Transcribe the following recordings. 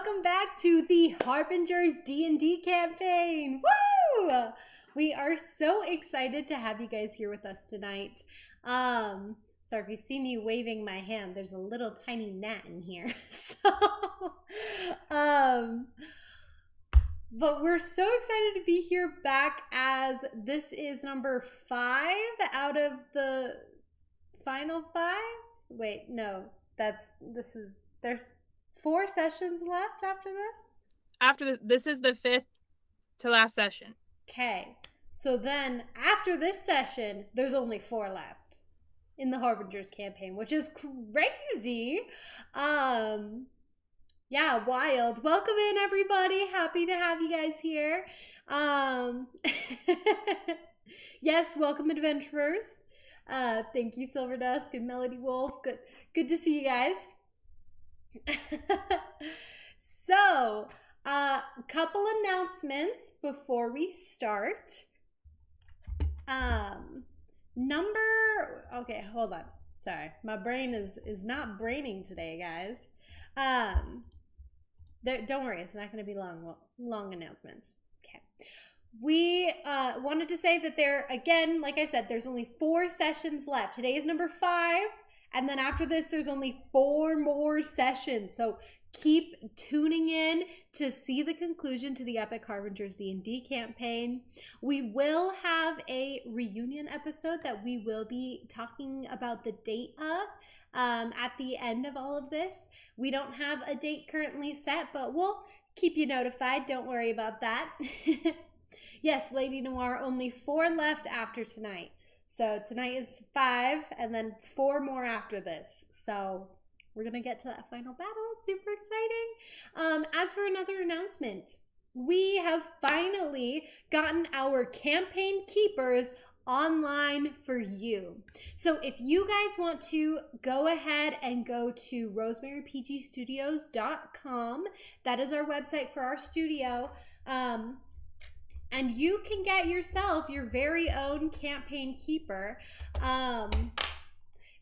welcome back to the Harbingers D&D campaign. Woo! We are so excited to have you guys here with us tonight. Sorry if you see me waving my hand, there's a little tiny gnat in here. But we're so excited to be here back, as this is number 5 out of the final 5. Wait, no, there's 4 sessions left after this? This is the 5th to last session. Okay, so then after this session, there's only 4 left in the Harbingers campaign, which is crazy. Yeah, wild. Welcome in, everybody. Happy to have you guys here. Yes, welcome, adventurers. Thank you, Silver Dusk and Melody Wolf. Good to see you guys. So, couple announcements before we start. Okay, hold on. Sorry, my brain is not braining today, guys. Don't worry, it's not going to be long announcements. Okay. We wanted to say that again, like I said, there's only 4 sessions left. Today is number 5, and then after this, there's only 4 more sessions. So keep tuning in to see the conclusion to the Epic Harbingers D&D campaign. We will have a reunion episode that we will be talking about the date of at the end of all of this. We don't have a date currently set, but we'll keep you notified. Don't worry about that. Yes, Lady Noir, only 4 left after tonight. So tonight is 5, and then 4 more after this. So we're going to get to that final battle. It's super exciting. As for another announcement, we have finally gotten our campaign keepers online for you. So if you guys want to go ahead and go to rosemarypgstudios.com, that is our website for our studio, and you can get yourself your very own campaign keeper.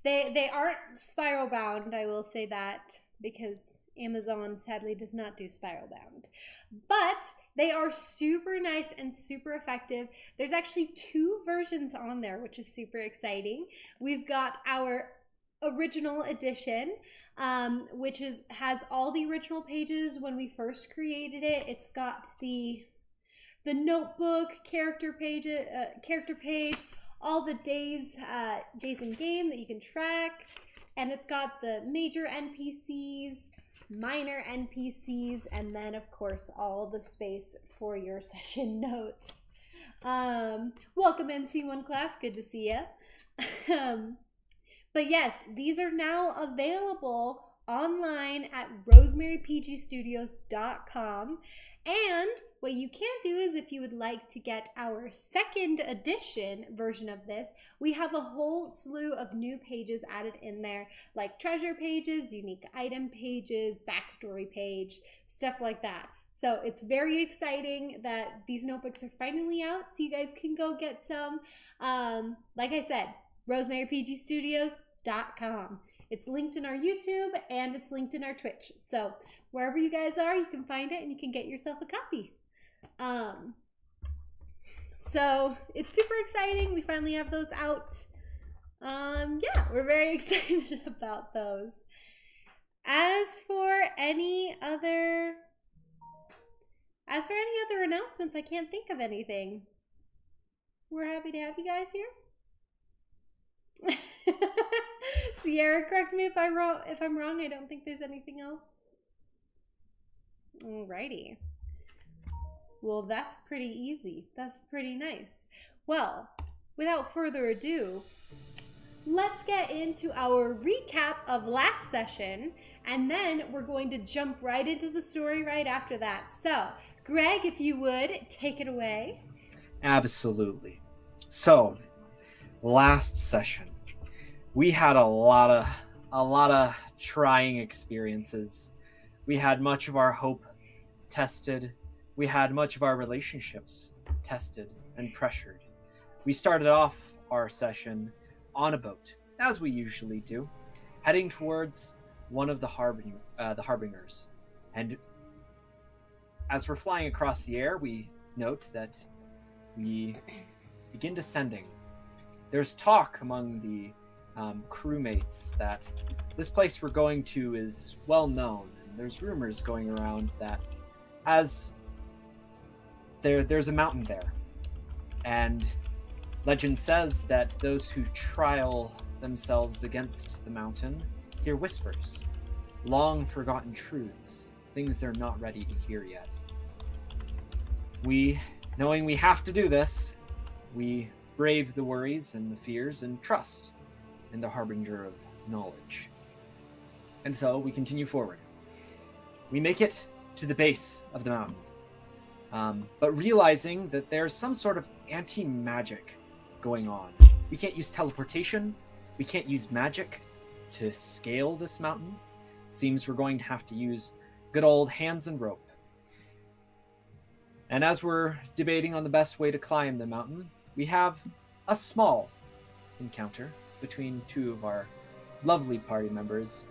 They aren't spiral bound, I will say that, because Amazon sadly does not do spiral bound. But they are super nice and super effective. There's actually 2 versions on there, which is super exciting. We've got our original edition, which has all the original pages when we first created it. It's got the notebook, character page, all the days in game that you can track, and it's got the major NPCs, minor NPCs, and then of course all the space for your session notes. Welcome NC1 class, good to see you. But yes, these are now available online at rosemarypgstudios.com. And what you can do is, if you would like to get our 2nd edition version of this, we have a whole slew of new pages added in there, like treasure pages, unique item pages, backstory page, stuff like that. So it's very exciting that these notebooks are finally out, so you guys can go get some. Like I said, rosemarypgstudios.com. It's linked in our YouTube and it's linked in our Twitch. So wherever you guys are, you can find it and you can get yourself a copy. So it's super exciting. We finally have those out. Yeah, we're very excited about those. As for any other announcements, I can't think of anything. We're happy to have you guys here. Sierra, correct me if I'm wrong. I don't think there's anything else. Alrighty. Well, that's pretty easy. That's pretty nice. Well, without further ado, let's get into our recap of last session, and then we're going to jump right into the story right after that. So, Greg, if you would, take it away. Absolutely. So, last session, we had a lot of trying experiences. We had much of our hope tested. We had much of our relationships tested and pressured. We started off our session on a boat, as we usually do, heading towards one of the Harbingers. And as we're flying across the air, we note that we begin descending. There's talk among the crewmates that this place we're going to is well known. And there's rumors going around that as there's a mountain there. And legend says that those who trial themselves against the mountain hear whispers, long forgotten truths, things they're not ready to hear yet. We, knowing we have to do this, we brave the worries and the fears and trust in the Harbinger of knowledge. And so we continue forward. We make it to the base of the mountain, but realizing that there's some sort of anti-magic going on. We can't use teleportation, we can't use magic to scale this mountain. It seems we're going to have to use good old hands and rope. And as we're debating on the best way to climb the mountain, we have a small encounter between two of our lovely party members,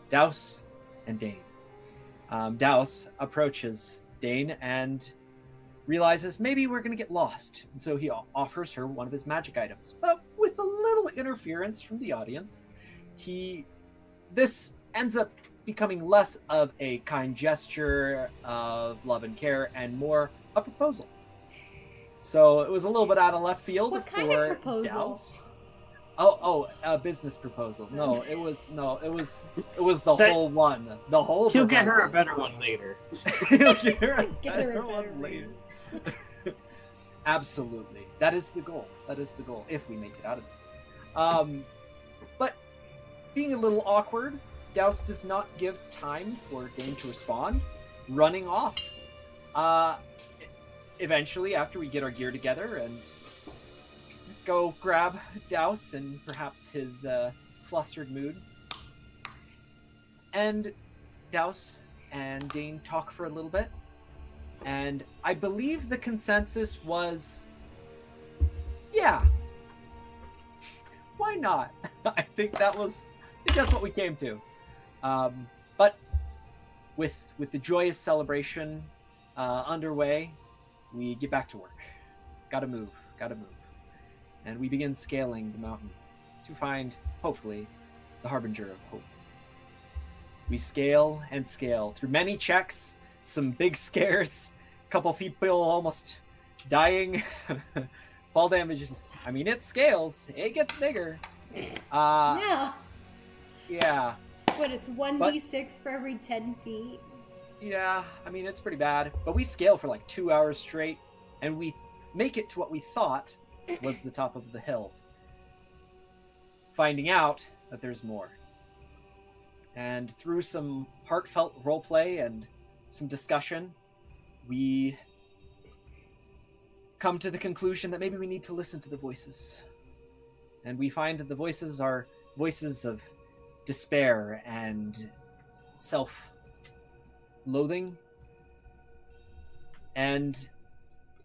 Douse and Dane. Douse approaches Dane and realizes maybe we're going to get lost. And so he offers her one of his magic items. But with a little interference from the audience, this ends up becoming less of a kind gesture of love and care and more a proposal. So it was a little bit out of left field. What kind of proposal? Douse. A business proposal. It was the whole one. The whole. He'll get her a better one later. He'll get her a better one later. Absolutely. That is the goal. If we make it out of this. But being a little awkward, Douse does not give time for Dane to respond, running off. Eventually, after we get our gear together and go grab Douse and perhaps his flustered mood, and Douse and Dane talk for a little bit, and I believe the consensus was, yeah, why not? I think that's what we came to. But with the joyous celebration underway, we get back to work. Gotta move. And we begin scaling the mountain to find, hopefully, the Harbinger of Hope. We scale and scale through many checks, some big scares, a couple people almost dying, fall damages. I mean, it scales. It gets bigger. Yeah. Yeah. But it's 1d6 for every 10 feet. Yeah, I mean, it's pretty bad. But we scale for like 2 hours straight, and we make it to what we thought was the top of the hill, finding out that there's more. And through some heartfelt roleplay and some discussion, we come to the conclusion that maybe we need to listen to the voices. And we find that the voices are voices of despair and self-loathing. And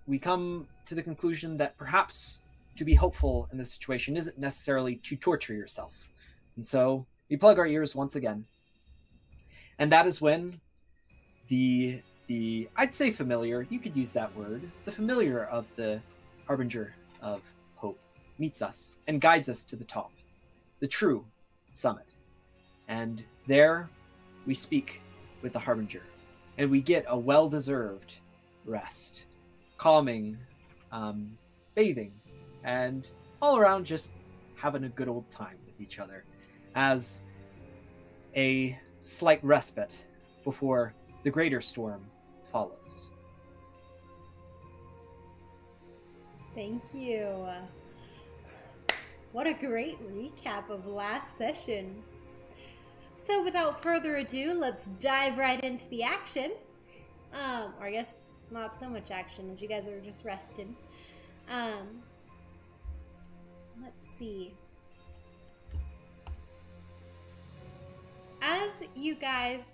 we come to the conclusion that perhaps to be hopeful in this situation isn't necessarily to torture yourself. And so we plug our ears once again. And that is when the I'd say familiar, you could use that word, the familiar of the Harbinger of Hope meets us and guides us to the top, the true summit. And there we speak with the Harbinger, and we get a well-deserved rest, calming, bathing, and all around just having a good old time with each other as a slight respite before the greater storm follows. Thank you. What a great recap of last session. So without further ado, let's dive right into the action. Or I guess not so much action as you guys are just resting. Let's see. As you guys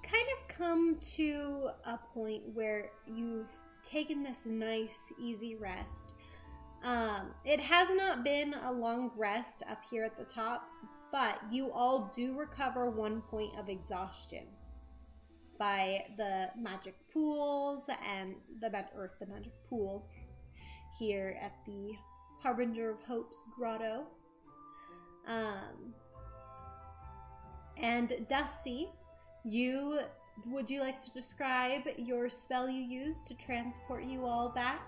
kind of come to a point where you've taken this nice, easy rest, it has not been a long rest up here at the top, but you all do recover 1 point of exhaustion. by the magic pools and the magic pool here at the Harbinger of Hope's grotto. And Dusty, would you like to describe your spell you used to transport you all back?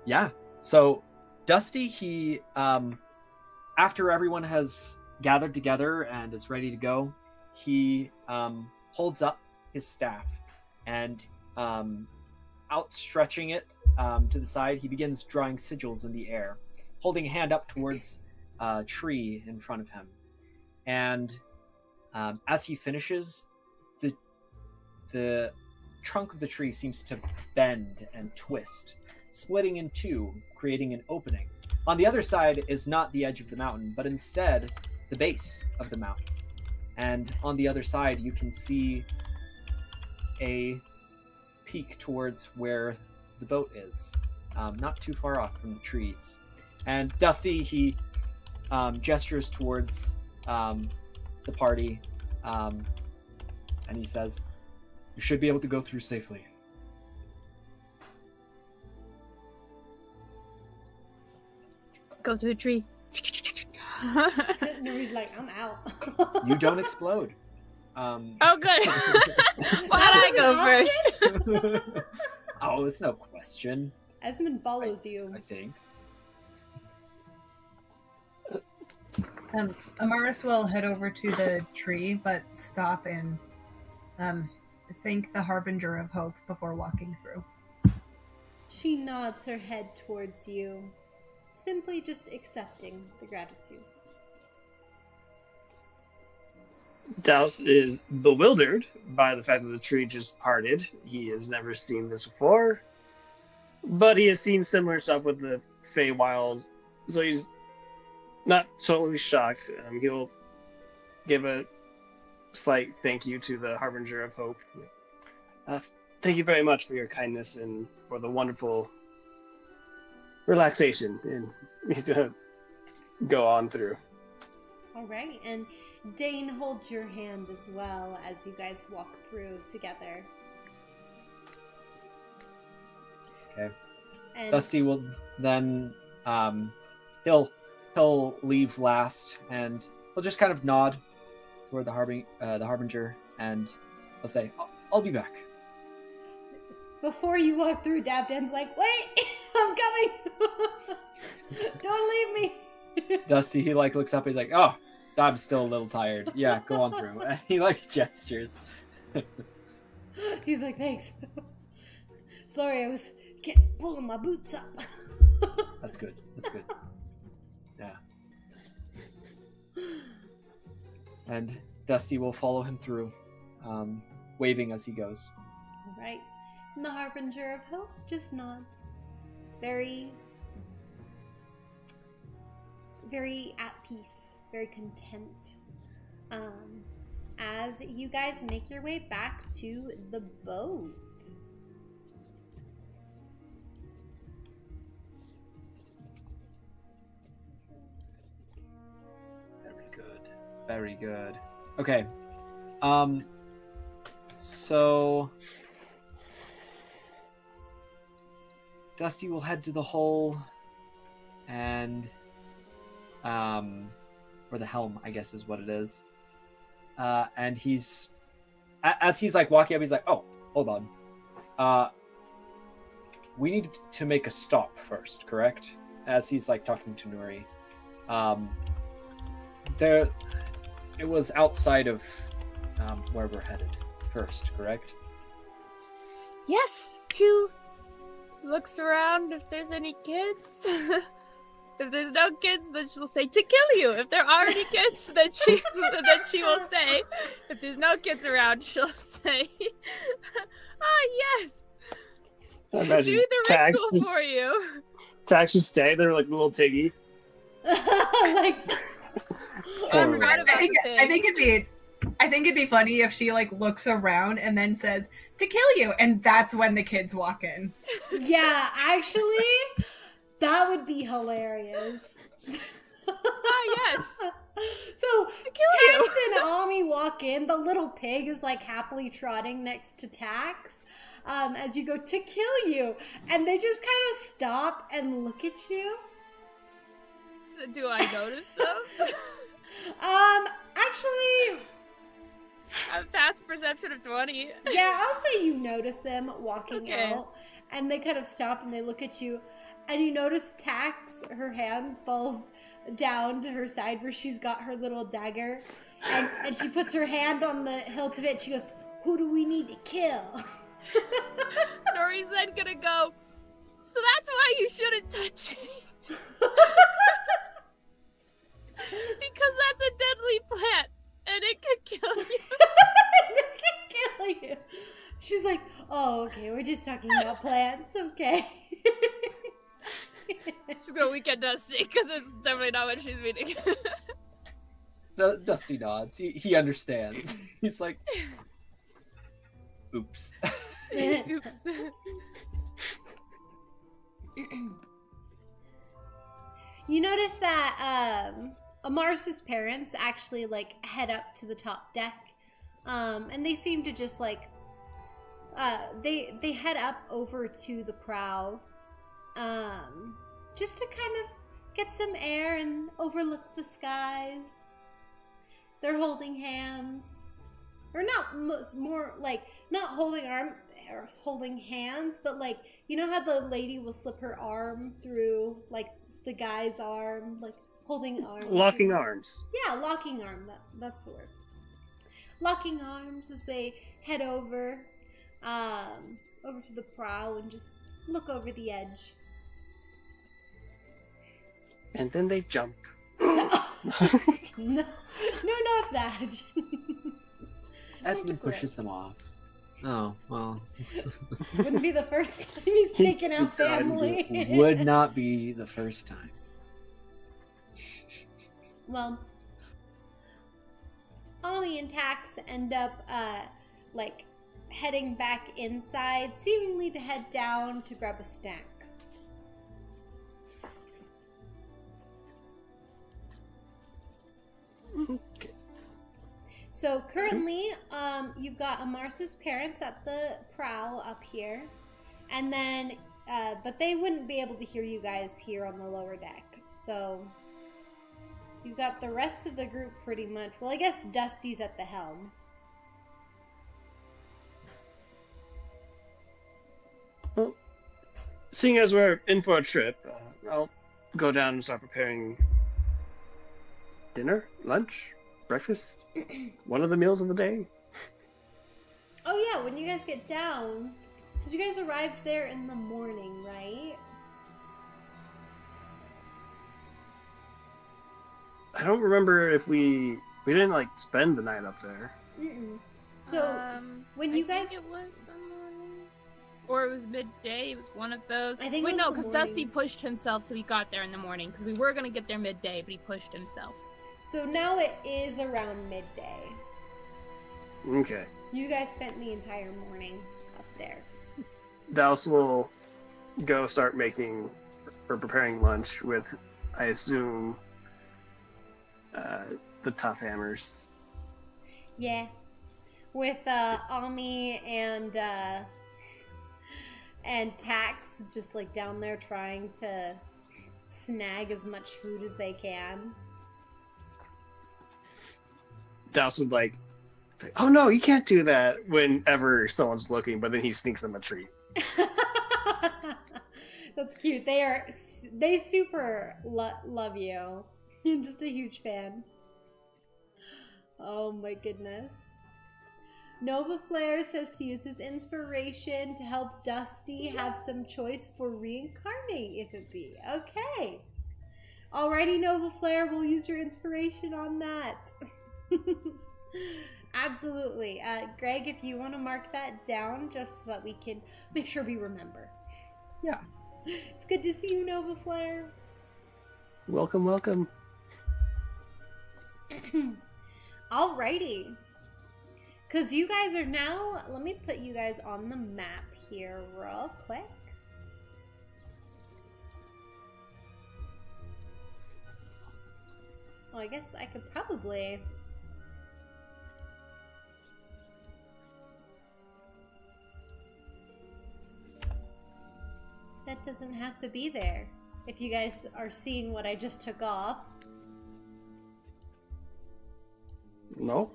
Yeah. So Dusty, he after everyone has gathered together and is ready to go, he holds up his staff and outstretching it to the side, he begins drawing sigils in the air, holding a hand up towards a tree in front of him. And as he finishes, the trunk of the tree seems to bend and twist, splitting in two, creating an opening. On the other side is not the edge of the mountain, but instead the base of the mountain. And on the other side, you can see a peak towards where the boat is, not too far off from the trees. And Dusty, he gestures towards the party, and he says, "You should be able to go through safely." Go to the tree. Nuri's like, I'm out. You don't explode. Oh, good. Why'd I go first? Oh, it's no question. Esmond follows you. I think. Amaris will head over to the tree, but stop and thank the Harbinger of Hope before walking through. She nods her head towards you, simply just accepting the gratitude. Douse is bewildered by the fact that the tree just parted. He has never seen this before, but he has seen similar stuff with the Feywild, so he's not totally shocked. He'll give a slight thank you to the Harbinger of Hope. Thank you very much for your kindness and for the wonderful relaxation. And he's gonna go on through. All right, and Dane holds your hand as well as you guys walk through together. Okay. And Dusty will then he'll leave last, and he'll just kind of nod toward the Harbinger, and he'll say, "I'll be back." before you walk through, Dabden's like, "Wait, I'm coming! Don't leave me!" Dusty, he looks up, he's like, "Oh, I'm still a little tired. Yeah, go on through." And he gestures. He's like, "Thanks." Sorry, I was pulling my boots up. That's good. Yeah. And Dusty will follow him through, waving as he goes. All right. And the Harbinger of Hope just nods. Very, very at peace, very content. As you guys make your way back to the boat. Very good. Okay. So Dusty will head to the hull and or the helm, I guess is what it is. And he's as he's walking up, he's like, "Oh, hold on. We need to make a stop first, correct?" As he's talking to Nuri. It was outside of where we're headed first, correct? Yes, to looks around if there's any kids. If there's no kids, then she'll say to kill you. If there are any kids, then she will say. If there's no kids around, she'll say, yes. To do the ritual for you. Tax just stay there like a little piggy. I'm right about I think it'd be funny if she looks around and then says to kill you, and that's when the kids walk in. Yeah, actually, that would be hilarious. yes. So To kill you. Tax and Ami walk in. The little pig is like happily trotting next to Tax as you go to kill you. And they just kind of stop and look at you. So do I notice them? Actually, I've passed perception of 20. yeah, I'll say you notice them walking Okay. out. And they kind of stop and they look at you. And you notice Tax, her hand falls down to her side where she's got her little dagger. And she puts her hand on the hilt of it. She goes, "Who do we need to kill?" Nuri's then gonna go, so that's why you shouldn't touch it. Because that's a deadly plant, and it could kill you. It can kill you. She's like, "Oh, okay, we're just talking about plants, okay." She's gonna weekend Dusty, because it's definitely not what she's meaning. Dusty nods. He understands. He's like, oops. Oops. You notice that Amaris's parents actually like head up to the top deck, and they seem to just like they head up over to the prow, just to kind of get some air and overlook the skies. They're holding hands, or not more like not holding holding hands, but like you know how the lady will slip her arm through like the guy's arm, like holding arms. Locking arms. Yeah, locking arm. That's the word. Locking arms as they head over to the prow and just look over the edge. And then they jump. No, not that. Esmond pushes them off. Oh, well. Wouldn't be the first time he's taken out family. Would not be the first time. Well, Ami and Tax end up, like, heading back inside, seemingly to head down to grab a snack. Okay. So currently, you've got Amaris's parents at the prow up here, and then, but they wouldn't be able to hear you guys here on the lower deck. So you've got the rest of the group pretty much. Well, I guess Dusty's at the helm. Well, seeing as we're in for a trip, I'll go down and start preparing dinner, lunch, breakfast, one of the meals of the day. Oh yeah, when you guys get down, because you guys arrived there in the morning, right? I don't remember if we didn't like spend the night up there. Mm-mm. So when you guys, it was the morning, or it was midday. It was one of those. I think it Wait, was no, the because morning. Dusty pushed himself, so we got there in the morning. Because we were gonna get there midday, but he pushed himself. so now it is around midday. Okay. You guys spent the entire morning up there. Douse will go start making or preparing lunch with, I assume, the tough hammers. Yeah, with Ami and Tax just like down there trying to snag as much food as they can. Douse would like, oh no, you can't do that whenever someone's looking, but then he sneaks them a treat. That's cute. They super love you. I'm just a huge fan. Oh my goodness. Nova Flare says to use his inspiration to help Dusty have some choice for reincarnating, if it be. Okay. Alrighty, Nova Flare, we'll use your inspiration on that. Absolutely. Greg, if you want to mark that down just so that we can make sure we remember. Yeah. It's good to see you, Nova Flare. Welcome, welcome. Alrighty. Because you guys are now, let me put you guys on the map here real quick. Well, I guess I could probably... That doesn't have to be there. If you guys are seeing what I just took off. No?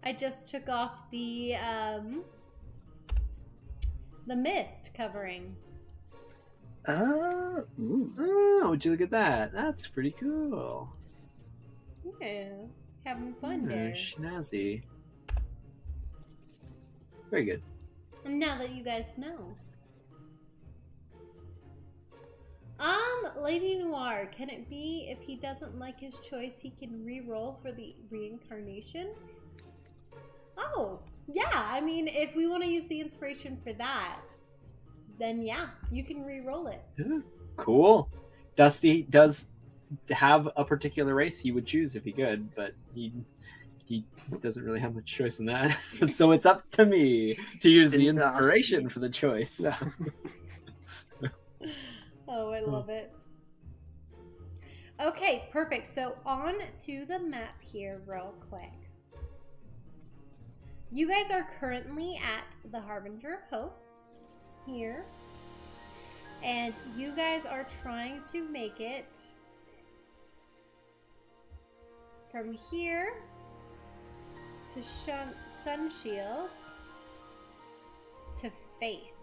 I just took off the mist covering. Oh, would you look at that? That's pretty cool. Yeah, having fun there. Snazzy. Very good. And now that you guys know. Lady Noir, can it be if he doesn't like his choice, he can re-roll for the reincarnation? Oh, yeah. I mean, if we want to use the inspiration for that, then yeah, you can re-roll it. Yeah, cool. Dusty does have a particular race he would choose if he could, but he doesn't really have much choice in that. So it's up to me to use the inspiration for the choice. Oh, I love it. Okay, perfect. So on to the map here real quick. You guys are currently at the Harbinger of Hope here. And you guys are trying to make it from here to Sunshield to Faith.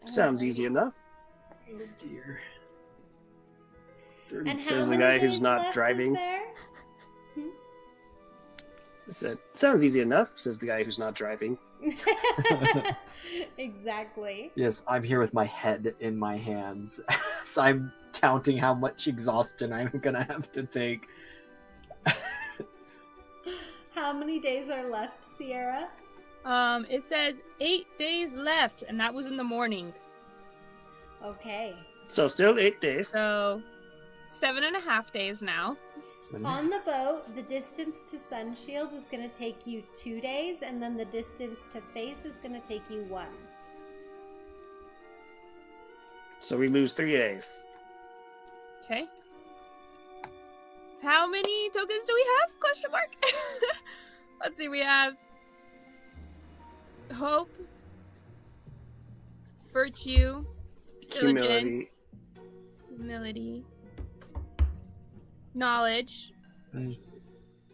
Sounds easy enough. Oh dear. And Says how the many guy who's days not left driving. is there? I said, sounds easy enough, says the guy who's not driving. Exactly. Yes, I'm here with my head in my hands. So I'm counting how much exhaustion I'm gonna have to take. How many days are left, Sierra? It says 8 days left, and that was in the morning. Okay. So still 8 days. So 7.5 days now. On the boat, the distance to Sunshield is going to take you 2 days, and then the distance to Faith is going to take you 1. So we lose 3 days. Okay. How many tokens do we have? Question mark. Let's see. We have hope, virtue, Humility. diligence, humility, knowledge.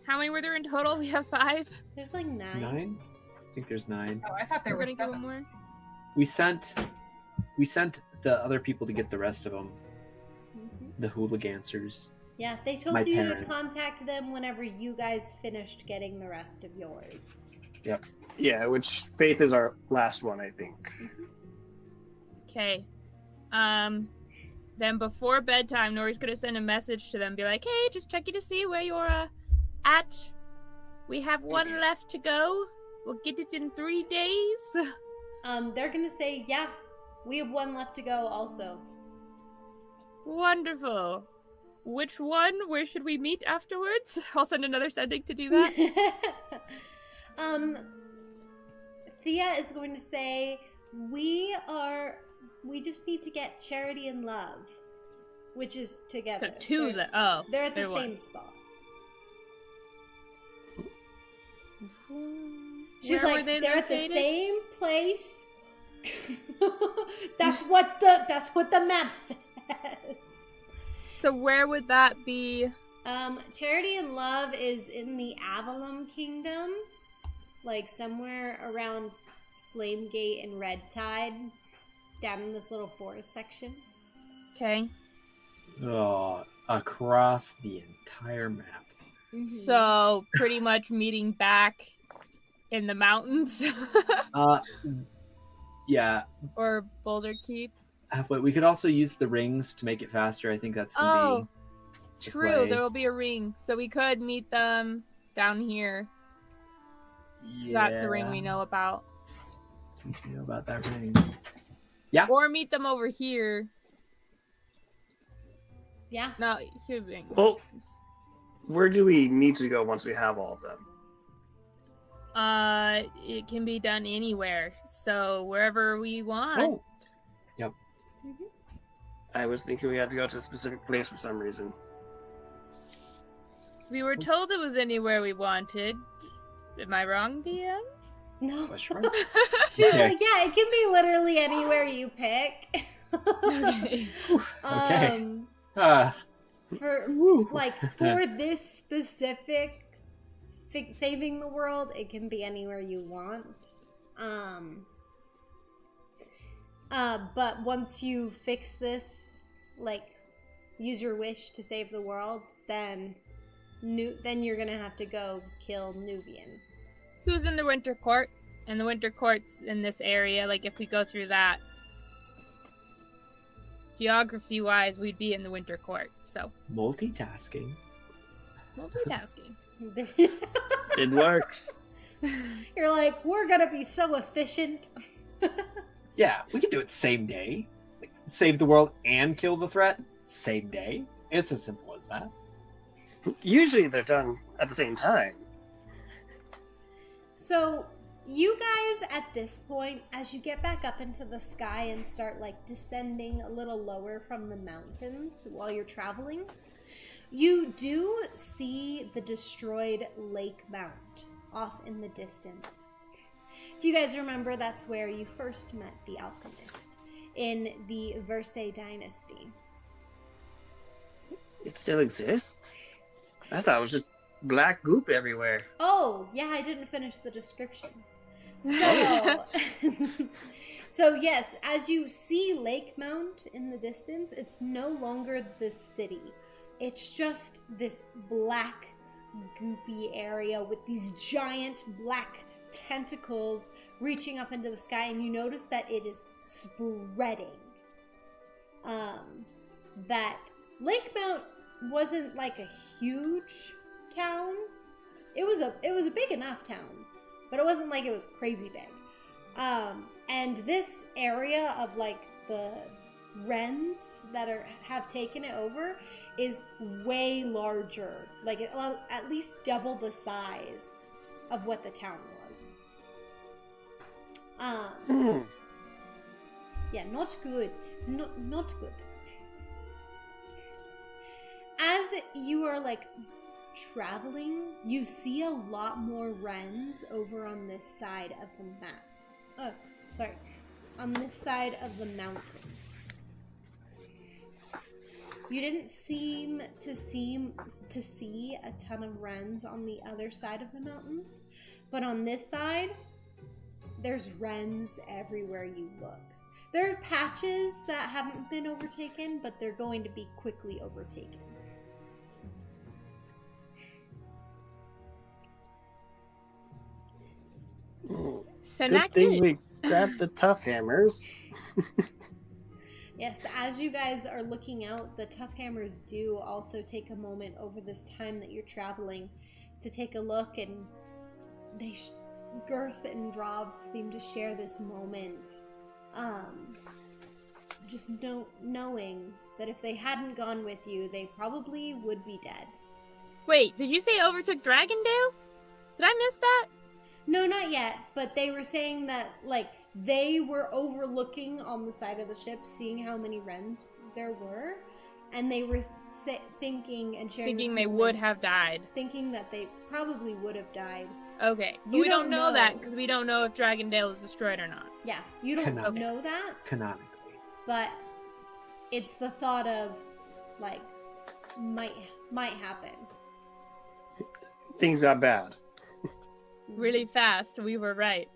How many were there in total? We have 5. There's like 9. 9? I think there's 9. Oh, I thought there We're were gonna give 7. one more. We sent the other people to get the rest of them. The hooligansers. Yeah, they told My you parents. to contact them whenever you guys finished getting the rest of yours. Yeah, which Faith is our last one, I think. Okay. Then before bedtime, Nori's gonna send a message to them, be like, "Hey, just checking to see where you're at. We have 1 left to go. We'll get it in 3 days." They're gonna say, yeah, we have 1 left to go also. Wonderful. Which one? Where should we meet afterwards? I'll send another sending to do that. Thea is going to say, we just need to get Charity and Love, which is together. So 2 They're at the they're same one. spot. She's Where were like, they they're at the located? same place. That's what the map says. So where would that be? Charity and Love is in the Avalon Kingdom, like somewhere around Flamegate and Red Tide, down in this little forest section. Okay. Oh, across the entire map. So pretty much meeting back in the mountains. Yeah. Or Boulder Keep. But we could also use the rings to make it faster. I think that's gonna be the True, play. there will be a ring. So we could meet them down here. Yeah. That's a ring we know about. You know about that ring. Or meet them over here. Yeah. No, here would make more Well- sense. Where do we need to go once we have all of them? It can be done anywhere. So wherever we want. Oh, yep. Mhm. I was thinking we had to go to a specific place for some reason. We were told it was anywhere we wanted. Am I wrong, DM? No. Question mark? She's Okay. like, yeah, it can be literally anywhere you pick. Okay. Okay. Ah, For woo. for this specific saving the world, it can be anywhere you want. But once you fix this, like, use your wish to save the world, then you're gonna have to go kill Nubian. Who's in the Winter Court? And the Winter Court's in this area. Like, if we go through that, geography-wise, we'd be in the Winter Court. So, Multitasking. multitasking. It works. You're like, we're gonna be so efficient. Yeah, we can do it same day. Like, save the world and kill the threat same day. It's as simple as that. Usually they're done at the same time. So, you guys at this point, as you get back up into the sky and start like descending a little lower from the mountains while you're traveling, you do see the destroyed Lake Mount off in the distance. If you guys remember, that's where you first met the alchemist in the Versailles dynasty. It still exists? I thought it was just black goop everywhere. Oh, yeah, I didn't finish the description. So, so yes, as you see Lake Mount in the distance, it's no longer the city. It's just this black, goopy area with these giant black tentacles reaching up into the sky, and you notice that it is spreading. That Lake Mount wasn't like a huge town. It was a big enough town, but it wasn't like it was crazy big. And this area of like the wrens that have taken it over is way larger, like at least double the size of what the town was. Yeah, not good. Not good. As you are like traveling, you see a lot more wrens over on this side of the map. Oh, sorry. On this side of the mountains. You didn't seem to see a ton of wrens on the other side of the mountains, but on this side, there's wrens everywhere you look. There are patches that haven't been overtaken, but they're going to be quickly overtaken. Good thing we grabbed the tough hammers. Yes, as you guys are looking out, the tough hammers do also take a moment over this time that you're traveling to take a look, and Girth and Drob seem to share this moment. Just knowing that if they hadn't gone with you, they probably would be dead. Wait, did you say overtook Dragondale? Did I miss that? No, not yet, but they were saying that, like, they were overlooking on the side of the ship, seeing how many wrens there were, and they were thinking and sharing Thinking this they moment, would have died. thinking that they probably would have died. Okay, but You we don't don't know know. that because we don't know if Dragondale was destroyed or not. Yeah, you don't Canonically. know that, Canonically. but it's the thought of, like, might happen. Things got bad. Really fast, we were right.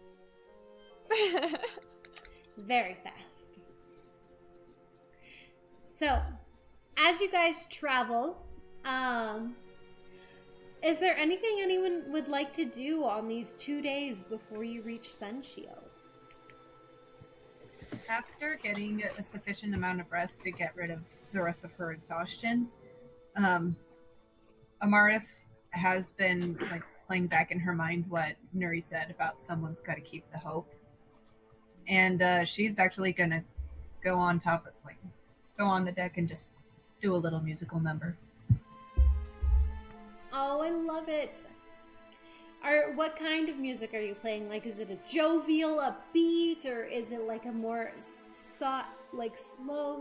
Very fast. So, as you guys travel, is there anything anyone would like to do on these 2 days before you reach Sunshield? After getting a sufficient amount of rest to get rid of the rest of her exhaustion, Amaris has been like playing back in her mind what Nuri said about someone's got to keep the hope, and she's actually gonna go on the deck and just do a little musical number. Oh, I love it. What kind of music are you playing? Like, is it a jovial, upbeat, or is it like a more slow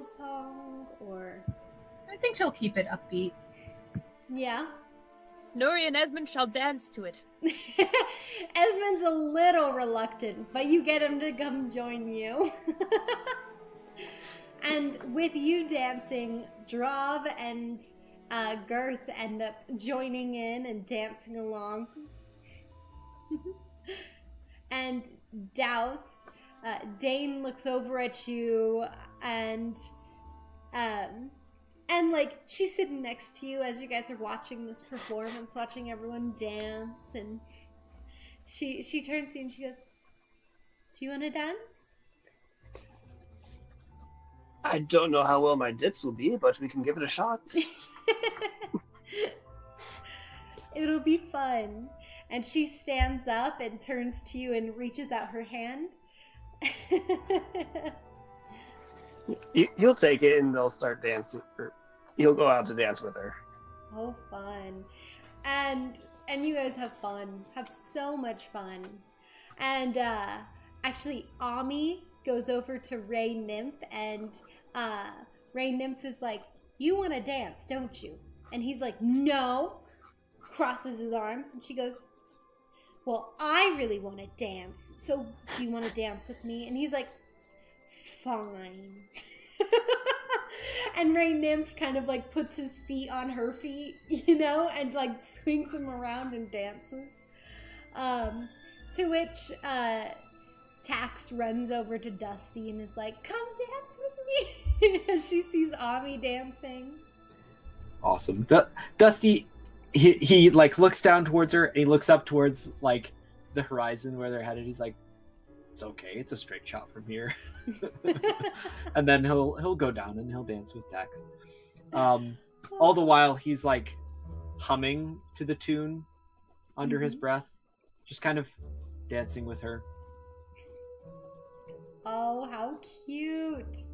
song? Or I think she'll keep it upbeat. yeah. Nuri and Esmond shall dance to it. Esmond's a little reluctant, but you get him to come join you. And with you dancing, Drav and Girth end up joining in and dancing along. And Douse, Dane looks over at you and like she's sitting next to you as you guys are watching this performance, watching everyone dance, and she turns to you and she goes, "Do you want to dance?" I don't know how well my dips will be, but we can give it a shot. It'll be fun. And she stands up and turns to you and reaches out her hand. You'll take it and they'll start dancing. Or you'll go out to dance with her. Oh, fun. And you guys have fun. Have so much fun. And actually, Ami goes over to Ray Nymph, and Ray Nymph is like, "You want to dance, don't you?" And he's like, "No." Crosses his arms, and she goes, "Well, I really want to dance, so do you want to dance with me?" And he's like, "Fine." And Ray Nymph kind of like puts his feet on her feet, you know, and like swings him around and dances. To which Tax runs over to Dusty and is like, "Come dance with me." As she sees Ami dancing. Awesome. Dusty, he like looks down towards her, and he looks up towards like the horizon where they're headed. He's like, "It's okay. It's a straight shot from here." And then he'll go down and he'll dance with Tax. All the while he's like humming to the tune under his breath, just kind of dancing with her. Oh, how cute.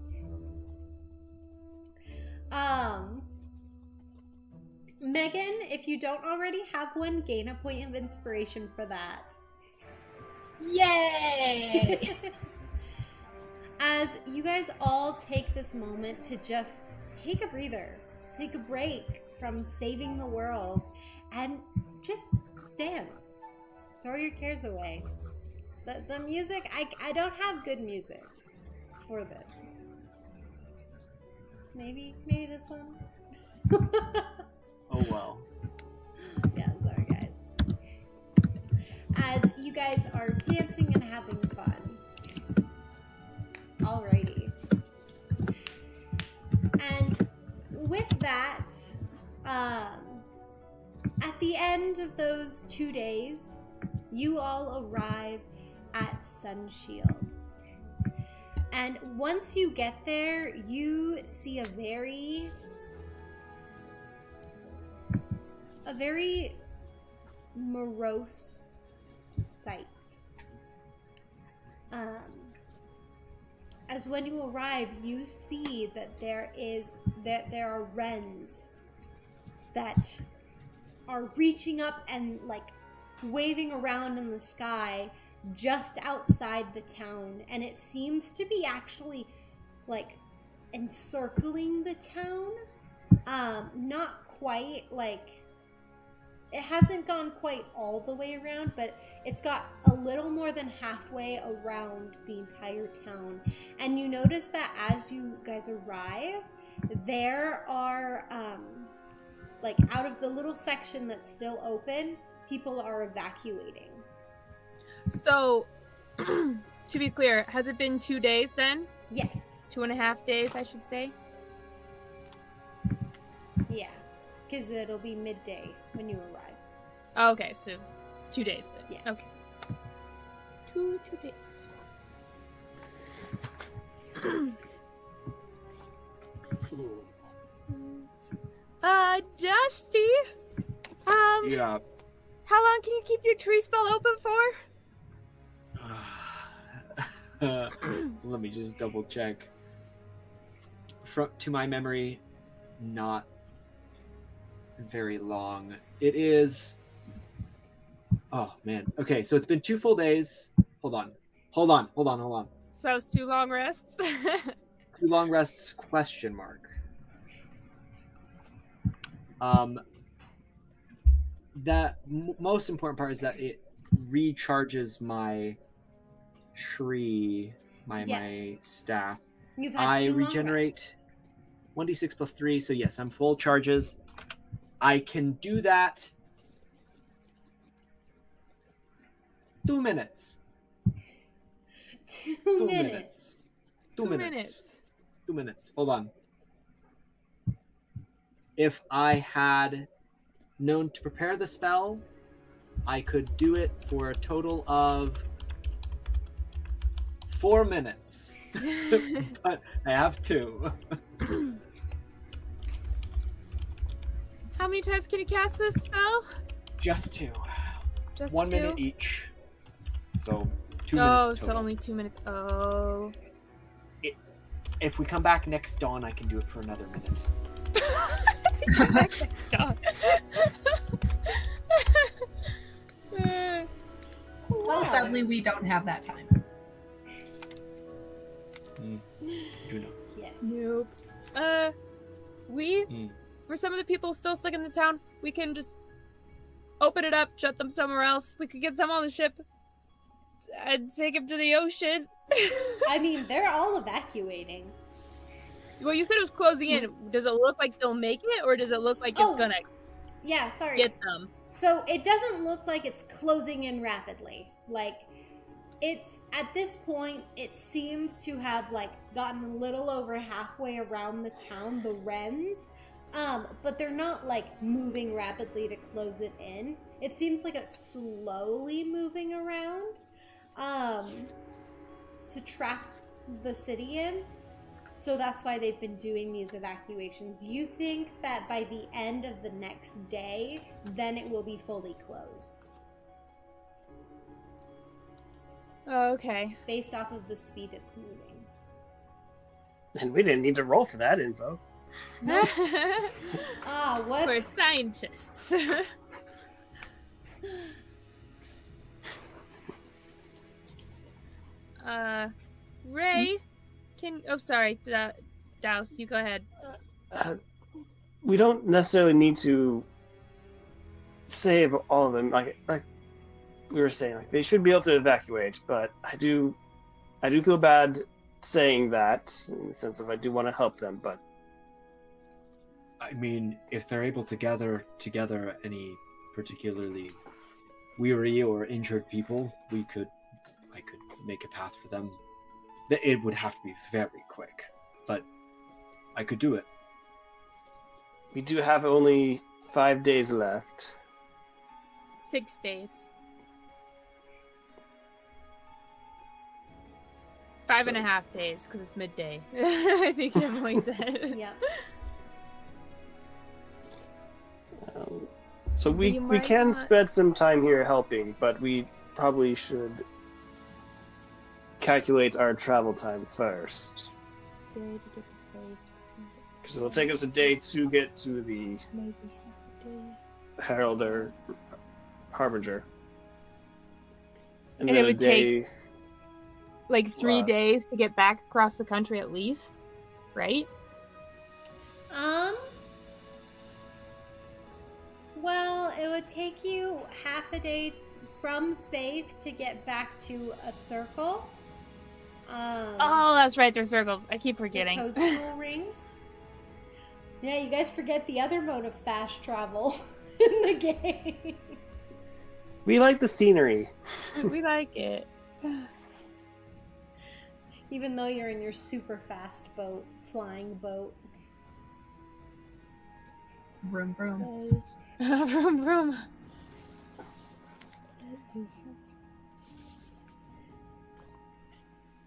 Megan, if you don't already have one, gain a point of inspiration for that. Yay! As you guys all take this moment to just take a breather, take a break from saving the world, and just dance. Throw your cares away. The music, I don't have good music for this. Maybe this one? Oh well. Yeah, sorry guys. As you guys are dancing and having fun. Alrighty. And with that, at the end of those 2 days, you all arrive at Sunshield. And once you get there, you see a very morose sight. As when you arrive, you see that there are wrens that are reaching up and like waving around in the sky just outside the town, and it seems to be actually like encircling the town. Not quite, like it hasn't gone quite all the way around, but it's got a little more than halfway around the entire town. And you notice that as you guys arrive, there are like out of the little section that's still open, people are evacuating. So, to be clear, has it been 2 days then? Yes. 2.5 days, I should say. Yeah, because it'll be midday when you arrive. Oh, okay, so 2 days then. Yeah. Okay. Two days. Dusty? Yeah. How long can you keep your tree spell open for? Let me just double check. To my memory, not very long. It is Oh man. Okay, so it's been 2 full days. Hold on. So that was 2 long rests. 2 long rests? ? The most important part is that it recharges my tree, my staff. You've had I 2 long regenerate rests. 1d6 plus 3, so yes, I'm full charges. I can do that 2 minutes. 2 minutes. 2 minutes. 2 minutes. Hold on. If I had known to prepare the spell, I could do it for a total of 4 minutes. But I have 2. How many times can you cast this spell? Just 2. Just 1 2? minute each. So 2 Oh, minutes total. so only 2 minutes. Oh. If we come back next dawn, I can do it for another minute. Done. Well, sadly, we don't have that time. You know. Yes. Nope. For some of the people still stuck in the town, we can just open it up, shut them somewhere else. We could get some on the ship and take them to the ocean. I mean, they're all evacuating. Well, you said it was closing in. Does it look like they'll make it, or does it look like it's gonna Yeah, sorry. get them? So it doesn't look like it's closing in rapidly. Like, it's at this point, it seems to have like gotten a little over halfway around the town, the Wrens. But they're not like moving rapidly to close it in. It seems like it's slowly moving around to trap the city in. So that's why they've been doing these evacuations. You think that by the end of the next day, then it will be fully closed. Okay. Based off of the speed it's moving. And we didn't need to roll for that info. Ah, We're what's... scientists. Ray, sorry, Douse, you go ahead. We don't necessarily need to save all of them. Like we were saying, like they should be able to evacuate. But I do feel bad saying that in the sense of I do want to help them. But I mean, if they're able to gather together any particularly weary or injured people, I could make a path for them. It would have to be very quick, but I could do it. we do have only 5 days left. 6 days. 5.5 days, because it's midday. I think Emily said. Yep. So we might can not- spend some time here helping, but we probably should calculate our travel time first. Day to get to Faith. Because it'll take us a day to get to the Maybe half a day. Herald or Harbinger. And it then a would day... Like 3 Plus. days to get back across the country at least, right? Well, it would take you half a day from Faith to get back to a circle. Oh, that's right. There's circles. I keep The forgetting. toadstool rings. Yeah, you guys forget the other mode of fast travel in the game. We like the scenery. We like it. Even though you're in your super fast boat, flying boat. Vroom vroom. Vroom, vroom.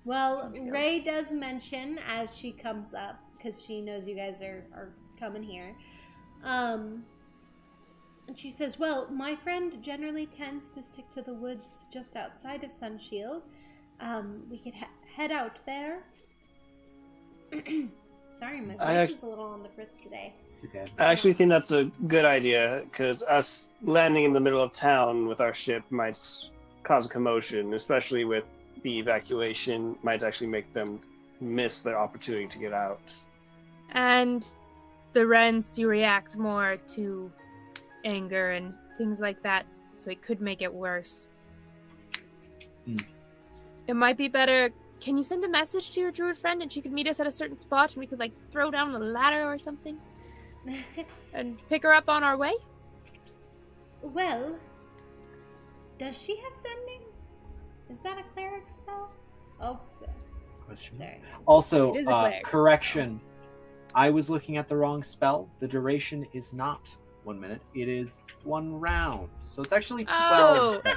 Well, Ray does mention as she comes up, because she knows you guys are coming here. And she says, well, my friend generally tends to stick to the woods just outside of Sunshield. We could head out there. Sorry, my I- voice is a little on the fritz today. Too bad. I actually think that's a good idea, because us landing in the middle of town with our ship might cause a commotion, especially with the evacuation, might actually make them miss their opportunity to get out. And the Wrens do react more to anger and things like that, so it could make it worse. It might be better. Can you send a message to your druid friend and she could meet us at a certain spot and we could, like, throw down a ladder or something and pick her up on our way? Well, does she have sending? Is that a cleric spell? Oh, Question. there. It is. Also, It is a cleric correction. I was looking at the wrong spell. The duration is not 1 minute. It is 1 round. So it's actually 12. Oh!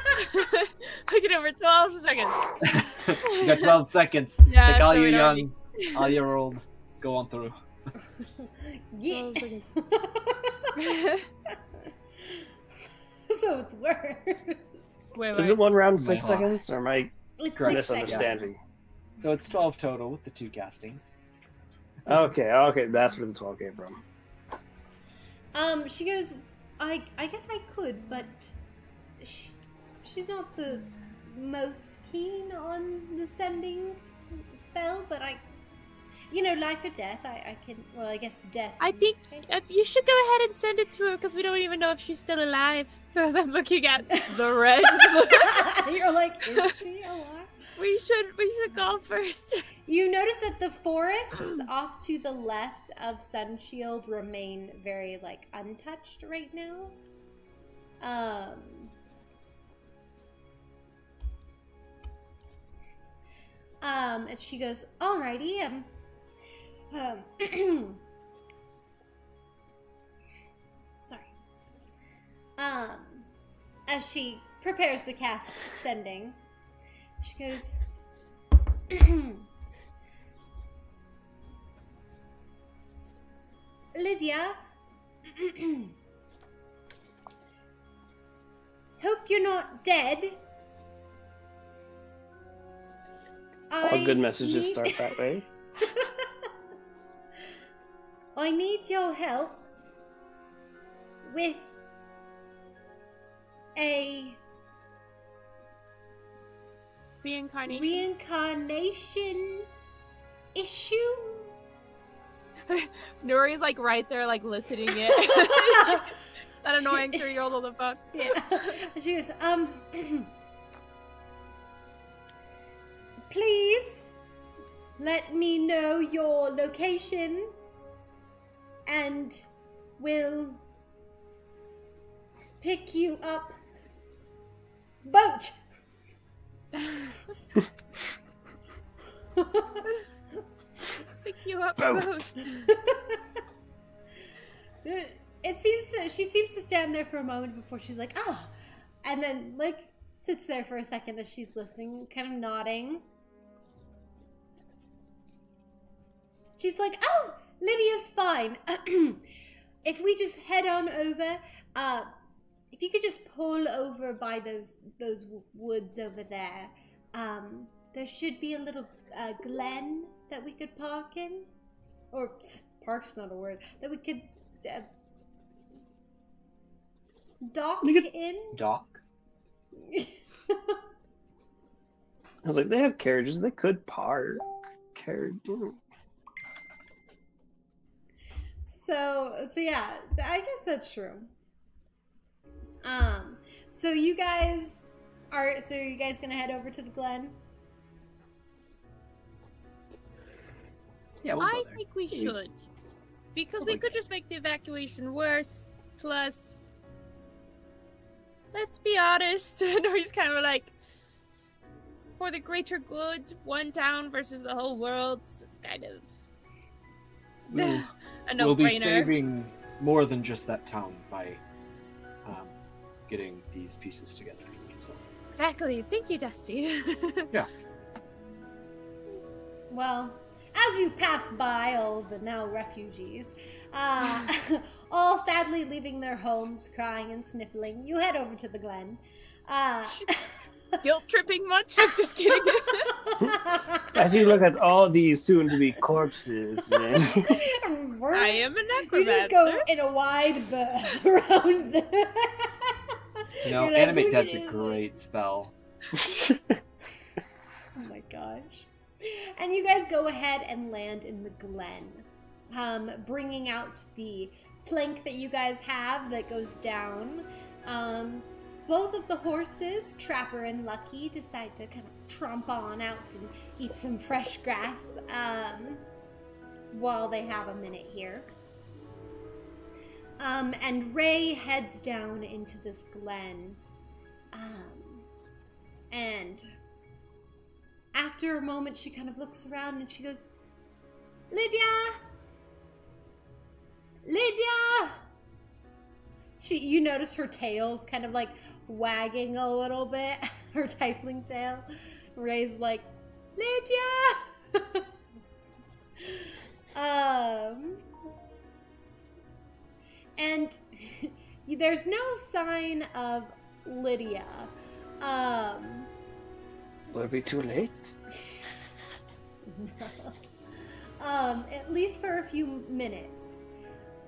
I get over 12 seconds. You got 12 seconds. Yeah, Take all so you we don't young, all your old. Go on through. Yeah. 12 seconds. So it's worse. Way Is worse. it 1 round 6 Wow. seconds, or am I It's Correct. 6 seconds. misunderstanding? So it's 12 total with the 2 castings. Okay, that's where the 12 came from. She goes, I guess I could, but she's not the most keen on the sending spell, but life or death, I can, well, I guess death. I in think this case. you should go ahead and send it to her because we don't even know if she's still alive. Because I'm looking at the Wrens. You're like, is she alive? we should call first. You notice that the forests off to the left of Sunshield remain very, like, untouched right now. And she goes, alrighty, sorry. As she prepares to cast Sending, she goes, Lydia, hope you're not dead. All good messages need- start that way. I need your help with a reincarnation issue. Nuri's like right there, like listening in. That annoying 3-year-old on the phone. Yeah. She goes, please let me know your location and we'll pick you up. Boat! Pick you up. Boat. Boat. She seems to stand there for a moment before she's like, ah, and then like sits there for a second as she's listening, kind of nodding. She's like, oh, Lydia's fine. If we just head on over, if you could just pull over by those woods over there, there should be a little glen that we could park in, or park's not a word, that we could dock in. Doc. I was like, they have carriages, they could park. So yeah, I guess that's true. So you guys are you guys gonna head over to the glen? Yeah, we'll I go there. think we should. Because we could just make the evacuation worse. Plus, let's be honest. Nuri's kind of like, for the greater good, one town versus the whole world. It's kind of We'll, a we'll be no-brainer. saving more than just that town by getting these pieces together. So. Exactly. Thank you, Dusty. Well, as you pass by all the now refugees, all sadly leaving their homes, crying and sniffling, you head over to the glen. Guilt tripping much? I'm just kidding. As you look at all these soon-to-be corpses, and I am a necromancer. You just go in a wide berth around the... You know, You're like, animate "Look at dead's a it." great spell. Oh my gosh. And you guys go ahead and land in the glen, bringing out the plank that you guys have that goes down. Both of the horses, Trapper and Lucky, decide to kind of tromp on out and eat some fresh grass while they have a minute here. And Ray heads down into this glen. And after a moment, she kind of looks around and she goes, Lydia! Lydia! You notice her tail's kind of like wagging a little bit, her tiefling tail. Ray's like, Lydia! And there's no sign of Lydia. will it be too late? At least for a few minutes.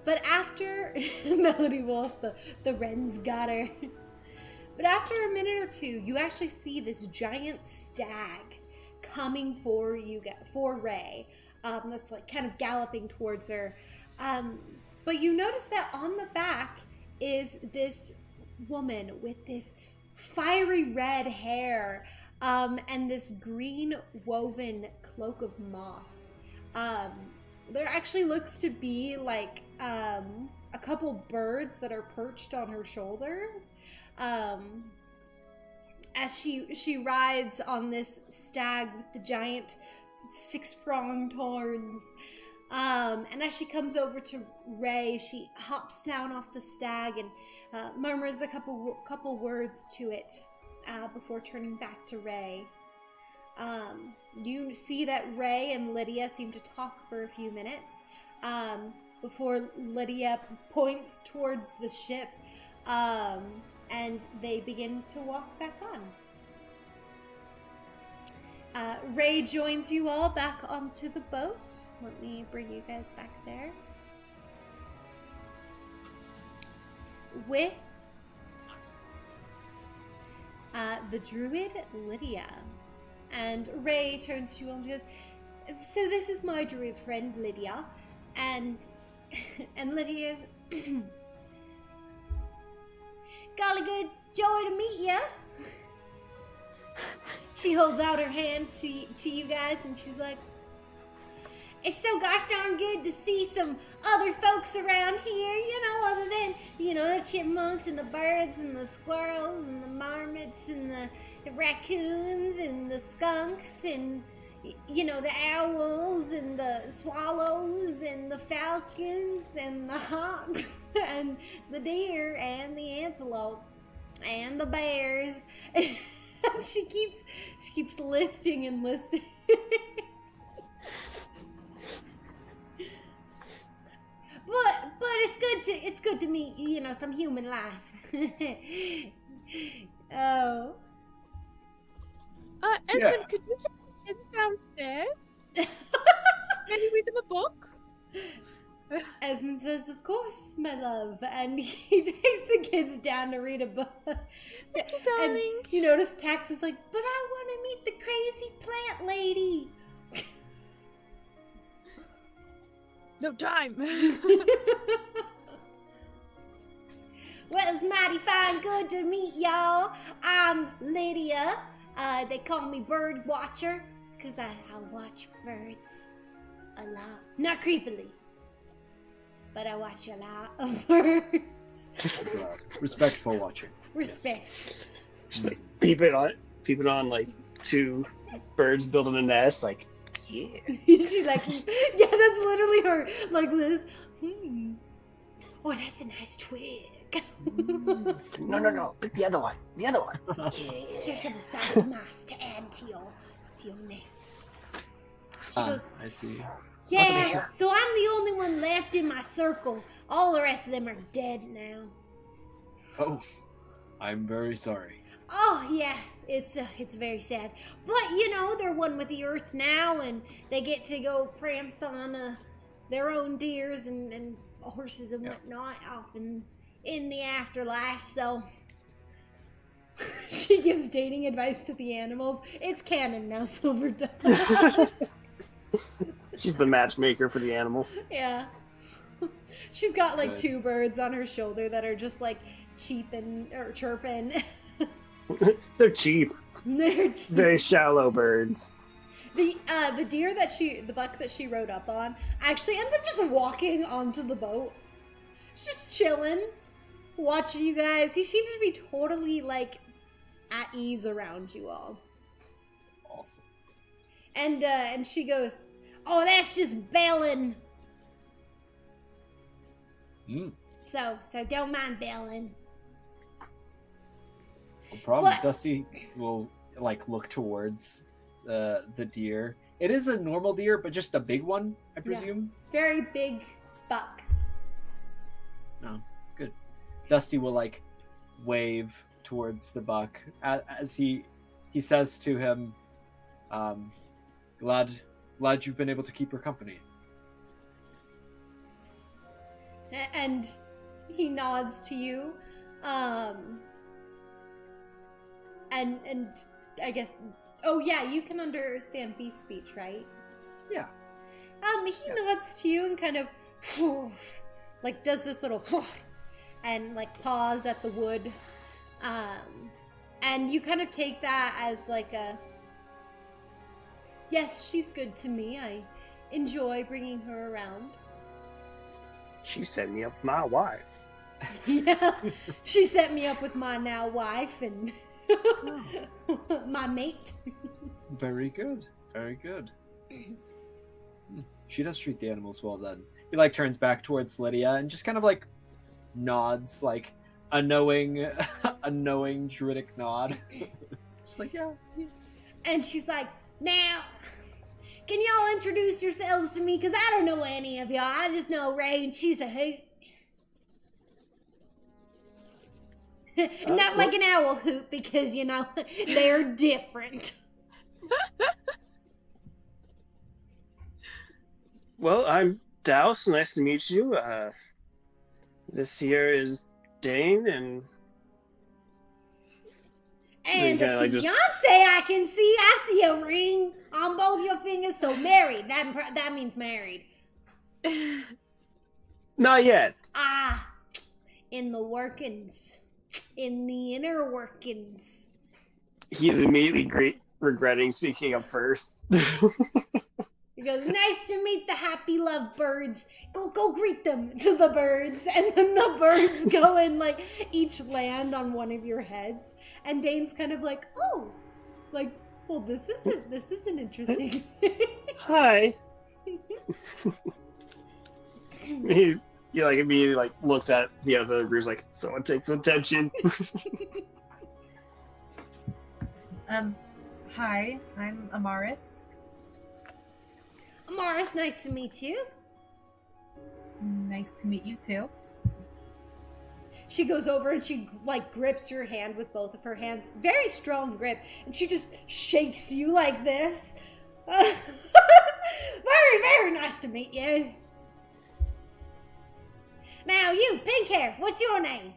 But after Melody Wolf, the wrens got her. But after a minute or two, you actually see this giant stag coming for Ray. That's like kind of galloping towards her. But you notice that on the back is this woman with this fiery red hair and this green woven cloak of moss. There actually looks to be like a couple birds that are perched on her shoulders as she rides on this stag with the giant six-pronged horns. And as she comes over to Ray, she hops down off the stag and murmurs a couple words to it before turning back to Ray. You see that Ray and Lydia seem to talk for a few minutes before Lydia points towards the ship, and they begin to walk back on. Ray joins you all back onto the boat. Let me bring you guys back there. With the druid Lydia. And Ray turns to you and goes, so this is my druid friend Lydia. And Lydia's, golly good joy to meet ya. She holds out her hand to you guys and she's like, it's so gosh darn good to see some other folks around here, other than, the chipmunks and the birds and the squirrels and the marmots and the raccoons and the skunks and, the owls and the swallows and the falcons and the hawks and the deer and the antelope and the bears. She keeps listing and listing. but it's good to meet some human life. Oh. Esmond, Yeah. could you take the kids downstairs? Maybe read them a book? Esmond says, of course, my love. And he takes the kids down to read a book. Thank you, darling. And you notice Tax is like, but I want to meet the crazy plant lady. No time. Well, it's mighty fine good to meet y'all. I'm Lydia. They call me Bird Watcher because I watch birds a lot. Not creepily, but I watch a lot of birds. Respectful watching. Respect. Just like peeping on like two birds building a nest, like, yeah. She's like, yeah, that's literally her. Like this. Oh, that's a nice twig. No, pick the other one. Yeah. Here's some soft moss to add to your nest. She goes, I see. yeah, so I'm the only one left in my circle. All the rest of them are dead now. Oh, I'm very sorry. Oh, yeah, it's very sad. But, you know, they're one with the earth now, and they get to go prance on their own deers and horses and whatnot off in the afterlife, so... She gives dating advice to the animals. It's canon now, Silver Dove. She's the matchmaker for the animals. Yeah. She's got like 2 birds on her shoulder that are just like chirping. They're cheap. They're cheap. Very shallow birds. The buck that she rode up on actually ends up just walking onto the boat. He's just chilling, watching you guys. He seems to be totally like at ease around you all. Awesome. And she goes, "Oh, that's just bailing. So don't mind bailing." No problem. What? Dusty will like look towards the deer. It is a normal deer, but just a big one, I presume. Very big buck. No, good. Dusty will like wave towards the buck as he says to him, glad you've been able to keep her company. And he nods to you, and I guess, oh yeah, you can understand beast speech, right? Yeah. He nods to you and kind of like does this little and like paws at the wood, and you kind of take that as like a, yes, she's good to me. I enjoy bringing her around. She set me up with my wife. Yeah, she set me up with my now wife and my mate. Very good. Very good. She does treat the animals well then. He like turns back towards Lydia and just kind of like nods, like a knowing druidic nod. Just like, yeah. And she's like, "Now, can y'all introduce yourselves to me? Because I don't know any of y'all. I just know Ray and she's a hoot." Not like an owl hoot, because, you know, they're different. Well, I'm Douse. Nice to meet you. This here is Dane, and And kinda a like fiance, just- I can see. I see a ring on both your fingers. So married. That means married. not yet. Ah, in the workings. In the inner workings. He's immediately regretting speaking up first. He goes, "Nice to meet the happy love birds. Go greet them," to the birds. And then the birds go and like each land on one of your heads. And Dane's kind of like, "Oh, like, well, this isn't interesting." Hi. he like immediately like looks at the other groups like, someone take the attention. Hi, I'm Amaris. Amaris, nice to meet you. Nice to meet you too. She goes over and she like grips your hand with both of her hands. Very strong grip. And she just shakes you like this. Very, very nice to meet you. Now you, pink hair, what's your name?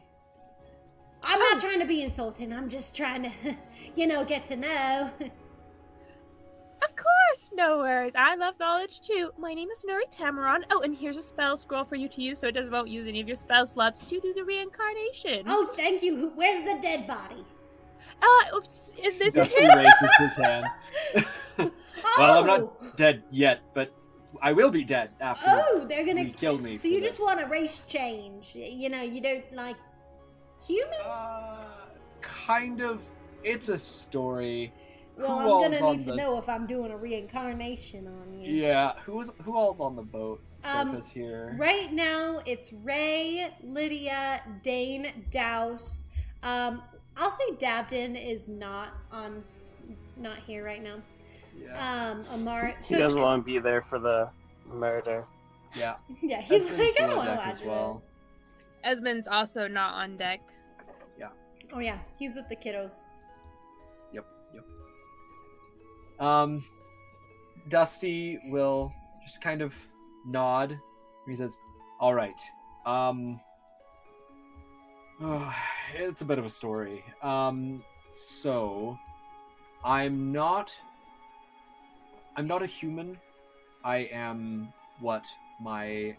I'm not trying to be insulting. I'm just trying to, get to know. Of course, no worries. I love knowledge too. My name is Nuri Tamaron. Oh, and here's a spell scroll for you to use so it won't use any of your spell slots to do the reincarnation. Oh, thank you. Where's the dead body? Oops, this is Dusty him. raises his hand. Oh! Well, I'm not dead yet, but I will be dead after They're gonna you kill me. So for you this. just want a race change. You don't like human? Kind of. It's a story. Well, Who I'm all's gonna on need to the- know if I'm doing a reincarnation on you. Yeah, who all's on the boat surface here? Right now, it's Ray, Lydia, Dane, Douse. I'll say Dabden is not here right now. Yeah. Amar. He doesn't want to be there for the murder. Yeah. Yeah, he's Esmond's like, I don't below want to deck watch as well. Esmond's also not on deck. Oh yeah, he's with the kiddos. Dusty will just kind of nod. He says, "All right. It's a bit of a story. So I'm not a human. I am what my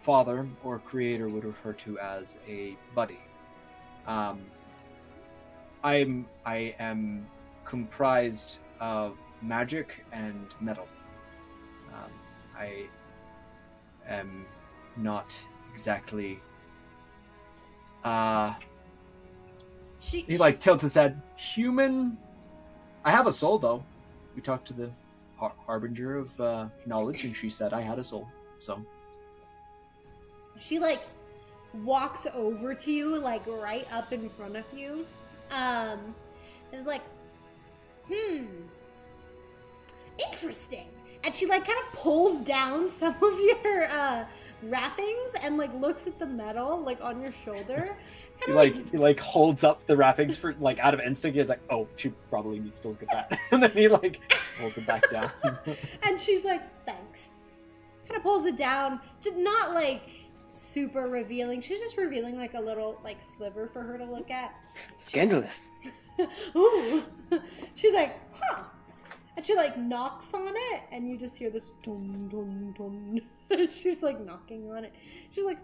father or creator would refer to as a buddy. I am comprised of magic and metal. I am not exactly. He like tilts his head. Human. I have a soul though. We talked to the harbinger of knowledge, and she said I had a soul. So she like walks over to you, like right up in front of you. Is like, interesting. And she like kind of pulls down some of your wrappings and like looks at the metal like on your shoulder. He like holds up the wrappings for like out of instinct. He's like, oh, she probably needs to look at that. And then he like pulls it back down. And she's like, thanks. Kind of pulls it down, not like super revealing. She's just revealing like a little like sliver for her to look at. Scandalous. Ooh. She's like, huh. And she like knocks on it, and you just hear this dun dun dun. She's like knocking on it. She's like,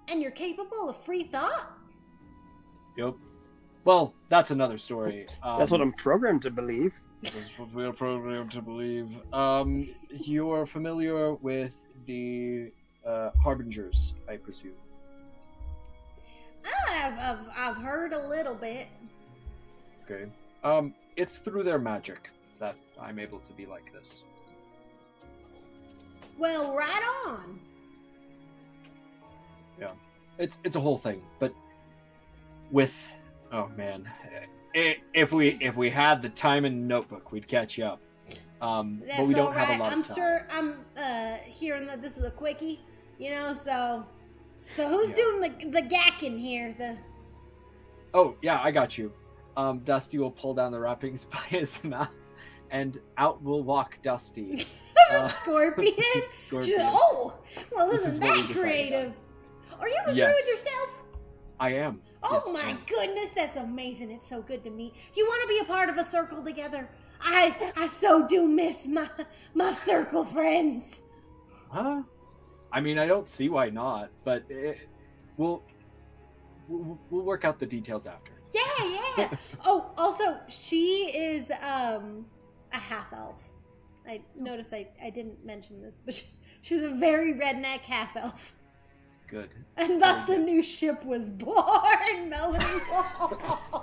and you're capable of free thought? Yep. Well, that's another story. That's what I'm programmed to believe. That's what we're programmed to believe. You are familiar with the Harbingers, I presume. I've heard a little bit. Okay. It's through their magic that I'm able to be like this. Well, right on. Yeah. It's a whole thing, but with oh man, if we had the time and notebook, we'd catch you up. That's but we don't all have right. a lot of time. Sure I'm hearing that this is a quickie, you know, so who's doing the gacking here? Oh yeah, I got you. Dusty will pull down the wrappings by his mouth, and out will walk Dusty. Scorpion? Scorpion. She's like, oh, well, This isn't is what we that decided creative? Are you a Yes. druid yourself? I am. Oh Yes, my I am. goodness, that's amazing. It's so good to meet. You want to be a part of a circle together? I so do miss my circle friends. Huh? I mean, I don't see why not, but we'll work out the details after. Yeah. Oh, also, she is a half elf. I noticed I didn't mention this, but she's a very redneck half elf. Good. And thus a new ship was born, Melody Wall.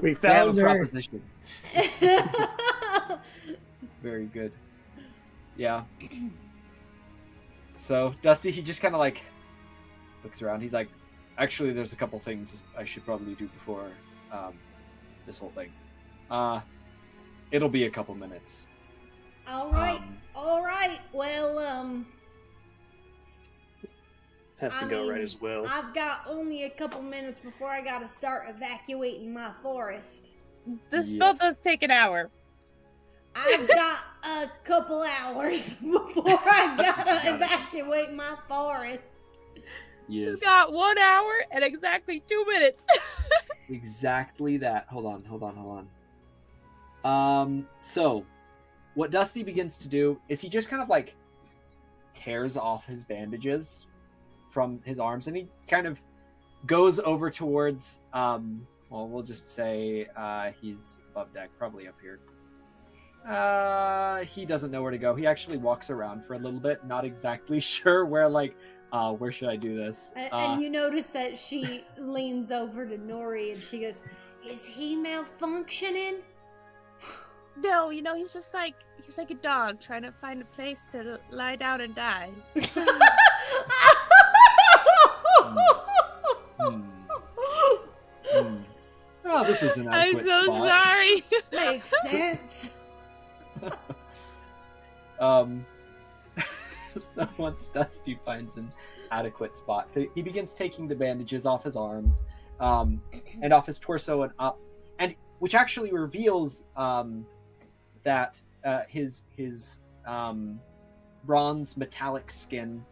We They have found a her. proposition. Very good. Yeah. So Dusty, he just kind of like looks around. He's like, actually, there's a couple things I should probably do before this whole thing. It'll be a couple minutes. All right. Well, Has to I go mean, right as well. I've got only a couple minutes before I gotta start evacuating my forest. This spell Yes. does take an hour. I've got a couple hours before I gotta evacuate my forest. Yes. She's got 1 hour and exactly 2 minutes. Exactly that. Hold on. So, what Dusty begins to do is he just kind of like tears off his bandages from his arms, and he kind of goes over towards, well, we'll just say he's above deck, probably up here. He doesn't know where to go. He actually walks around for a little bit, not exactly sure where, like, where should I do this? And you notice that she leans over to Nuri and she goes, "Is he malfunctioning?" No, he's like a dog trying to find a place to lie down and die. Oh, this is an I'm adequate so plot. sorry. Makes sense. So once Dusty finds an adequate spot, he begins taking the bandages off his arms, and off his torso and up. And which actually reveals that his bronze metallic skin.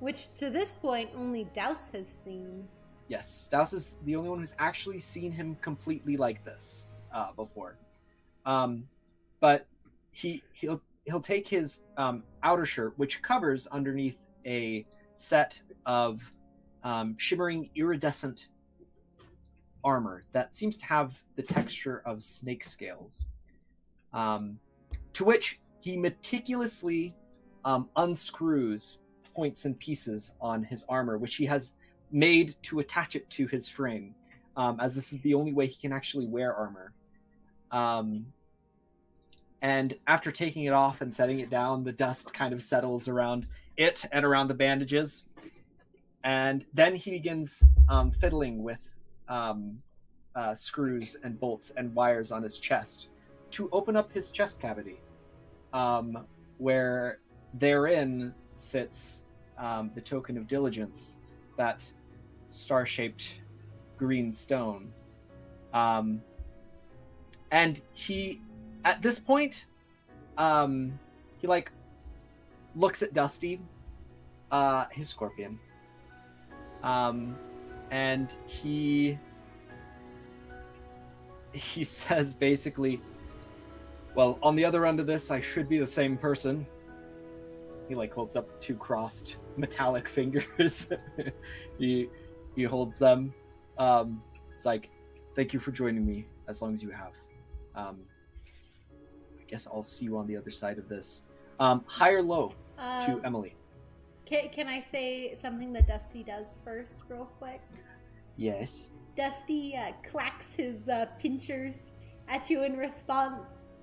Which to this point only Douse has seen. Yes, Douse is the only one who's actually seen him completely like this before. But he'll take his outer shirt, which covers underneath a set of shimmering iridescent armor that seems to have the texture of snake scales, to which he meticulously unscrews points and pieces on his armor, which he has made to attach it to his frame, as this is the only way he can actually wear armor. And after taking it off and setting it down, the dust kind of settles around it and around the bandages. And then he begins fiddling with screws and bolts and wires on his chest to open up his chest cavity, where therein sits the token of diligence, that star-shaped green stone. And he, at this point, he like looks at Dusty, his scorpion, and he says basically, well, on the other end of this, I should be the same person. He like holds up two crossed metallic fingers. he holds them. It's like, thank you for joining me, as long as you have. I guess I'll see you on the other side of this. High or low to Emily? Can I say something that Dusty does first, real quick? Yes. Dusty clacks his pinchers at you in response.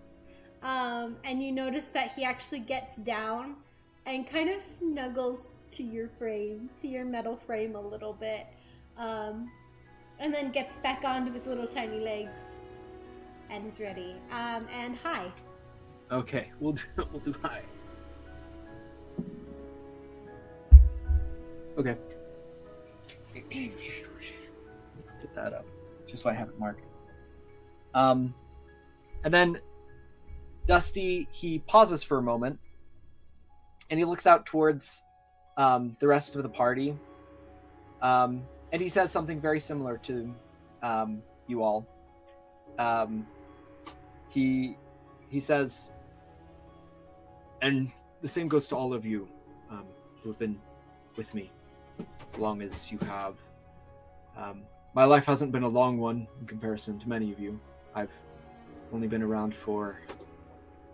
And you notice that he actually gets down and kind of snuggles to your frame, to your metal frame a little bit. And then gets back onto his little tiny legs and is ready. And hi. Okay, we'll do high. Okay. Put that up, just so I have it marked. And then Dusty, he pauses for a moment, and he looks out towards the rest of the party, and he says something very similar to you all. He says, and the same goes to all of you who have been with me as long as you have. My life hasn't been a long one in comparison to many of you. I've only been around for...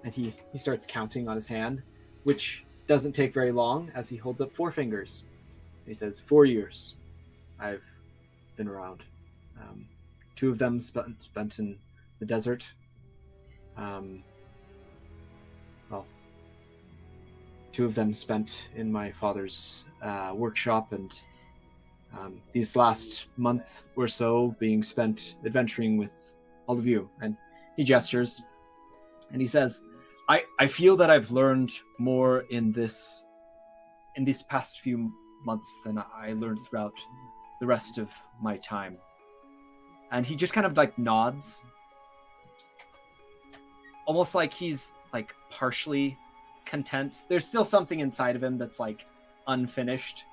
And he starts counting on his hand, which doesn't take very long, as he holds up 4 fingers. He says, 4 years I've been around. 2 of them spent in the desert. Well, 2 of them spent in my father's workshop, and these last month or so being spent adventuring with all of you. And he gestures, and he says, I feel that I've learned more in these past few months than I learned throughout the rest of my time. And he just kind of like nods, almost like he's like partially content. There's still something inside of him that's like unfinished.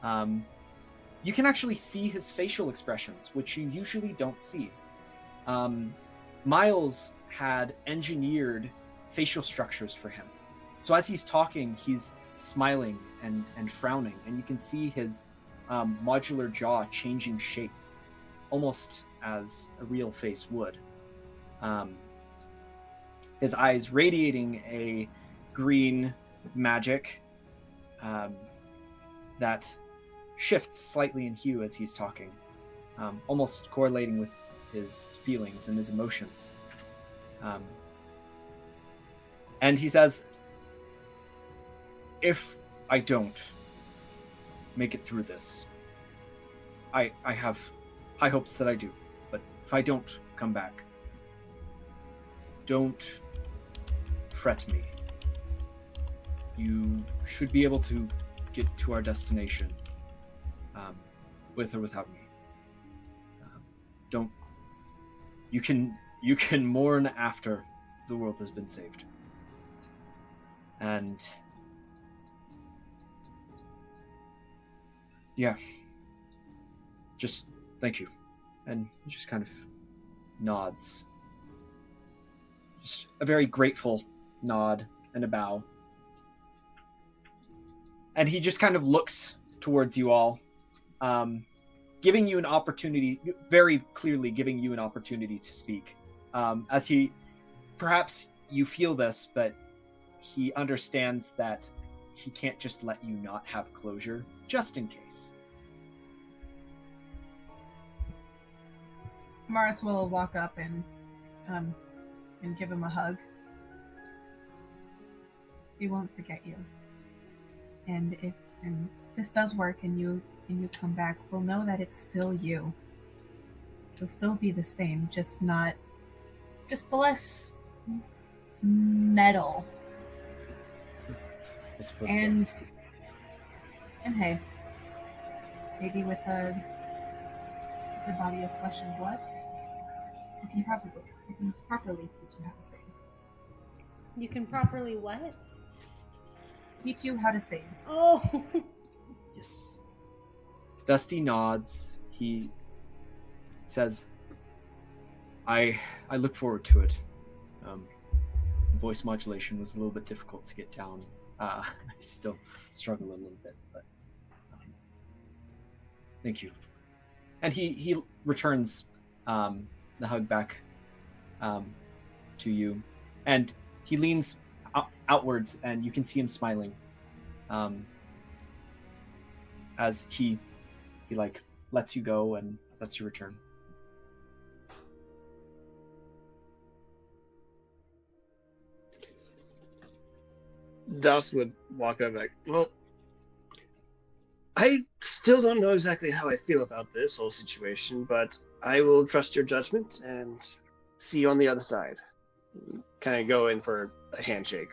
You can actually see his facial expressions, which you usually don't see. Miles had engineered facial structures for him. So as he's talking, he's smiling and frowning, and you can see his modular jaw changing shape, almost as a real face would. His eyes radiating a green magic that shifts slightly in hue as he's talking, almost correlating with his feelings and his emotions. And he says, if I don't make it through this, I have high hopes that I do, but if I don't come back, don't fret me. You should be able to get to our destination with or without me. you can mourn after the world has been saved. And yeah, just thank you. And he just kind of nods. Just a very grateful nod and a bow. And he just kind of looks towards you all, giving you an opportunity, very clearly giving you an opportunity to speak. As he, perhaps you feel this, but he understands that he can't just let you not have closure, just in case. Amaris will walk up and give him a hug. We won't forget you. And if this does work and you come back, we'll know that it's still you. It'll still be the same, just less metal. I suppose And so. and hey, maybe with a body of flesh and blood, we can properly teach you how to sing. You can properly what? Teach you how to sing. Oh. Yes. Dusty nods. He says, I look forward to it. Voice modulation was a little bit difficult to get down. I still struggle a little bit, but thank you. And he returns the hug back to you, and he leans outwards, and you can see him smiling as he like lets you go and lets you return. Douse would walk over like, well, I still don't know exactly how I feel about this whole situation, but I will trust your judgment and see you on the other side. Kind of go in for a handshake.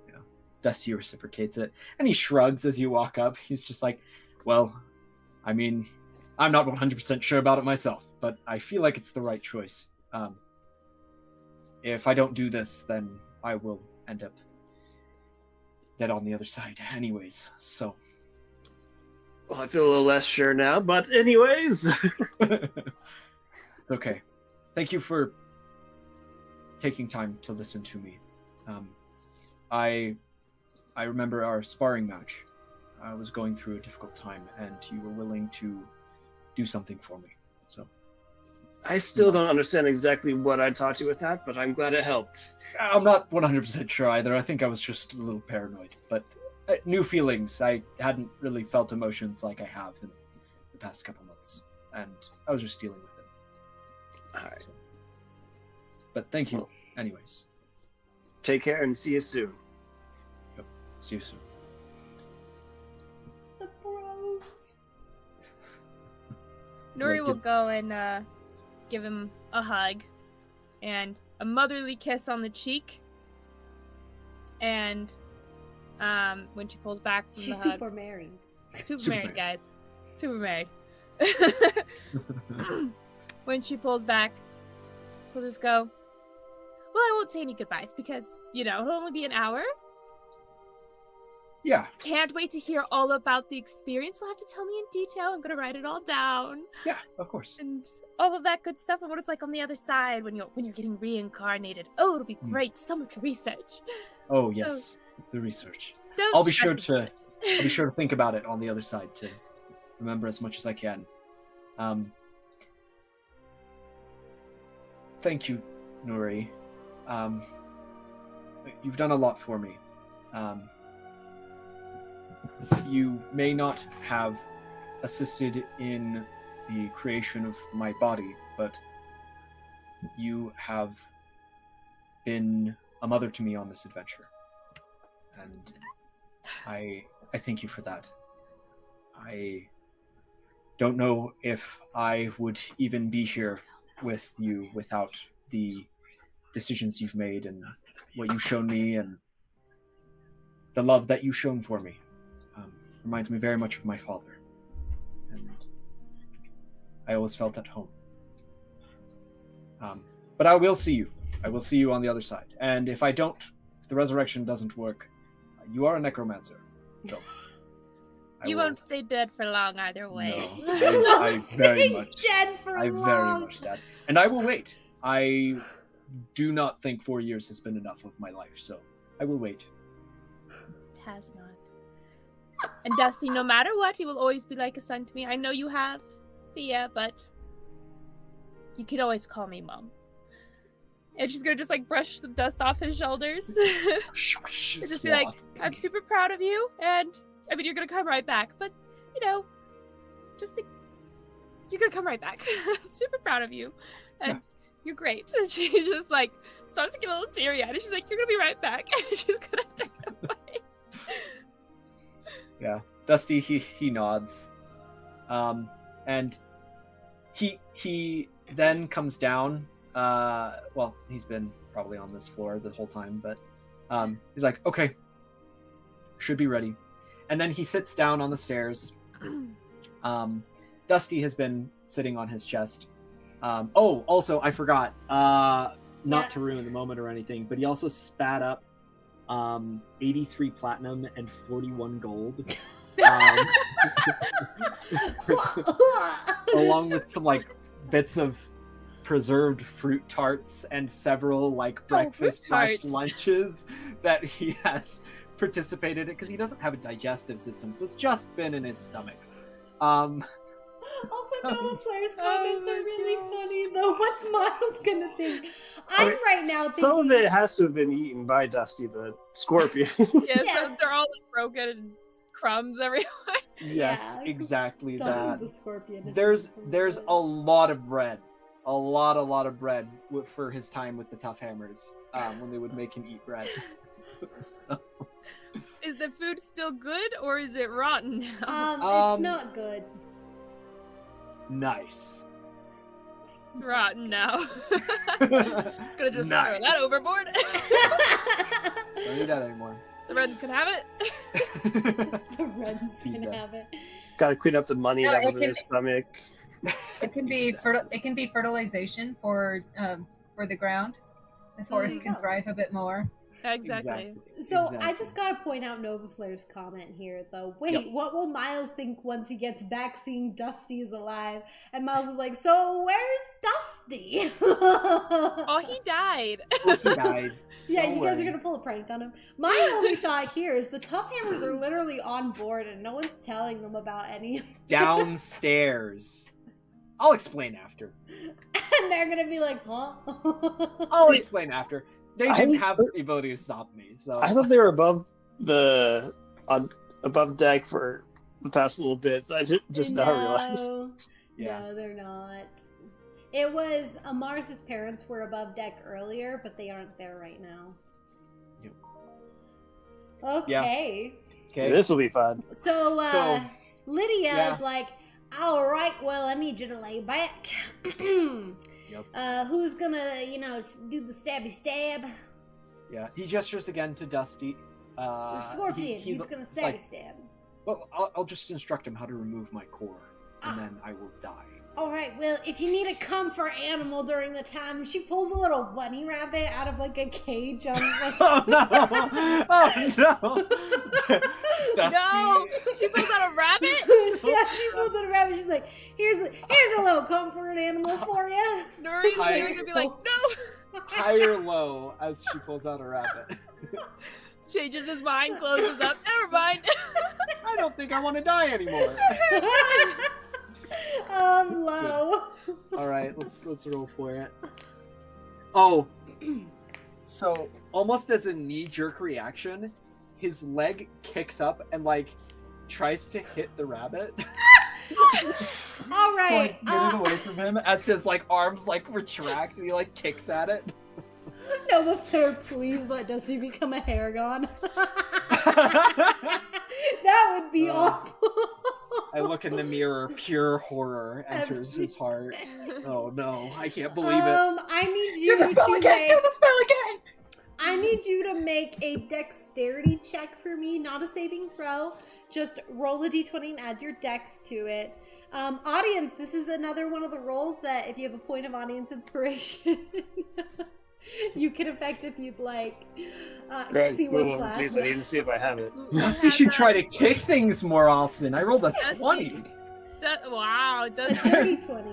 Yeah. Dusty reciprocates it, and he shrugs as you walk up. He's just like, well, I mean, I'm not 100% sure about it myself, but I feel like it's the right choice. If I don't do this, then I will end up dead on the other side anyways, so. Well, I feel a little less sure now, but anyways. It's okay. Thank you for taking time to listen to me. I remember our sparring match. I was going through a difficult time, and you were willing to do something for me, so. I still don't understand exactly what I taught you with that, but I'm glad it helped. I'm not 100% sure either. I think I was just a little paranoid, but new feelings. I hadn't really felt emotions like I have in the past couple months, and I was just dealing with it. All right. So. But thank you, anyways. Take care and see you soon. Yep. See you soon. The bros. Nuri Like will it's- go and give him a hug and a motherly kiss on the cheek. And when she pulls back from She's the hug, super married. super Super married, married. guys, super married. When she pulls back, she'll just go, well, I won't say any goodbyes because, it'll only be an hour. Yeah. Can't wait to hear all about the experience. You'll have to tell me in detail. I'm gonna write it all down Yeah, of course. and all of that good stuff and what it's like on the other side when you're getting reincarnated. Oh, it'll be great. So much research. Oh yes, the research. Don't I'll be sure stress to about it. I'll be sure to think about it on the other side to remember as much as I can. Thank you, Nuri. You've done a lot for me. You may not have assisted in the creation of my body, but you have been a mother to me on this adventure. And I thank you for that. I don't know if I would even be here with you without the decisions you've made and what you've shown me and the love that you've shown for me. Reminds me very much of my father. And I always felt at home. But I will see you. I will see you on the other side. And if the resurrection doesn't work, you are a necromancer. So You won't stay dead for long either way. No, I very much. Dead for I long. very much dead, and I will wait. I do not think 4 years has been enough of my life, so I will wait. It has not. And Dusty, no matter what, he will always be like a son to me. I know you have Thea, but you can always call me Mom. And she's gonna just like brush some dust off his shoulders. And just be like, I'm super proud of you, and I mean, you're gonna come right back, but you know, you're gonna come right back. I'm super proud of you, and you're great. And she just like starts to get a little teary-eyed, and she's like, "You're gonna be right back," and she's gonna turn away. Yeah, Dusty he nods, and he then comes down. Well, he's been probably on this floor the whole time, but he's like, okay, should be ready. And then he sits down on the stairs. Dusty has been sitting on his chest. Oh, also, I forgot, not to ruin the moment or anything, but he also spat up 83 platinum and 41 gold. Along with some, like, bits of preserved fruit tarts and several breakfast/lunches that he has participated in because he doesn't have a digestive system, so it's just been in his stomach. Also, Noah Flair's comments are really funny, though. What's Miles gonna think? I'm right now thinking... Some of it has to have been eaten by Dusty the Scorpion. Yes. They're all like broken and crumbs everywhere. Yes, Yeah, exactly Dusty that. the Scorpion. There's a lot of bread. A lot of bread for his time with the Tough Hammers, when they would make him eat bread. So. Is the food still good, or is it rotten now? It's not good. Nice. It's rotten now. Gonna just throw that overboard. Don't need that anymore. The Reds can have it. The Reds can have it. Gotta clean up the money No, that was it in can his stomach. It can be it can be fertilization for the ground. The forest can thrive a bit more. Exactly. So I just gotta point out Nova Flair's comment here, though. Wait, Yep. what will Miles think once he gets back seeing Dusty is alive? And Miles is like, so where's Dusty? Oh, he died. Oh, he died. Yeah, Don't you guys are worry. gonna pull a prank on him. My only thought here is the Tough Hammers are literally on board and no one's telling them about any of this. Downstairs. I'll explain after. And they're gonna be like, huh? I'll explain after. They didn't have the ability to stop me, so I thought they were above deck for the past little bit. So I just now realized. Yeah. No, they're not. It was Amaris' parents were above deck earlier, but they aren't there right now. Yep. Okay. Okay. This will be fun. So Lydia yeah. is like, all right, well, I need you to lay back. Yep. Who's gonna, do the stabby stab? Yeah. He gestures again to Dusty. The scorpion. He's gonna it's stabby like, stab. Well, I'll just instruct him how to remove my core, and then I will die. All right, well, if you need a comfort animal during the time, she pulls a little bunny rabbit out of, like, a cage on, like... Oh, no! Oh, no! Dusty... No! She pulls out a rabbit? Yeah, she pulls out a rabbit. She's like, here's a little comfort animal for you. Nuri's gonna be like, no! High or low as she pulls out a rabbit. Changes his mind, closes up. Never mind. I don't think I want to die anymore. Low. All right, let's roll for it. Oh, so almost as a knee-jerk reaction, his leg kicks up and like tries to hit the rabbit. All right. Get it away from him as his like arms like retract and he like kicks at it. Nova Flair, please let Dusty become a Haragon. That would be awful. I look in the mirror, pure horror enters his heart. Oh no, I can't believe it. I need you to Do the spell again! I need you to make a dexterity check for me, not a saving throw. Just roll a d20 and add your dex to it. Audience, this is another one of the roles that if you have a point of audience inspiration, you can affect if you'd like. Greg, See move what over, class. please. I need to see if I have it. Dusty should try to kick things more often. I rolled a Dusty. 20. Wow, A Dusty. dirty 20.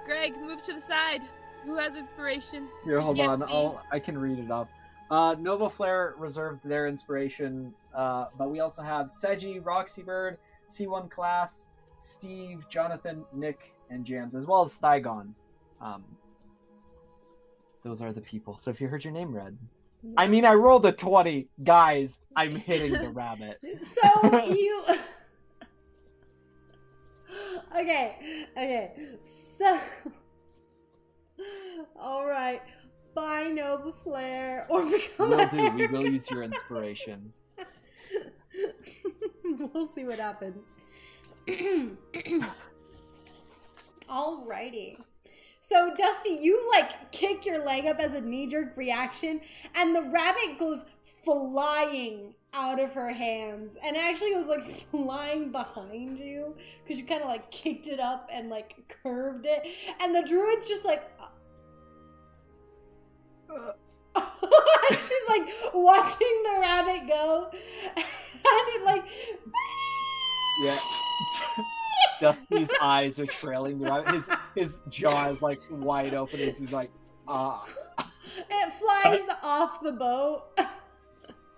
Greg, move to the side. Who has inspiration? Here, We hold can't on. see. I can read it up. Nova Flare reserved their inspiration, but we also have Seji, Roxy Bird, C1 Class, Steve, Jonathan, Nick, and Jams, as well as Thygon. Those are the people. So if you heard your name read. I mean, I rolled a 20. Guys, I'm hitting the rabbit. So you... Okay. So... Alright. Bye, Nova Flare. Or become Will a do. We will hacker. use your inspiration. We'll see what happens. Alrighty. So, Dusty, you kick your leg up as a knee-jerk reaction, and the rabbit goes flying out of her hands, and it actually goes flying behind you because you kind of kicked it up and curved it, and the druid's just she's watching the rabbit go, and it Yeah. Dusty's eyes are trailing the rabbit. His jaw is wide open as he's it flies off the boat.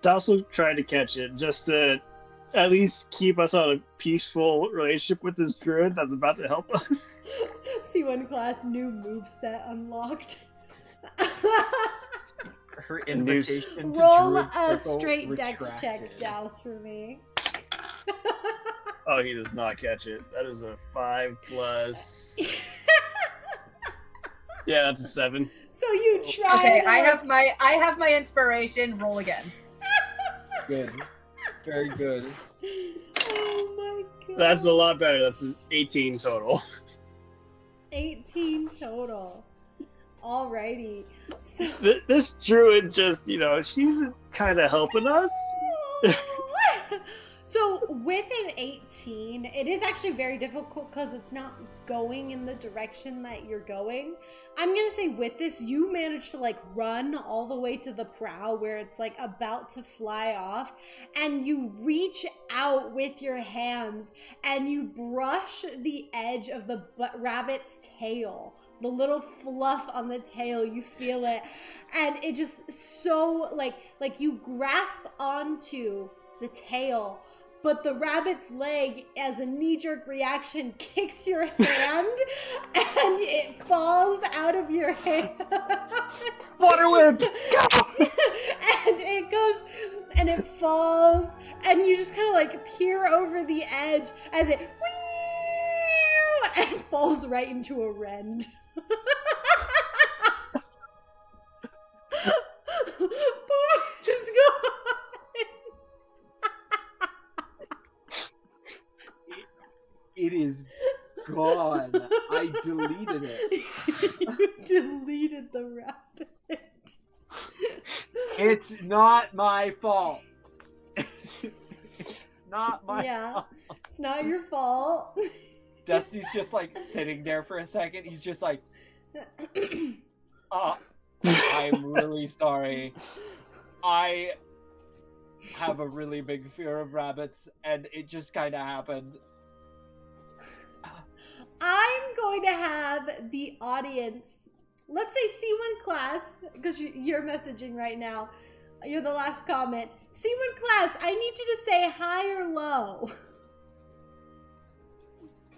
Douse will try to catch it just to at least keep us on a peaceful relationship with this druid that's about to help us. C1 class new moveset unlocked. her invitation to Roll Druid a Circle straight dex check, retracted. Douse, for me. Oh, he does not catch it. That is a 5 plus. Yeah, that's a 7. So you try. Okay, to, I have my inspiration. Roll again. Good. Very good. Oh my god. That's a lot better. That's an 18 total. 18 total. Alrighty. So. This druid just, she's kind of helping us. So with an 18, it is actually very difficult because it's not going in the direction that you're going. I'm gonna say with this, you manage to run all the way to the prow where it's about to fly off, and you reach out with your hands and you brush the edge of the rabbit's tail. The little fluff on the tail, you feel it, and it just so like you grasp onto the tail, but the rabbit's leg, as a knee-jerk reaction, kicks your hand and it falls out of your hand. Water whip! Go! And it goes and it falls, and you just kind of peer over the edge as it and falls right into a rend. Boys, go on. It is gone. I deleted it. You deleted the rabbit. It's not my fault. It's not my fault. It's not your fault. Dusty's just sitting there for a second. He's just I'm really sorry. I have a really big fear of rabbits, and it just kind of happened. I'm going to have the audience, let's say C1 class, because you're messaging right now. You're the last comment. C1 class, I need you to say high or low.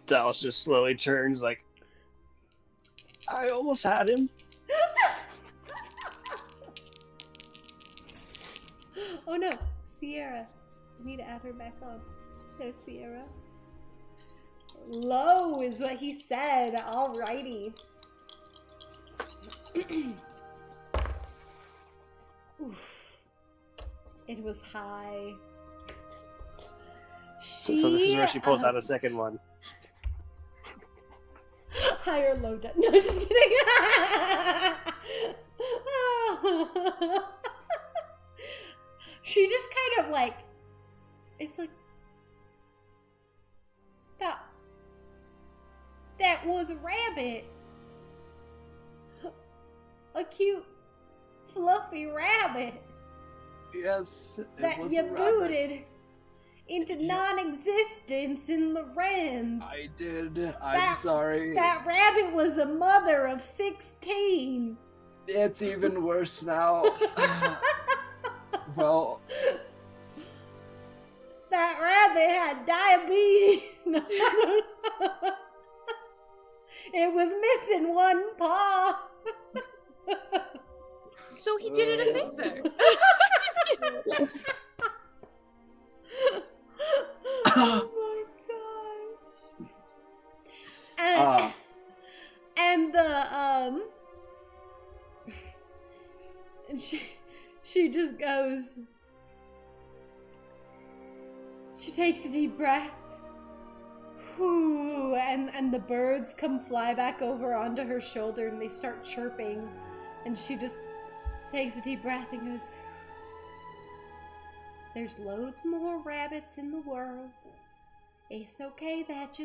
Dallas just slowly turns I almost had him. Oh no, Sierra. I need to add her back on. There's Sierra. Low is what he said. Alrighty. Oof. It was high. So this is where she pulls out a second one. High or low? No, just kidding. She just kind of it's that. that was a rabbit. A cute, fluffy rabbit Yes, it that was you a rabbit. booted into non-existence in the Wrens. I did. I'm sorry. That rabbit was a mother of 16. It's even worse now. Well, That rabbit had diabetes. No. It was missing one paw. So he did it a favor. Just kidding. Oh my gosh. And the and she just goes, she takes a deep breath. Whew, and the birds come fly back over onto her shoulder and they start chirping, and she just takes a deep breath and goes, there's loads more rabbits in the world. It's okay, that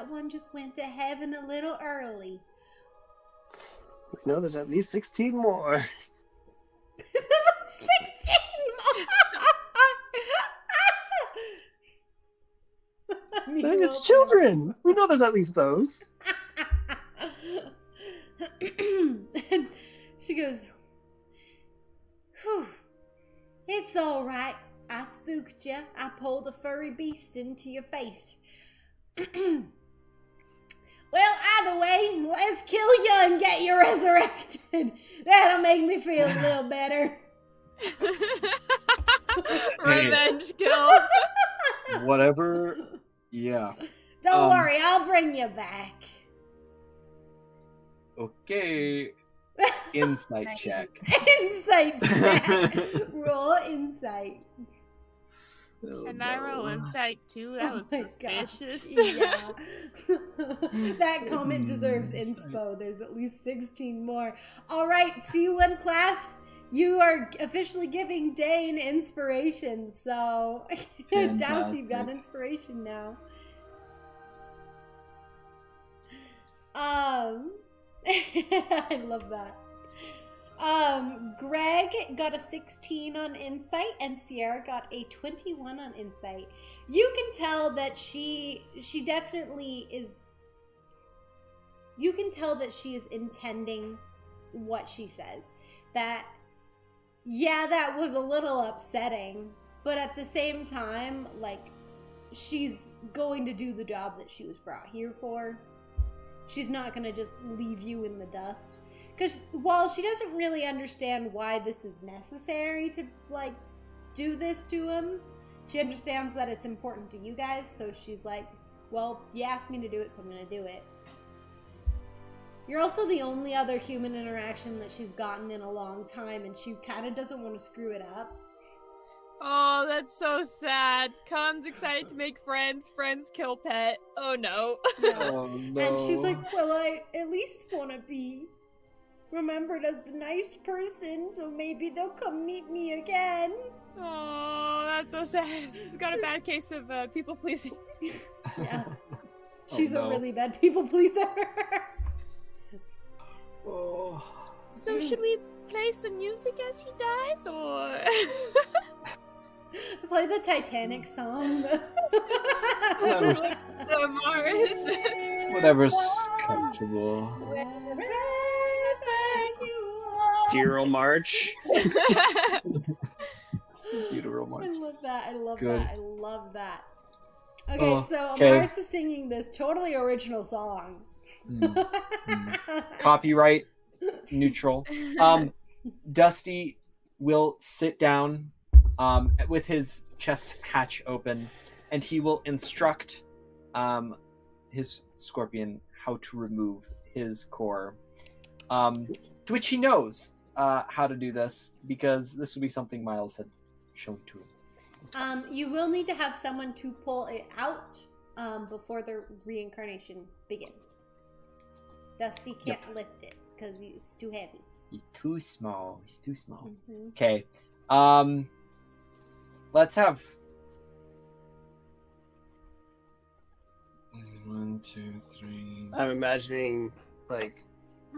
one just went to heaven a little early. We know there's at least 16 more. 16 more! It's children. We know there's at least those. And she goes, whew, it's all right. I spooked you. I pulled a furry beast into your face. Well, either way, let's kill you and get you resurrected. That'll make me feel a little better. Revenge kill. whatever. Yeah. Don't worry, I'll bring you back. Okay. Insight check. Insight check. Roll insight. Can I roll insight too? That was my suspicious. gosh, yeah. That comment deserves inspo. There's at least 16 more. All right, C1 class, you are officially giving Dane inspiration. So, Douse, you've got inspiration now. I love that. Greg got a 16 on insight and Sierra got a 21 on insight. You can tell that she definitely is, you can tell that she is intending what she says. That, yeah, that was a little upsetting, but at the same time, like, she's going to do the job that she was brought here for. She's not gonna just leave you in the dust. Because while she doesn't really understand why this is necessary to, like, do this to him, she understands that it's important to you guys, so she's like, well, you asked me to do it, so I'm gonna do it. You're also the only other human interaction that she's gotten in a long time, and she kind of doesn't want to screw it up. Oh, that's so sad. Khan's excited to make friends. Friends kill pet. Oh no. Oh, no. And she's like, well, I at least want to be remembered as the nice person, so maybe they'll come meet me again. Oh, that's so sad. She's got a bad case of people pleasing. Yeah. She's no. a really bad people pleaser. Oh. So should we play some music as he dies, or? Play the Titanic song. Amaris. Whatever's comfortable. Funeral march. Funeral I march. love that. I love Good. that. I love that. Okay, Oh, so okay. Amaris is singing this totally original song. Copyright neutral. Dusty will sit down with his chest hatch open, and he will instruct his scorpion how to remove his core. To which he knows how to do this, because this would be something Miles had shown to him. You will need to have someone to pull it out before the reincarnation begins. Dusty can't lift it because it's too heavy. He's too small. He's too small. Mm-hmm. Okay. Let's have 1, 1, 2, 3. I'm imagining, like,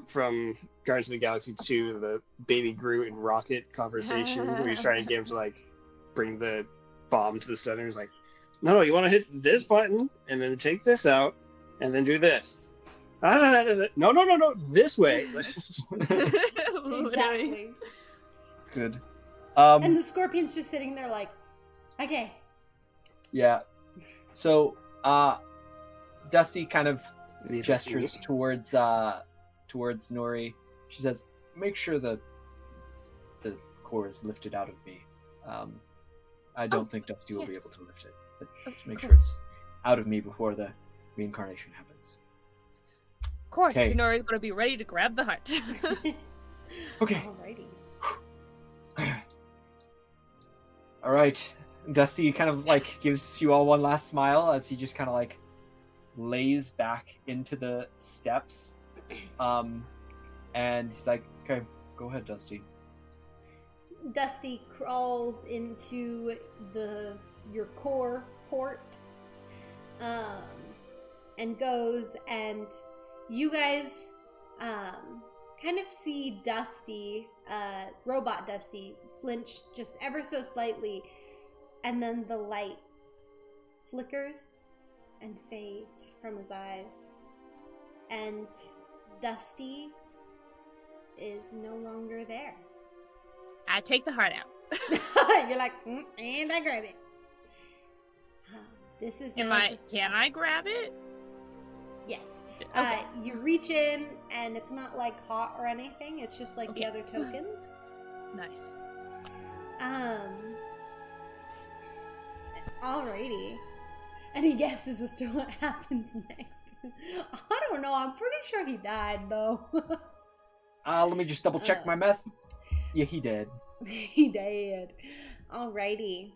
from Guardians of the Galaxy 2, the Baby Groot and Rocket conversation where he's trying to get him to, like, bring the bomb to the center. He's like, no, you want to hit this button, and then take this out, and then do this. No, this way. Exactly. Good. And the scorpion's just sitting there like, okay. Yeah. So, Dusty kind of Need to gestures sneak. towards Nuri. She says, "Make sure the core is lifted out of me. I don't think Dusty will be yes. able to lift it, but Of just make sure course. it's out of me before the reincarnation happens." Of course, Okay. Nori's going to be ready to grab the heart. Okay. Alrighty. All right. Dusty kind of like gives you all one last smile as he just kind of like lays back into the steps. And he's like, "Okay, go ahead, Dusty." Dusty crawls into your core port, and goes, and you guys kind of see Dusty, robot Dusty, flinch just ever so slightly, and then the light flickers and fades from his eyes, and Dusty is no longer there. I take the heart out. You're like, and I grab it. This is Can now just I grab it? Yes. Okay. You reach in, and it's not like hot or anything. It's just like the Okay. other tokens. Nice. Alrighty. Any guesses as to what happens next? I don't know. I'm pretty sure he died, though. Let me just double check my math. Yeah, he did. He did. Alrighty.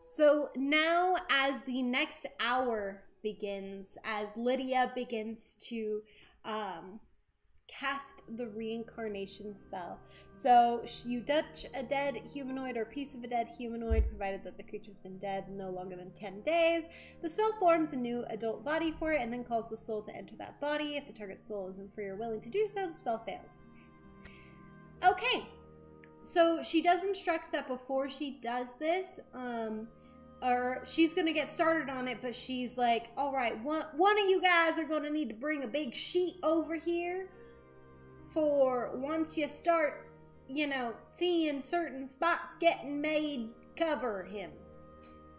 So now, as the next hour begins, as Lydia begins to cast the reincarnation spell. So you touch a dead humanoid or piece of a dead humanoid, provided that the creature's been dead no longer than 10 days. The spell forms a new adult body for it and then calls the soul to enter that body. If the target soul isn't free or willing to do so, the spell fails. Okay. So she does instruct that before she does this, or she's gonna get started on it, but she's like, all right, one of you guys are gonna need to bring a big sheet over here for once you start, seeing certain spots getting made, cover him.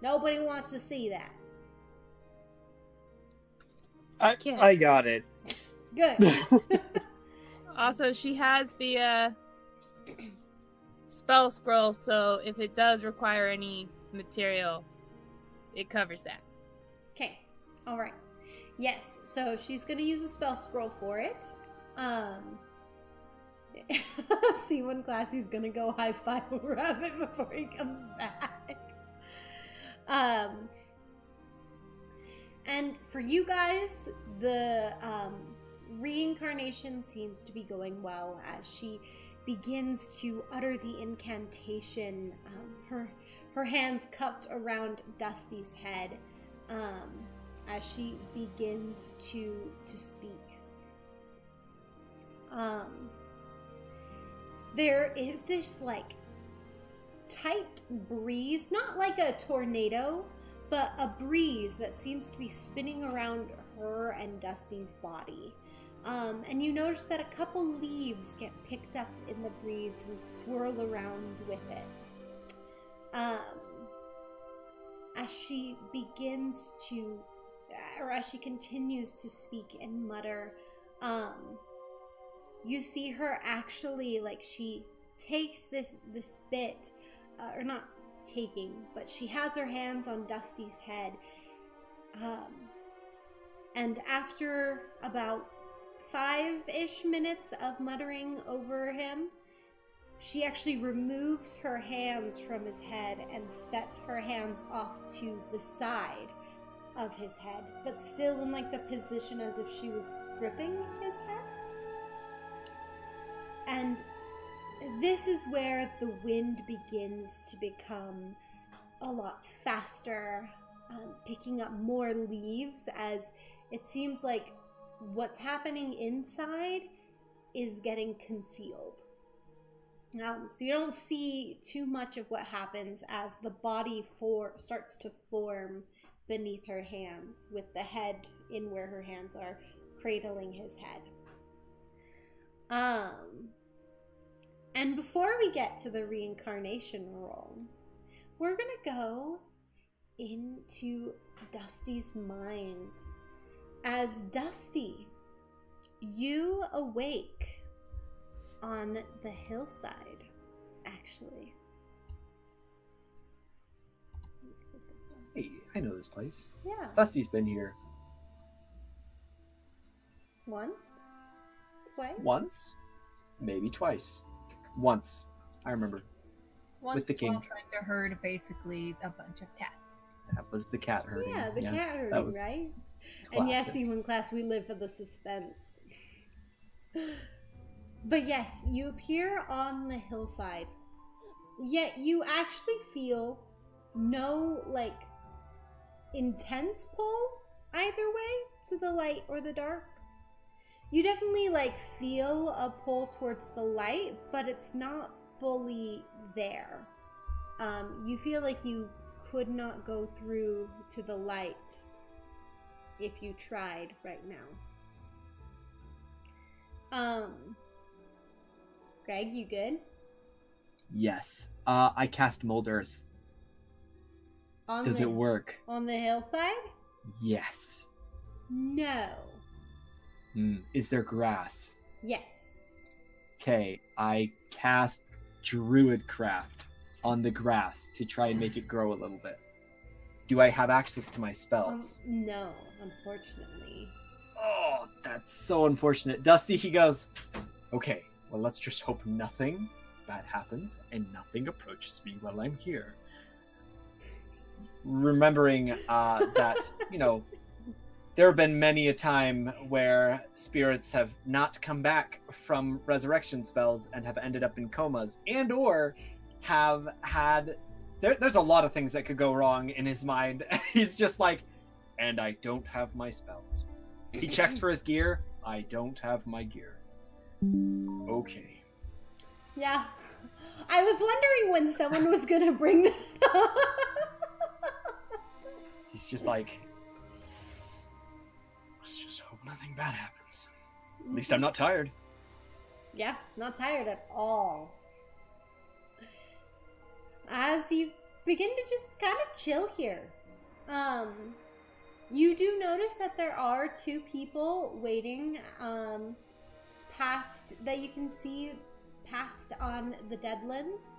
Nobody wants to see that. I got it. Good. Also, she has the spell scroll, so if it does require any material, it covers that. Okay. All right. Yes. So she's gonna use a spell scroll for it. See when Classy's gonna go high five Rabbit before he comes back. And for you guys, the reincarnation seems to be going well as she begins to utter the incantation. Her hands cupped around Dusty's head, as she begins to speak. There is this like tight breeze, not like a tornado, but a breeze that seems to be spinning around her and Dusty's body. And you notice that a couple leaves get picked up in the breeze and swirl around with it. As she begins to, or as she continues to speak and mutter, you see her actually, like, she takes this bit, or not taking, but she has her hands on Dusty's head, and after about 5-ish minutes of muttering over him, she actually removes her hands from his head and sets her hands off to the side of his head, but still in like the position as if she was gripping his head. And this is where the wind begins to become a lot faster, picking up more leaves, as it seems like what's happening inside is getting concealed. So you don't see too much of what happens as the body starts to form beneath her hands, with the head in where her hands are, cradling his head. And before we get to the reincarnation roll, we're gonna go into Dusty's mind. As Dusty, you awake on the hillside, actually. Hey, I know this place. Yeah. Dusty's been here Once? Twice? once, maybe twice. Once, I remember. Once the king. while trying to herd basically a bunch of cats. That was the cat herding. Yeah, the Yes, cat that herding, was right? And yes, classic. even class, we live for the suspense. But yes, you appear on the hillside, yet you actually feel no, like, intense pull either way to the light or the dark. You definitely, like, feel a pull towards the light, but it's not fully there. You feel like you could not go through to the light if you tried right now. Greg, you good? Yes. I cast Mold Earth. Does it work? On the hillside? Yes. No. Is there grass? Yes. Okay, I cast Druidcraft on the grass to try and make it grow a little bit. Do I have access to my spells? No, unfortunately. Oh, that's so unfortunate. Dusty, he goes, okay, well, let's just hope nothing bad happens and nothing approaches me while I'm here. Remembering that, you know, there have been many a time where spirits have not come back from resurrection spells and have ended up in comas, and or have had... There's a lot of things that could go wrong in his mind. He's just like, and I don't have my spells. He checks for his gear. I don't have my gear. Okay. Yeah. I was wondering when someone was gonna bring that up. He's just like, let's just hope nothing bad happens. At least I'm not tired. Yeah, not tired at all. As you begin to just kind of chill here, you do notice that there are two people waiting past, that you can see past on the Deadlands,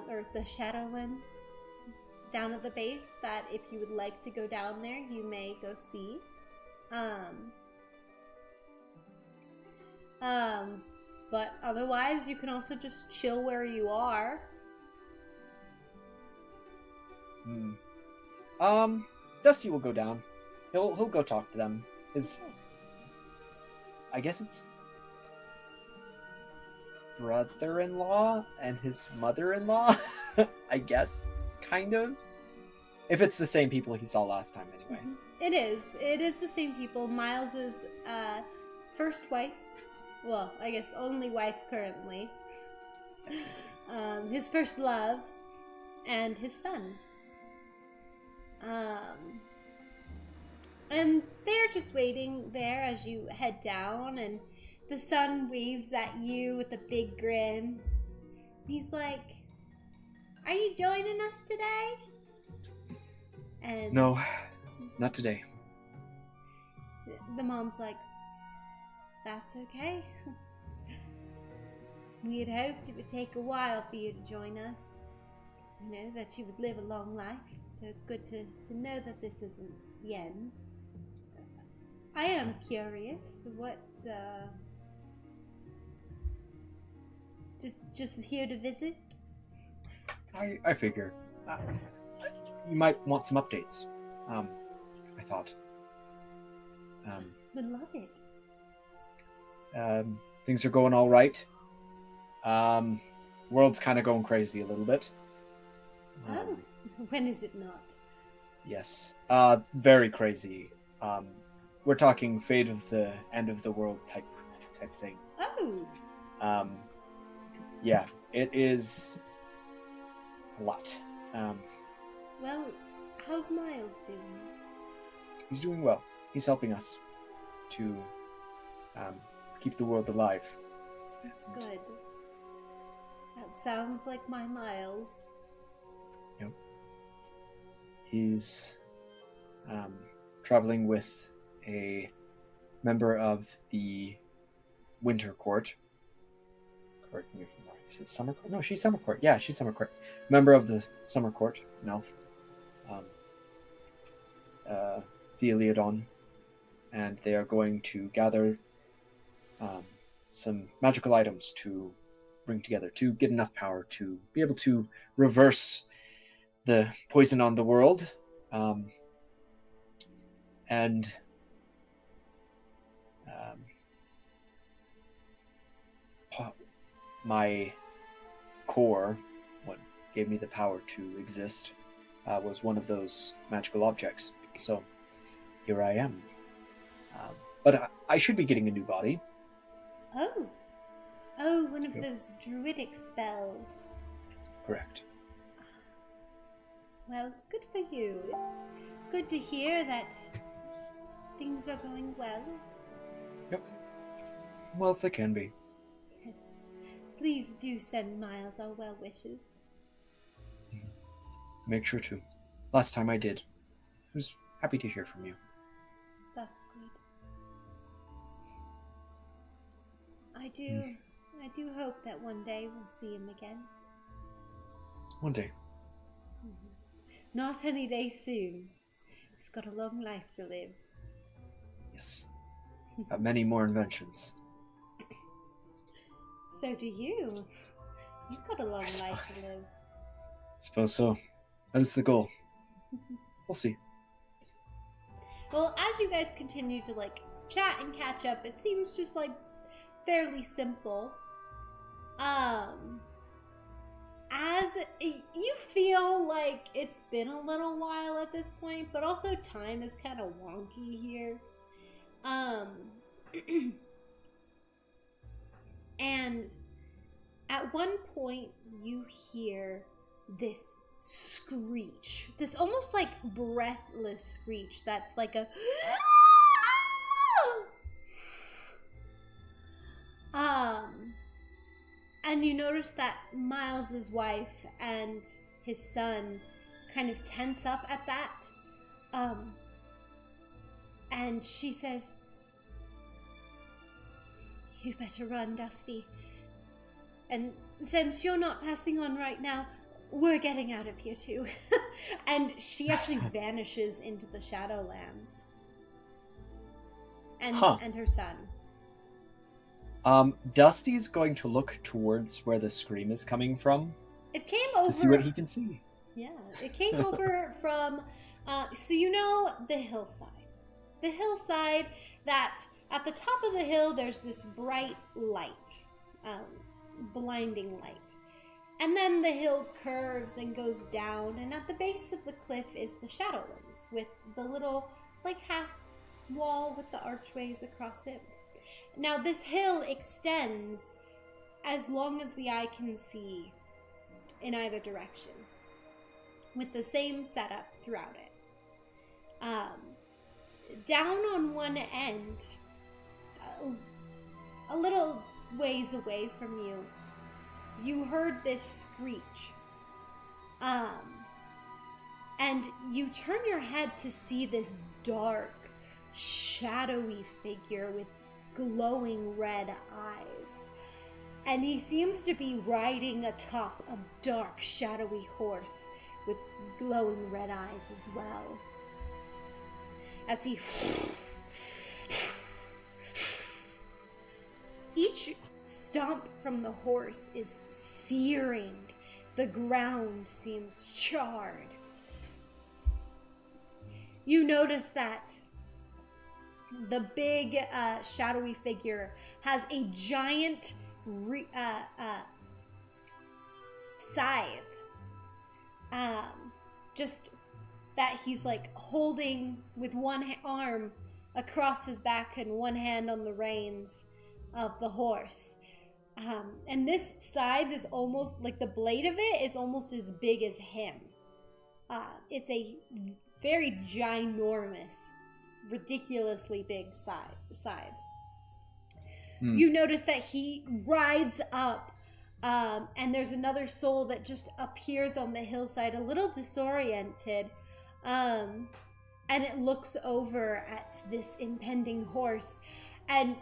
or the Shadowlands, down at the base, that if you would like to go down there, you may go see. But otherwise, you can also just chill where you are. Dusty will go down. He'll go talk to them. I guess it's brother-in-law and his mother-in-law. I guess, kind of. If it's the same people he saw last time, anyway. It is. It is the same people. Miles's first wife. Well, I guess only wife currently. His first love, and his son. And they're just waiting there as you head down, and the son waves at you with a big grin. He's like, "Are you joining us today?" And No, not today. the mom's like, "That's okay. We had hoped it would take a while for you to join us. You know, that you would live a long life, so it's good to know that this isn't the end. I am curious, what, just here to visit?" I figure. You might want some updates. I thought. Would love it. Things are going all right. World's kind of going crazy a little bit. Oh, when is it not? Yes. Very crazy. We're talking fate of the end of the world type thing. Oh. Yeah, it is a lot. Well, how's Miles doing? He's doing well. He's helping us to keep the world alive. That's good. That sounds like my Miles. Yep. He's traveling with a member of the Winter Court. Correct me if I'm wrong. Is it Summer Court? No, she's Summer Court. Yeah, she's Summer Court. Member of the Summer Court, an elf. Theoliodon. And they are going to gather some magical items to bring together to get enough power to be able to reverse the poison on the world. My core, what gave me the power to exist, was one of those magical objects. So here I am. But I should be getting a new body. Oh, one of those druidic spells. Correct. Well, good for you. It's good to hear that things are going well. Yep. Well as they can be. Please do send Miles our well wishes. Make sure to. Last time I did. I was happy to hear from you. That's good. I do hope that one day we'll see him again. One day. Not any day soon. He's got a long life to live. Yes. Got many more inventions. So do you. You've got a long life to live. Suppose so. That is the goal. We'll see. Well, as you guys continue to chat and catch up, it seems just fairly simple. As you feel like it's been a little while at this point, but also time is kind of wonky here. And at one point you hear this screech, this almost breathless screech that's like a and you notice that Miles's wife and his son kind of tense up at that. And she says, "You better run, Dusty. And since you're not passing on right now, we're getting out of here too." And she actually vanishes into the Shadowlands. And her son. Dusty's going to look towards where the scream is coming from. It came over to see what he can see. Yeah, it came over from so you know the hillside. The hillside that at the top of the hill there's this bright light. Blinding light. And then the hill curves and goes down, and at the base of the cliff is the Shadowlands with the little half wall with the archways across it. Now this hill extends as long as the eye can see in either direction, with the same setup throughout it. Down on one end, a little ways away from you, you heard this screech. And you turn your head to see this dark, shadowy figure with glowing red eyes. And he seems to be riding atop a dark, shadowy horse with glowing red eyes as well. As he... Each stomp from the horse is searing. The ground seems charred. You notice that the big shadowy figure has a giant scythe just that he's like holding with one arm across his back and one hand on the reins of the horse. And this scythe is almost like the blade of it is almost as big as him. It's a very ginormous, ridiculously big scythe. You notice that he rides up, and there's another soul that just appears on the hillside, a little disoriented, and it looks over at this impending horse and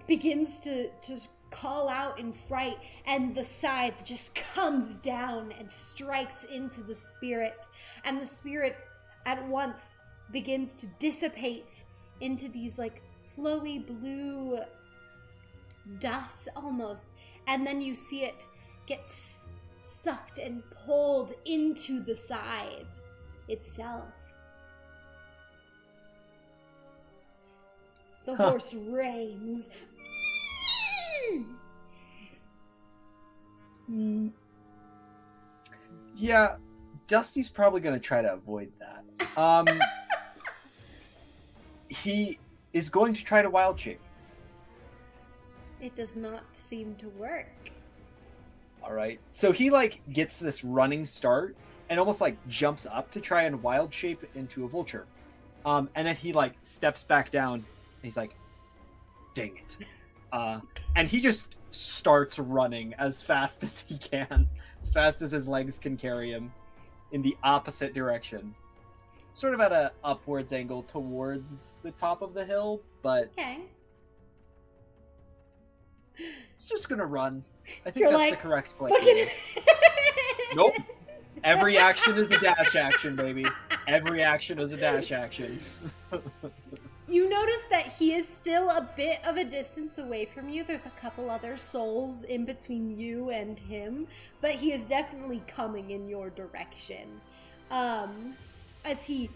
begins to just call out in fright, and the scythe just comes down and strikes into the spirit, and the spirit at once begins to dissipate into these like flowy blue dust almost, and then you see it get sucked and pulled into the scythe itself. The horse reigns. Yeah, Dusty's probably going to try to avoid that. He is going to try to wild shape. It does not seem to work. All right. So he like gets this running start and almost like jumps up to try and wild shape into a vulture. And then he like steps back down and he's like, dang it. And he just starts running as fast as he can, as fast as his legs can carry him in the opposite direction. Sort of at a upwards angle towards the top of the hill, but Okay. it's just gonna run. I think You're that's like, the correct play. Fucking Nope. Every action is a dash action, baby. Every action is a dash action. You notice that he is still a bit of a distance away from you. There's a couple other souls in between you and him, but he is definitely coming in your direction. As he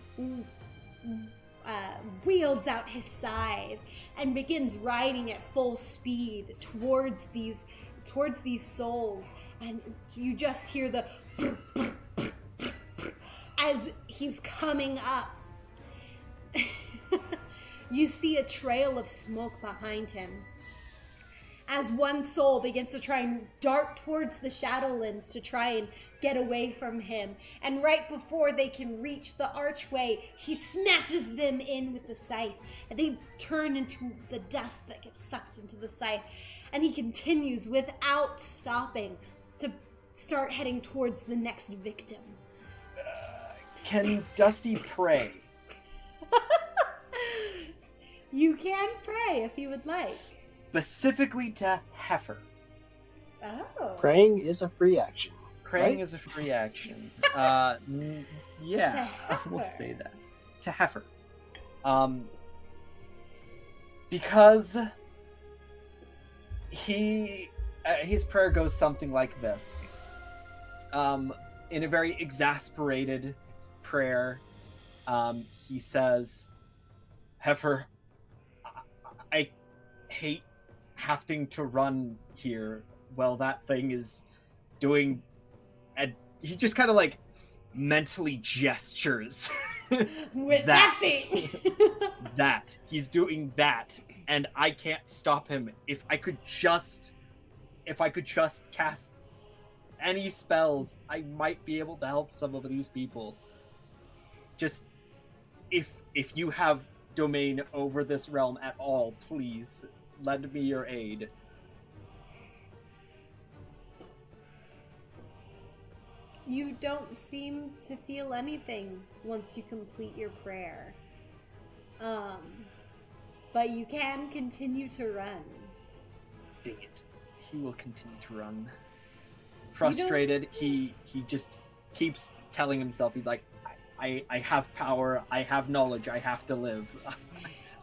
wields out his scythe and begins riding at full speed towards these souls, and you just hear the as he's coming up. You see a trail of smoke behind him as one soul begins to try and dart towards the Shadowlands to try and get away from him. And right before they can reach the archway, he snatches them in with the scythe, and they turn into the dust that gets sucked into the scythe. And he continues without stopping to start heading towards the next victim. Can Dusty pray? You can pray if you would like. Specifically to Heifer. Oh. Praying is a free action. Praying Right? is a free action. To Yeah, we'll Heifer. say that. To Heifer. Because his prayer goes something like this. In a very exasperated prayer, he says, Heifer, I hate having to run here while that thing is doing... And he just kind of like mentally gestures. With that thing. That. He's doing that. And I can't stop him. If I could just cast any spells, I might be able to help some of these people. Just, if you have domain over this realm at all, please lend me your aid. You don't seem to feel anything once you complete your prayer. But you can continue to run. Dang it. He will continue to run. Frustrated, he just keeps telling himself, he's like, I have power, I have knowledge, I have to live.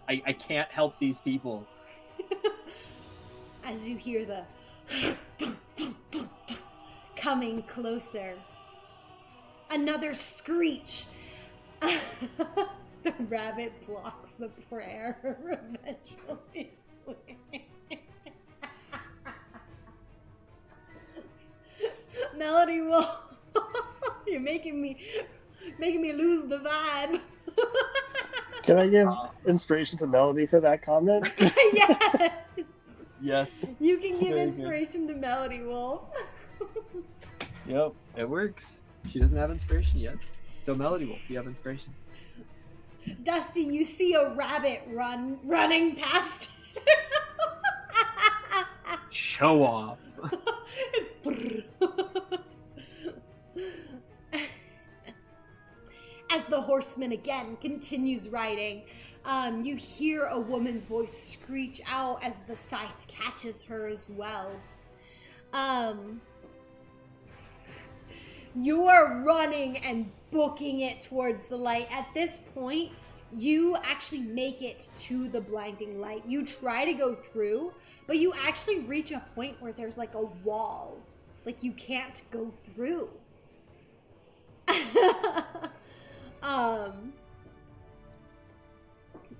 I can't help these people. As you hear the coming closer. Another screech. The rabbit blocks the prayer eventually. Melody will... You're making me Making me lose the vibe. Can I give inspiration to Melody for that comment? Yes. Yes. You can give Very good. inspiration to Melody Wolf. Yep, it works. She doesn't have inspiration yet. So Melody Wolf, you have inspiration. Dusty, you see a rabbit running past. Show off. It's brrr. As the horseman again continues riding, you hear a woman's voice screech out as the scythe catches her as well. You are running and booking it towards the light. At this point, you actually make it to the blinding light. You try to go through, but you actually reach a point where there's like a wall. Like you can't go through.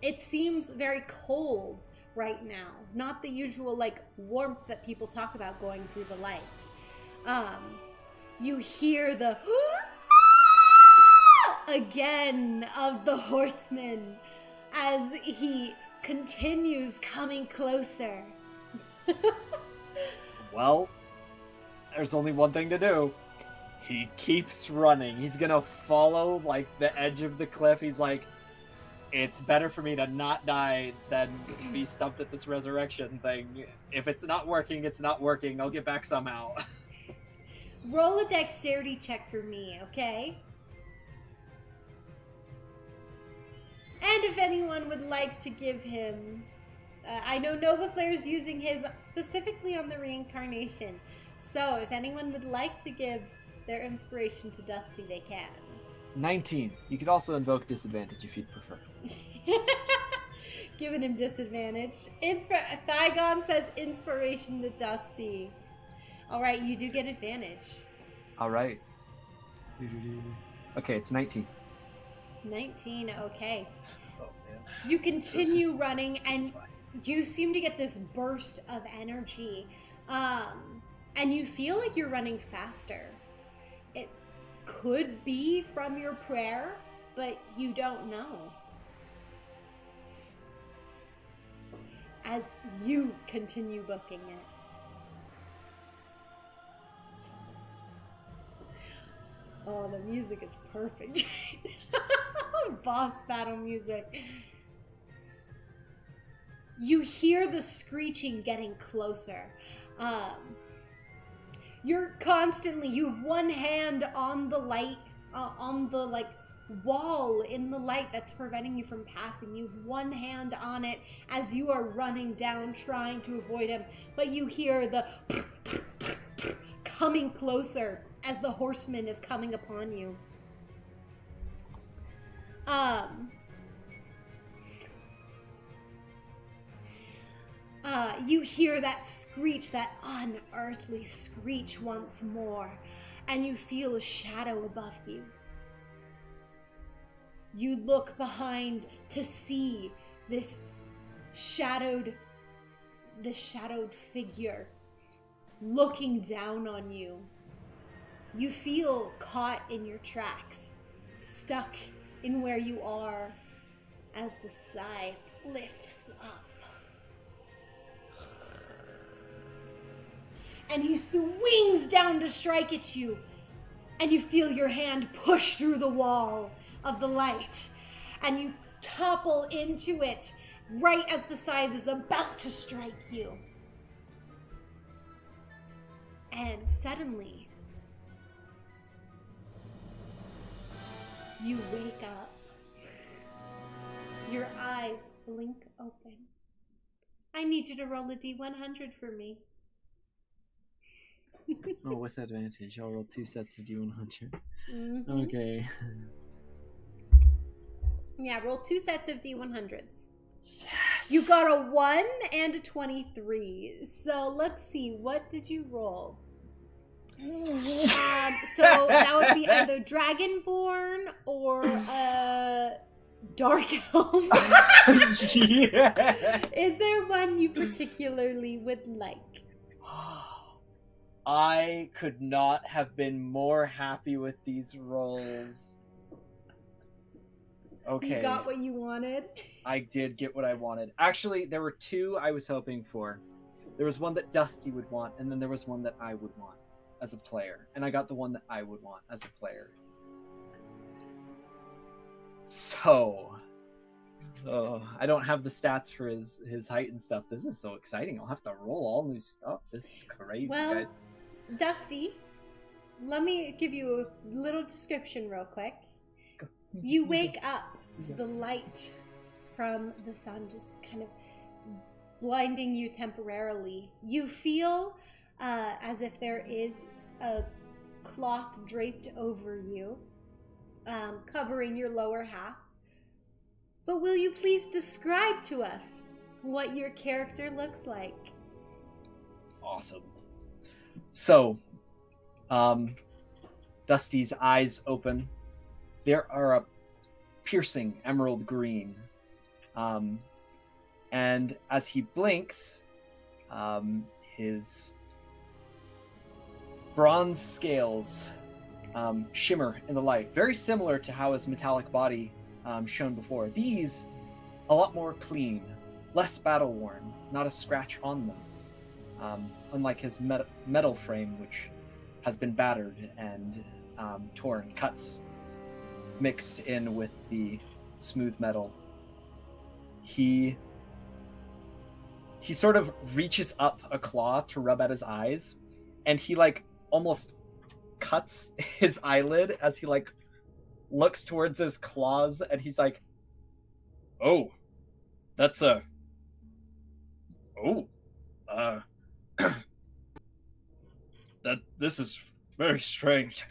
It seems very cold right now. Not the usual like warmth that people talk about going through the light. You hear the again of the horseman as he continues coming closer. Well, there's only one thing to do. He keeps running. He's gonna follow like the edge of the cliff. He's like, it's better for me to not die than be stumped at this resurrection thing. If it's not working, it's not working. I'll get back somehow. Roll a dexterity check for me, okay? And if anyone would like to give him... I know Nova Flare's using his specifically on the reincarnation. So if anyone would like to give their inspiration to Dusty, they can. 19. You could also invoke disadvantage if you'd prefer. Giving him disadvantage. Thygon says inspiration to Dusty. Alright, you do get advantage. Alright. Okay, it's 19. 19, okay. Oh, man. You continue running and you seem to get this burst of energy. And you feel like you're running faster. It could be from your prayer, but you don't know. As you continue booking it. Oh, the music is perfect. Boss battle music. You hear the screeching getting closer. You have one hand on the light, on the like wall in the light that's preventing you from passing. You have one hand on it as you are running down trying to avoid him, but you hear the coming closer as the horseman is coming upon you. You hear that screech, that unearthly screech once more, and you feel a shadow above you. You look behind to see this shadowed figure looking down on you. You feel caught in your tracks, stuck in where you are as the scythe lifts up. And he swings down to strike at you, and you feel your hand push through the wall of the light, and you topple into it right as the scythe is about to strike you. And suddenly, you wake up. Your eyes blink open. I need you to roll a D100 for me. Oh, with advantage. I'll roll 2 sets of D100. Mm-hmm. Okay. Yeah, roll 2 sets of D100s. Yes! You got a 1 and a 23. So let's see, what did you roll? So that would be either Dragonborn or Dark Elf. Yeah. Is there one you particularly would like? I could not have been more happy with these rolls. Okay. You got what you wanted. I did get what I wanted. Actually, there were two I was hoping for. There was one that Dusty would want, and then there was one that I would want as a player. And I got the one that I would want as a player. So, I don't have the stats for his height and stuff. This is so exciting. I'll have to roll all new stuff. This is crazy, Well, guys. Dusty, let me give you a little description real quick. You wake up to the light from the sun just kind of blinding you temporarily. You feel as if there is a cloth draped over you, covering your lower half. But will you please describe to us what your character looks like? Awesome. So, Dusty's eyes open. There are a piercing emerald green. And as he blinks, his bronze scales shimmer in the light, very similar to how his metallic body shown before. These, a lot more clean, less battle-worn, not a scratch on them. Unlike his metal frame, which has been battered and torn, cuts mixed in with the smooth metal. He sort of reaches up a claw to rub at his eyes, and he like almost cuts his eyelid as he like looks towards his claws, and he's like, "Oh, that's a that this is very strange."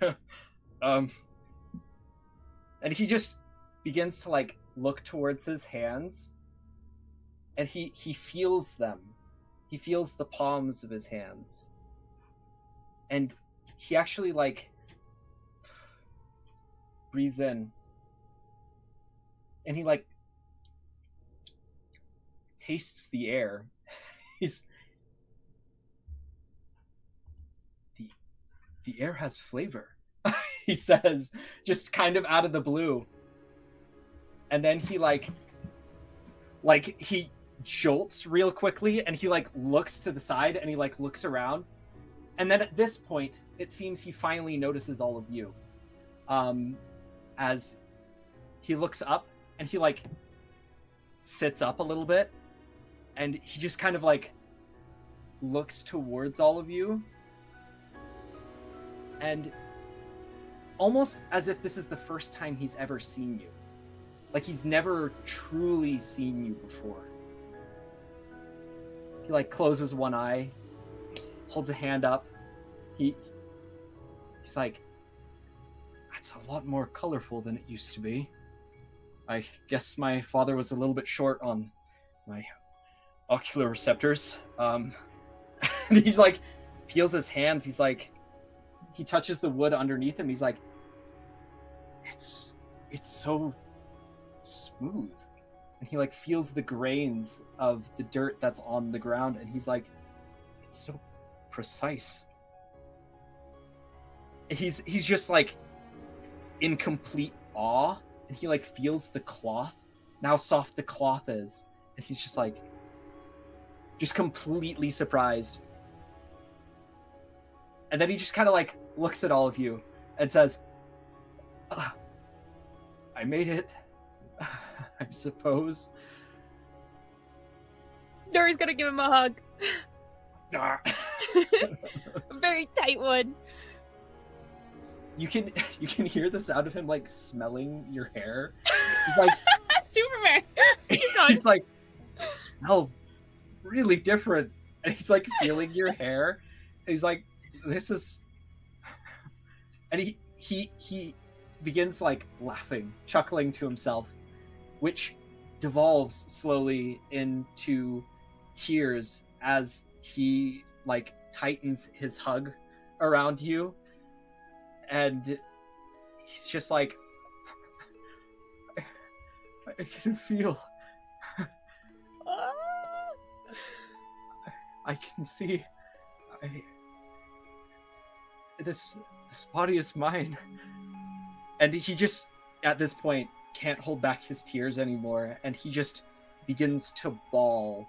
And he just begins to like look towards his hands, and he feels them. He feels the palms of his hands, and he actually like breathes in, and he like tastes the air. The air has flavor, he says, just kind of out of the blue. And then he like he jolts real quickly, and he like looks to the side, and he like looks around. And then at this point, it seems he finally notices all of you. As he looks up, and he like sits up a little bit, and he just kind of like looks towards all of you, and almost as if this is the first time he's ever seen you. Like he's never truly seen you before. He like closes one eye, holds a hand up. He's like, "That's a lot more colorful than it used to be. I guess my father was a little bit short on my ocular receptors." And he's like, feels his hands. He's like, he touches the wood underneath him. He's like, it's so smooth. And he like feels the grains of the dirt that's on the ground, and he's like, it's so precise. He's just like in complete awe, and he like feels the cloth, and how soft the cloth is, and he's just like, just completely surprised. And then he just kind of like looks at all of you and says, "I made it, I suppose." Nuri's gonna give him a hug. Ah. A very tight one. You can hear the sound of him like smelling your hair. He's like, Superman. he's like, "Smell really different." And he's like feeling your hair. And he's like, "This is," and he begins like laughing, chuckling to himself, which devolves slowly into tears as he like tightens his hug around you. And he's just like, I can feel, I can see, this body is mine. And he just, at this point, can't hold back his tears anymore, and he just begins to bawl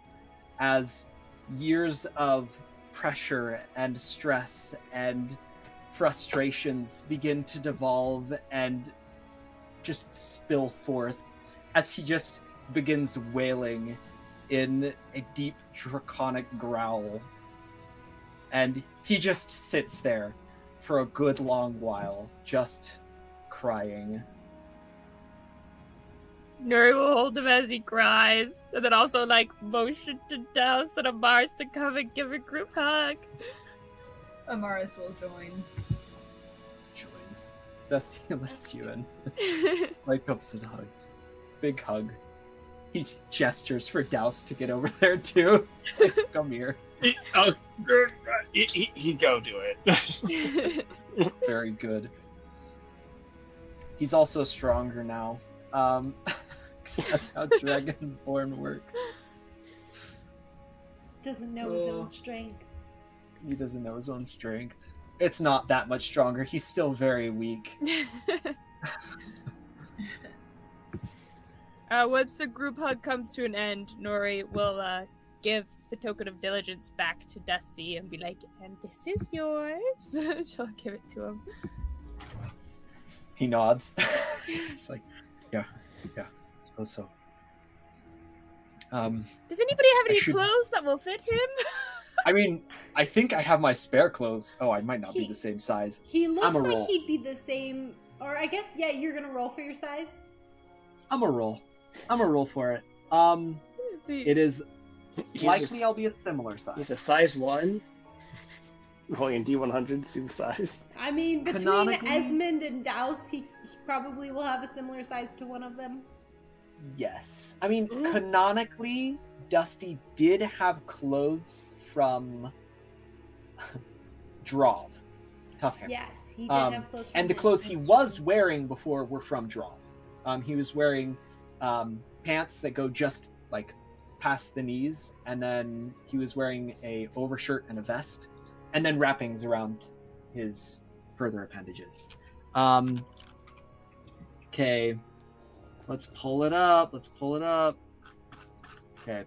as years of pressure and stress and frustrations begin to devolve and just spill forth as he just begins wailing in a deep draconic growl. And he just sits there for a good long while, just crying. Nuri will hold him as he cries, and then also like motion to Douse and Amaris to come and give a group hug. Amaris will join. Joins. Dusty lets you in. Like ups and hugs. Big hug. He gestures for Douse to get over there too. He's like, come here. He go do it. Very good. He's also stronger now. 'Cause that's how Dragonborn work. Doesn't know his own strength. He doesn't know his own strength. It's not that much stronger. He's still very weak. Once the group hug comes to an end, Nuri will give the token of diligence back to Dusty and be like, and this is yours. She'll give it to him. He nods. He's like, yeah, suppose so. Does anybody have any clothes that will fit him? I mean, I think I have my spare clothes. Oh, I might not be the same size. He looks like roll. he'd be the same, or I guess, yeah, you're gonna roll for your size? I'm a roll for it. It is likely I'll be a similar size. He's a size 1. Rolling a D100 to see the size. I mean, between Canonically- Esmond and Douse, he probably will have a similar size to one of them. Yes. I mean, canonically, Dusty did have clothes from Drav. Tough hair. Yes, he did have clothes. And the clothes he was wearing before were from Drav. He was wearing pants that go just like past the knees, and then he was wearing a overshirt and a vest, and then wrappings around his further appendages. Okay. Let's pull it up. Okay.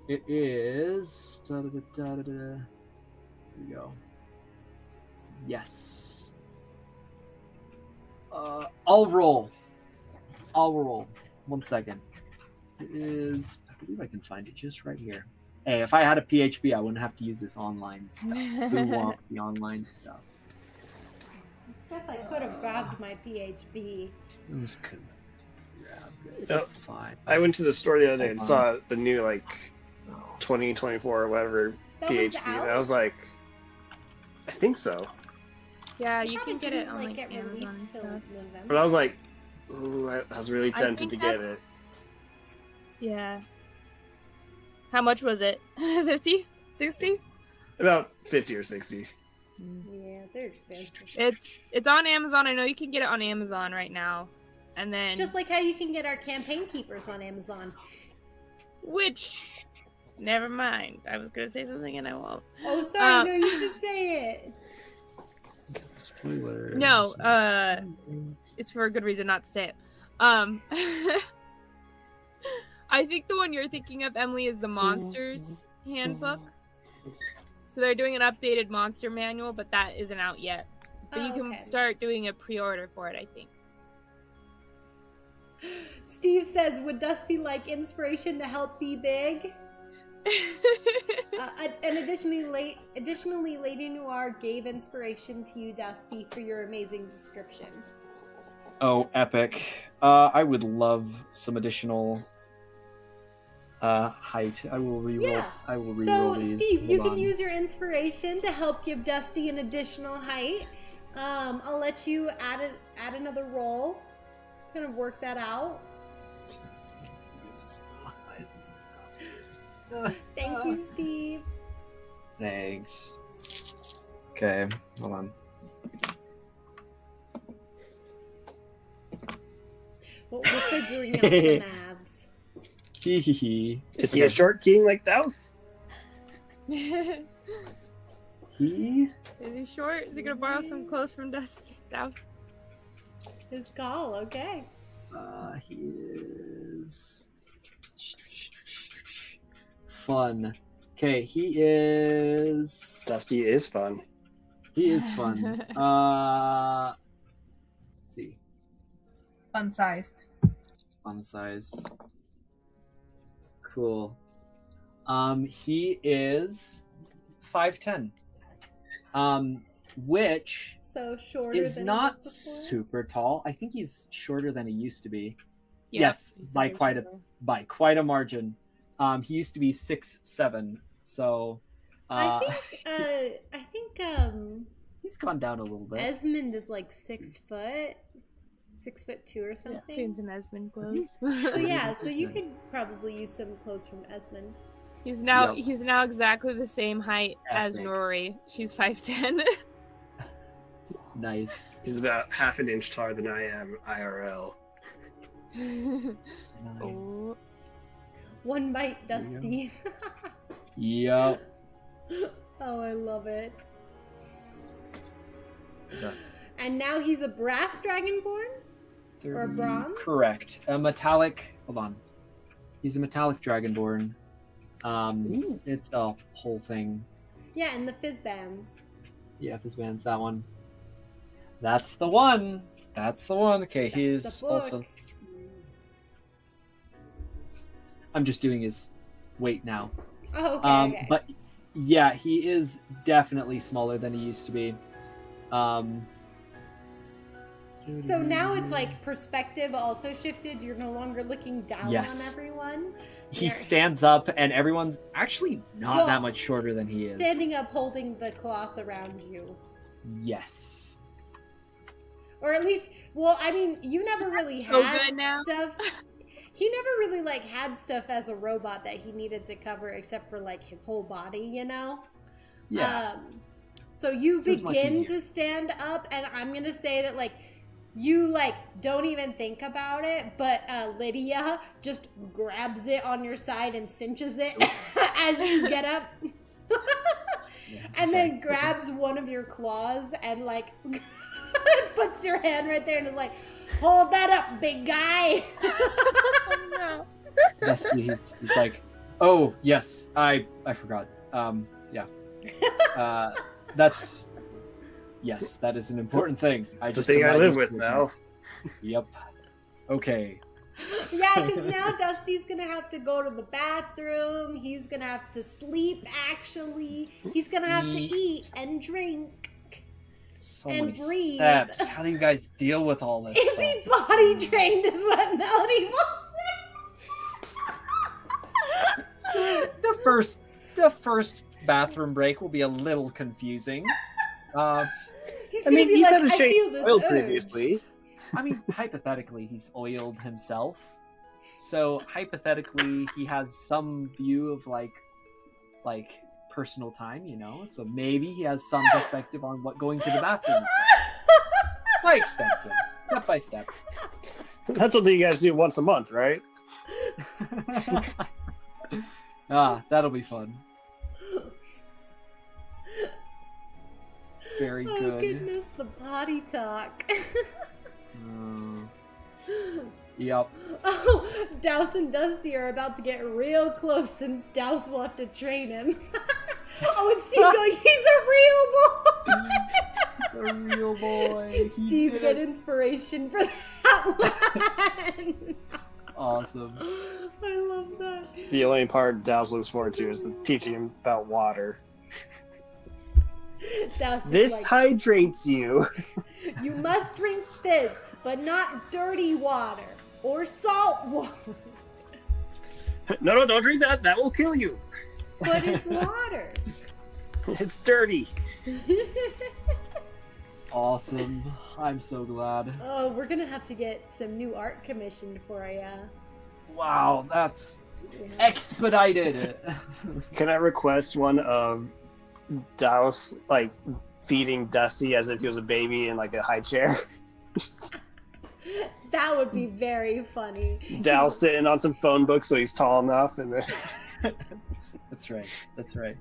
It is... Here we go. Yes. I'll roll. 1 second. It is... I believe I can find it just right here. Hey, if I had a PHP, I wouldn't have to use this online stuff. Who wants the online stuff? I guess I could have grabbed my PHP. I just couldn't grab it. Yep. That's fine. I went to the store the other day and Hold saw the new, like, 2024 or whatever That one's PHP. out? And I was like, I think so. Yeah, you Probably can get it didn't, on like get Amazon released and till stuff. November. But I was like, ooh, I was really I tempted think to get that's- it. Yeah. How much was it? 50? 60? About 50 or 60. Yeah, they're expensive. It's on Amazon. I know you can get it on Amazon right now. And then Just like how you can get our campaign keepers on Amazon. which never mind. I was gonna say something and I won't. Oh, sorry, no, you should say it. Spoilers. No, it's for a good reason not to say it. I think the one you're thinking of, Emily, is the Monsters Handbook. So they're doing an updated monster manual, but that isn't out yet. But you can Okay. start doing a pre-order for it, I think. Steve says, would Dusty like inspiration to help be big? And additionally, Lady Noir gave inspiration to you, Dusty, for your amazing description. Oh, epic. I would love some additional height. I will reroll. Yeah. I will reroll So, these. Steve, you Hold can on. use your inspiration to help give Dusty an additional height. I'll let you add another roll. Kind of work that out. Thank you, Steve. Thanks. Okay, hold on. We're figuring out the maths. Hee hee hee. Is he a short king like Douse? Is He? he short? Is he gonna borrow some clothes from Douse? His call, okay. He is fun. Okay, he is. Dusty is fun. He is fun. Let's see. Fun-sized. Fun size. Cool. He is 5'10". Which So shorter is than not he was before? super tall. I think he's shorter than he used to be. Yep, Yes, he's by very quite short. by quite a margin. He used to be 6'7", so I think he's gone down a little bit. Esmond is like 6 foot, 6'2" or something. Phoenix and Esmond clothes. So yeah, so you could probably use some clothes from Esmond. He's now Yep. he's now exactly the same height as Epic. Nuri. She's 5'10". Nice. He's about half an inch taller than I am IRL. Nice. Oh. One bite, There you go. Dusty. Yep. Oh, I love it. So, And now he's a brass dragonborn? Or bronze? Correct. A metallic. Hold on. He's a metallic dragonborn. It's the whole thing. Yeah, and the fizz bands. Yeah, if this man's that one. That's the one. That's the one. Okay, That's he's the book. also. I'm just doing his weight now. Oh, okay. But yeah, he is definitely smaller than he used to be. So now it's like perspective also shifted. You're no longer looking down Yes. on everyone. he You're stands up, and everyone's actually not Well, that much shorter than he is. standing up holding the cloth around you. Yes. Or at least, well, I mean, you never really So had good now. stuff. He never really like had stuff as a robot that he needed to cover except for like his whole body, you know? Yeah. So you This is much begin easier. to stand up, and I'm gonna say that like you like don't even think about it, but Lydia just grabs it on your side and cinches it as you get up. Yeah, And sorry. then grabs one of your claws and like puts your hand right there and is like, hold that up, big guy. Oh, no. Yes, he's like, oh yes, I forgot. Yeah. That's yes, that is an important thing. It's the thing I live with imagined- now. Yep. Okay. Yeah, because now Dusty's gonna have to go to the bathroom. He's gonna have to sleep, actually. He's gonna have to eat and drink. So And many breathe. steps. How do you guys deal with all this? Is stuff? he potty trained, is what Melody will say? The first bathroom break will be a little confusing. He's I gonna mean, be he's like, had a I feel shave this oil urge. previously. I mean, hypothetically, he's oiled himself, so hypothetically, he has some view of like personal time, you know. So maybe he has some perspective on what going to the bathroom is like. By extension, step by step. That's something you guys do once a month, right? That'll be fun. Very Oh good. goodness, the potty talk. Yep. Oh, Douse and Dusty are about to get real close since Douse will have to train him. Oh, and Steve going, he's a real boy! A real boy. Steve, get inspiration for that one. Awesome. I love that. The only part Douse looks forward to is the teaching him about water. Douse is This like, hydrates you. you must drink this, but not dirty water or salt water. No, don't drink that. That will kill you. But it's water. It's dirty. Awesome. I'm so glad. Oh, we're gonna have to get some new art commissioned for ya. Wow, that's Yeah. expedited. Can I request one of Douse like feeding Dusty as if he was a baby in like a high chair? That would be very funny. Douse sitting on some phone books so he's tall enough, and then That's right. That's right.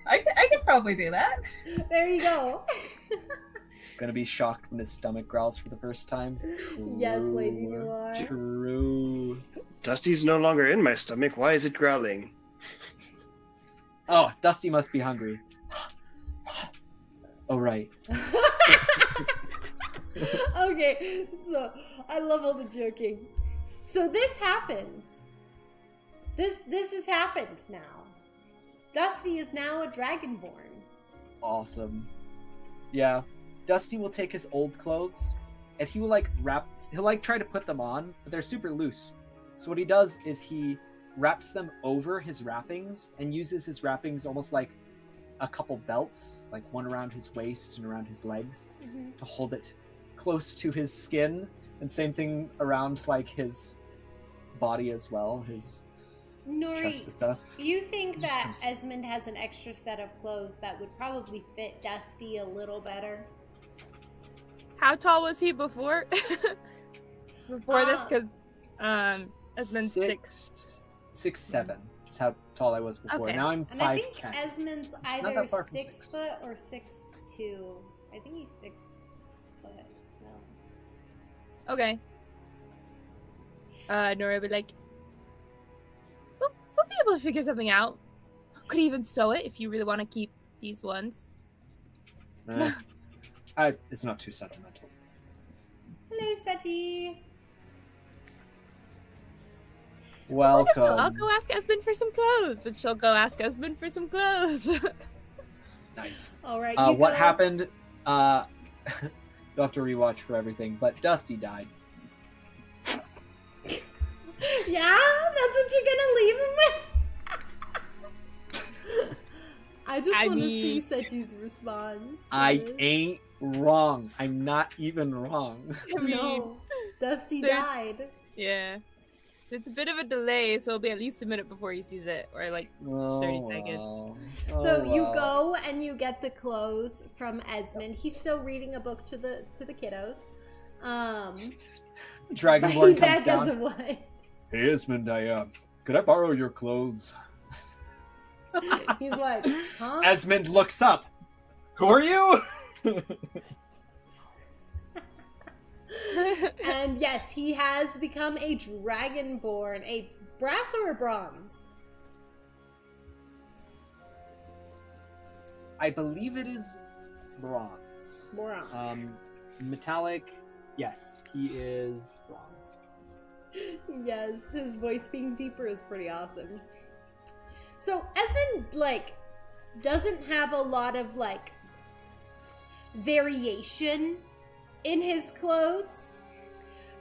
I could probably do that. There you go. Gonna be shocked when his stomach growls for the first time. Yes, lady, you are. True. Dusty's no longer in my stomach. Why is it growling? Oh, Dusty must be hungry. Oh, right. Okay, so I love all the joking. So this happens. This has happened now. Dusty is now a dragonborn. Awesome. Yeah. Dusty will take his old clothes and he will he'll try to put them on, but they're super loose. So what he does is he wraps them over his wrappings and uses his wrappings almost like a couple belts, like one around his waist and around his legs, to hold it close to his skin, and same thing around like his body as well, his Nuri, chest and stuff. you think Just that kinda- Esmond has an extra set of clothes that would probably fit Dusty a little better? How tall was he before? Before this, Uh, because Esmond's 6'7" is how tall I was before. Okay. Now I'm And I think 5'10". Esmond's not either that far from 6 6. foot or 6'2". I think he's 6 foot. No. Okay. Nora would be like, we'll be able to figure something out. Could even sew it if you really want to keep these ones. It's not too sentimental. Hello, Saji. Welcome. I'll go ask Esmond for some clothes, and she'll go ask Esmond for some clothes. Nice. All right. What go. happened? You'll have to rewatch for everything, but Dusty died. Yeah, that's what you're gonna leave him with. I just I want to mean- see Saji's response. I ain't wrong. I'm not even wrong. I mean, No, Dusty there's- died. yeah. So it's a bit of a delay, so it'll be at least a minute before he sees it, or like 30 seconds. Wow. So Oh, you wow. go and you get the clothes from Esmond. He's still reading a book to the kiddos. Dragonborn that comes down. doesn't what. Hey Esmond, could I borrow your clothes? He's like, huh? Esmond looks up. Who are you? And yes, he has become a dragonborn. A brass or a bronze? I believe it is bronze. Bronze. Metallic. Yes, he is bronze. Yes, his voice being deeper is pretty awesome. So Esmond, doesn't have a lot of, variation in his clothes.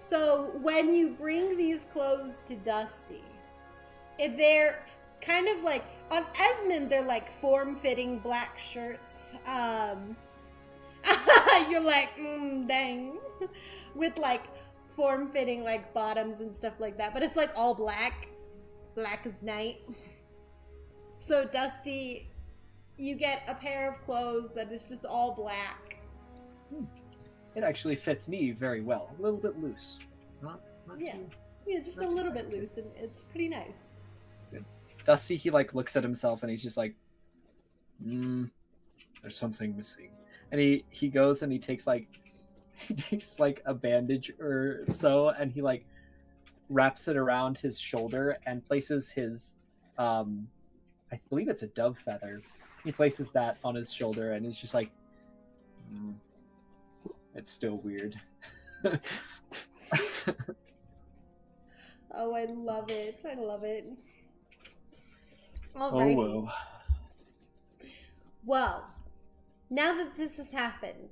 So when you bring these clothes to Dusty, they're kind of on Esmond, they're form-fitting black shirts. You're like, dang. With form-fitting bottoms and stuff like that. But it's all black. Black as night. So Dusty, you get a pair of clothes that is just all black. It actually fits me very well. A little bit loose. Not Yeah. too- Yeah, just Not a too little bad. bit loose, and it's pretty nice. Dusty, he looks at himself and he's just like, there's something missing. And he goes and he takes a bandage or so, and he wraps it around his shoulder and places his I believe it's a dove feather. He places that on his shoulder and he's just like, it's still weird. Oh, I love it. I love it. Oh Alrighty. well. Well, now that this has happened,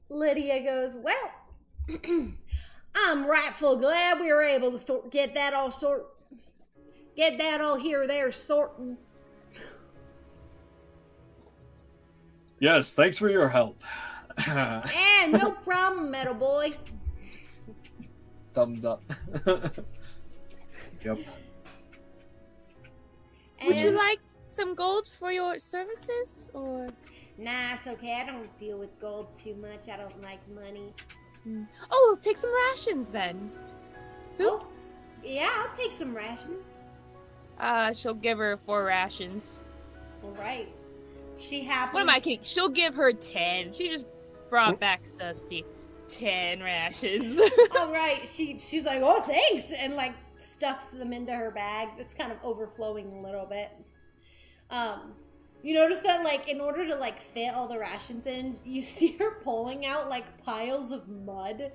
Lydia goes, well, I'm rightful glad we were able to get that all here or there sorting. Yes, thanks for your help. And no problem, metal boy. Thumbs up. Yep. Would you And- like some gold for your services, or? Nah, it's okay. I don't deal with gold too much. I don't like money. Oh, we'll take some rations then. Food? Oh, yeah, I'll take some rations. She'll give her 4 rations. All right. She happens. What am I kidding? She'll give her 10. She just brought back Dusty 10 rations. All right, she's like, oh, thanks, and like stuffs them into her bag. That's kind of overflowing a little bit. You notice that, like, in order to like fit all the rations in, you see her pulling out like piles of mud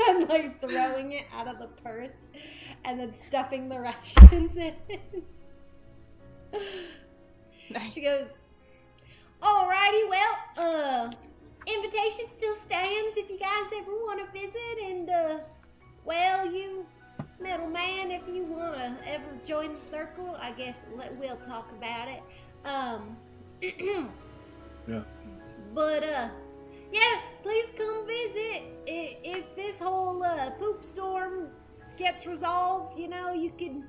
and like throwing it out of the purse, and then stuffing the rations in. Nice. She goes, alrighty, well, invitation still stands if you guys ever want to visit, and, well, you metal man, if you want to ever join the circle, I guess we'll talk about it. Yeah. But, yeah, please come visit. If this whole, poop storm gets resolved, you know, you could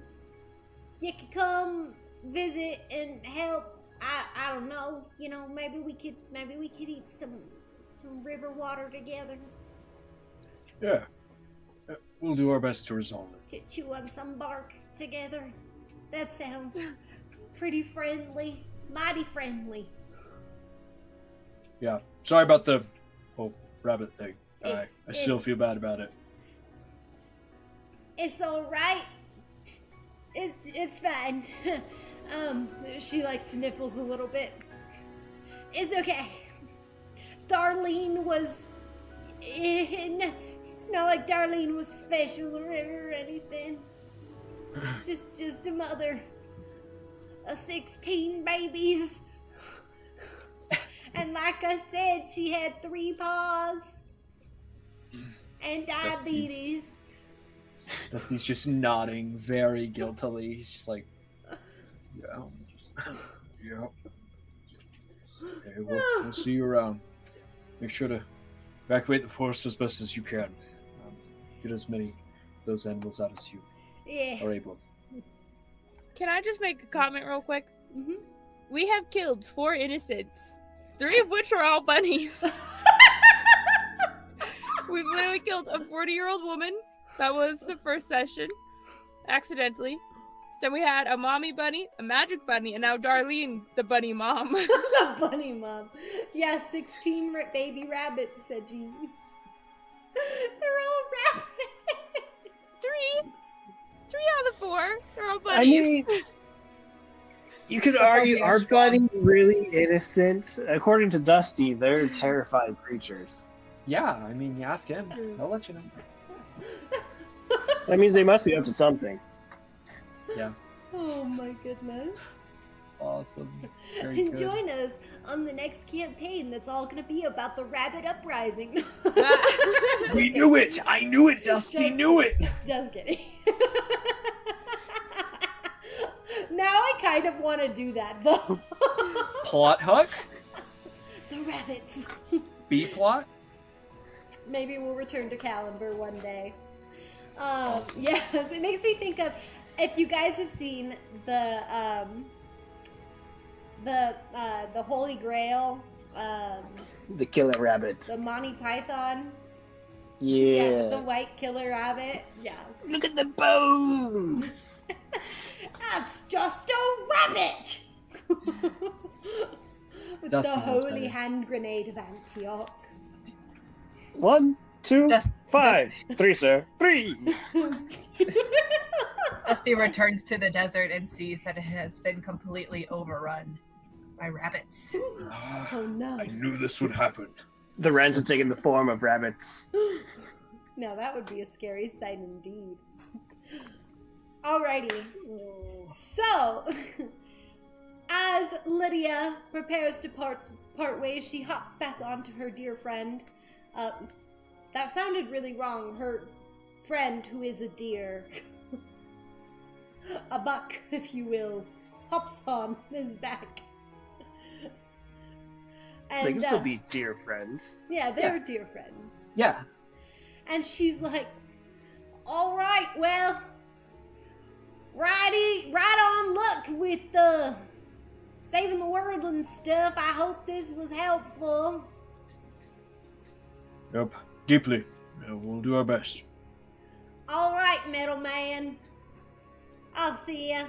come visit and help. I don't know, you know, maybe we could eat some river water together. Yeah. We'll do our best to resolve it. Chew on some bark together. That sounds pretty friendly. Mighty friendly. Yeah. Sorry about the whole rabbit thing. I still It's- feel bad about it. It's alright. It's fine. She like sniffles a little bit. It's okay. Darlene was it's not like Darlene was special or anything. Just a mother of 16 babies. And like I said, she had 3 paws and diabetes. Dusty's just nodding very guiltily. He's just like, yeah. Yeah. Okay, we'll see you around. Make sure to evacuate the forest as best as you can. Get as many of those animals out as you Yeah. are able. Can I just make a comment real quick? Mhm. We have killed 4 innocents, 3 of which are all bunnies. We've literally killed a 40-year-old woman. That was the first session, accidentally. Then we had a mommy bunny, a magic bunny, and now Darlene, the bunny mom. The bunny mom. Yeah, 16 baby rabbits, said you. They're all rabbits. 3 out of the 4. They're all I bunnies. mean, you could argue, are bunnies really innocent? According to Dusty, they're terrifying creatures. Yeah, I mean, you ask him. I'll let you know. That means they must be up to something. Yeah. Oh my goodness. Awesome. Very And good. join us on the next campaign that's all going to be about the rabbit uprising. We knew it! I knew it! Dusty Just knew it! Just kidding. Now I kind of want to do that, though. Plot hook? The rabbits. B plot? Maybe we'll return to Caliber one day. Yes, it makes me think of, if you guys have seen the Holy Grail, The killer rabbits. the Monty Python, Yeah. the white killer rabbit, yeah. Look at the bones! That's just a rabbit! With Dusty the knows holy better. hand grenade of Antioch. 1, 2, Dust- 5. 3, sir. 3! Dusty returns to the desert and sees that it has been completely overrun by rabbits. Oh no. I knew this would happen. The wrens have taken the form of rabbits. Now that would be a scary sight indeed. Alrighty. So, as Lydia prepares to part ways, she hops back onto her dear friend. That sounded really wrong. Her friend, who is a deer, a buck, if you will, hops on his back. And, They can still be dear friends. yeah, they're dear friends. Yeah. And she's like, all right, well, right on luck with saving the world and stuff. I hope this was helpful. Yep. Deeply. Yeah, we'll do our best. All right, metal man. I'll see ya.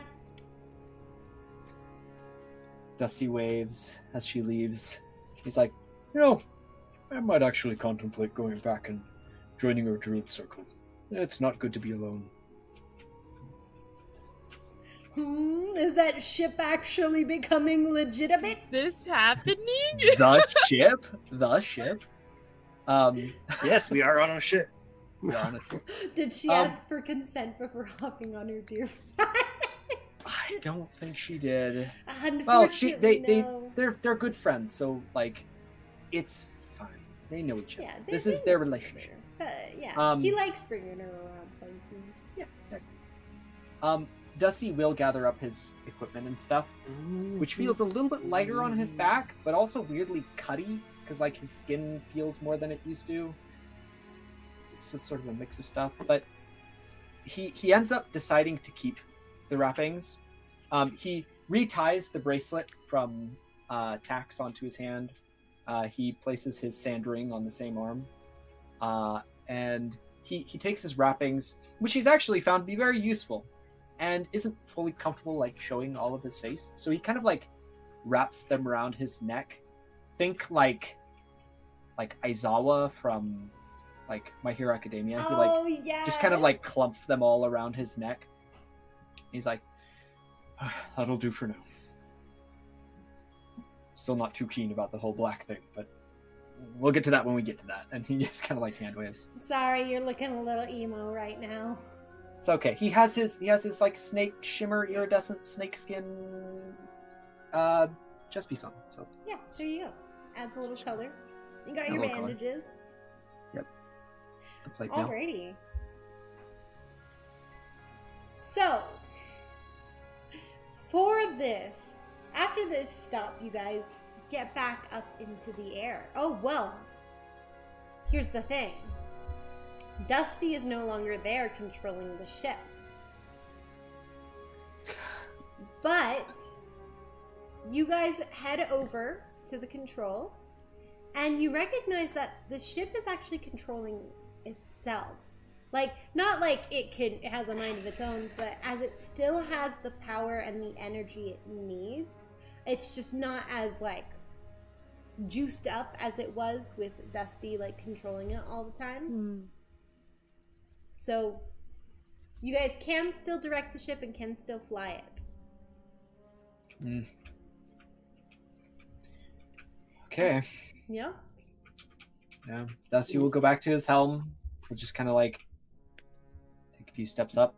Dusty waves as she leaves. He's like, you know, I might actually contemplate going back and joining your druid circle. It's not good to be alone. Is that ship actually becoming legitimate? Is this happening? The ship. Yes, we are on a ship. Did she ask for consent before hopping on her dear friend? I don't think she did. Well, Unfortunately, no. they're good friends, so like, it's fine. They know each other. Yeah, This they is know their each relationship. other. Yeah, he likes bringing her around places. Yeah, exactly. Dusty will gather up his equipment and stuff, which feels a little bit lighter on his back, but also weirdly cutty, because like his skin feels more than it used to. It's just sort of a mix of stuff, but he ends up deciding to keep the wrappings. He reties the bracelet from Tax onto his hand. He places his sand ring on the same arm, and he takes his wrappings, which he's actually found to be very useful, and isn't fully comfortable like showing all of his face. So he kind of like wraps them around his neck. Think like Aizawa from like My Hero Academia. He like just kind of like clumps them all around his neck. He's like, that'll do for now. Still not too keen about the whole black thing, but we'll get to that when we get to that. And he just kind of like hand waves. Sorry, you're looking a little emo right now. It's okay. He has his like snake shimmer iridescent snake skin just piece on. So Yeah, there you go. Adds a little color. You got A your little color. bandages. the plate mail. Alrighty. So, for this, after this stop, you guys get back up into the air. Oh, well, here's the thing. Dusty is no longer there controlling the ship. But you guys head over to the controls, and you recognize that the ship is actually controlling itself. Like, not like it has a mind of its own, but as it still has the power and the energy it needs, it's just not as, like, juiced up as it was with Dusty, like, controlling it all the time. So, you guys can still direct the ship and can still fly it. Okay. Yeah? Yeah. Dusty will go back to his helm. He'll just kind of like take a few steps up.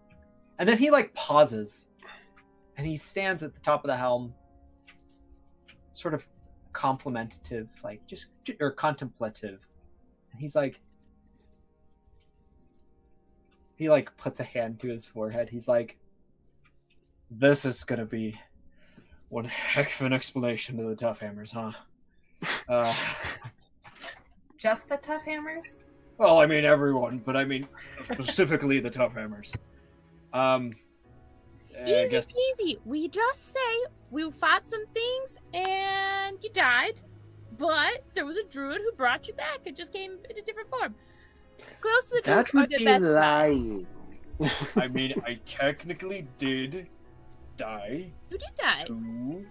And then he like pauses. And he stands at the top of the helm. Sort of contemplative, like or contemplative. And he's like, he like puts a hand to his forehead. He's like, this is gonna be one heck of an explanation to the Tough Hammers, huh? Just the Tough Hammers? Well, I mean everyone, but I mean specifically the Tough Hammers. Easy peasy. We just say we fought some things and you died, but there was a druid who brought you back. It just came in a different form. Close to the That truth are would the be best. lying. I mean, I technically did die You did die. to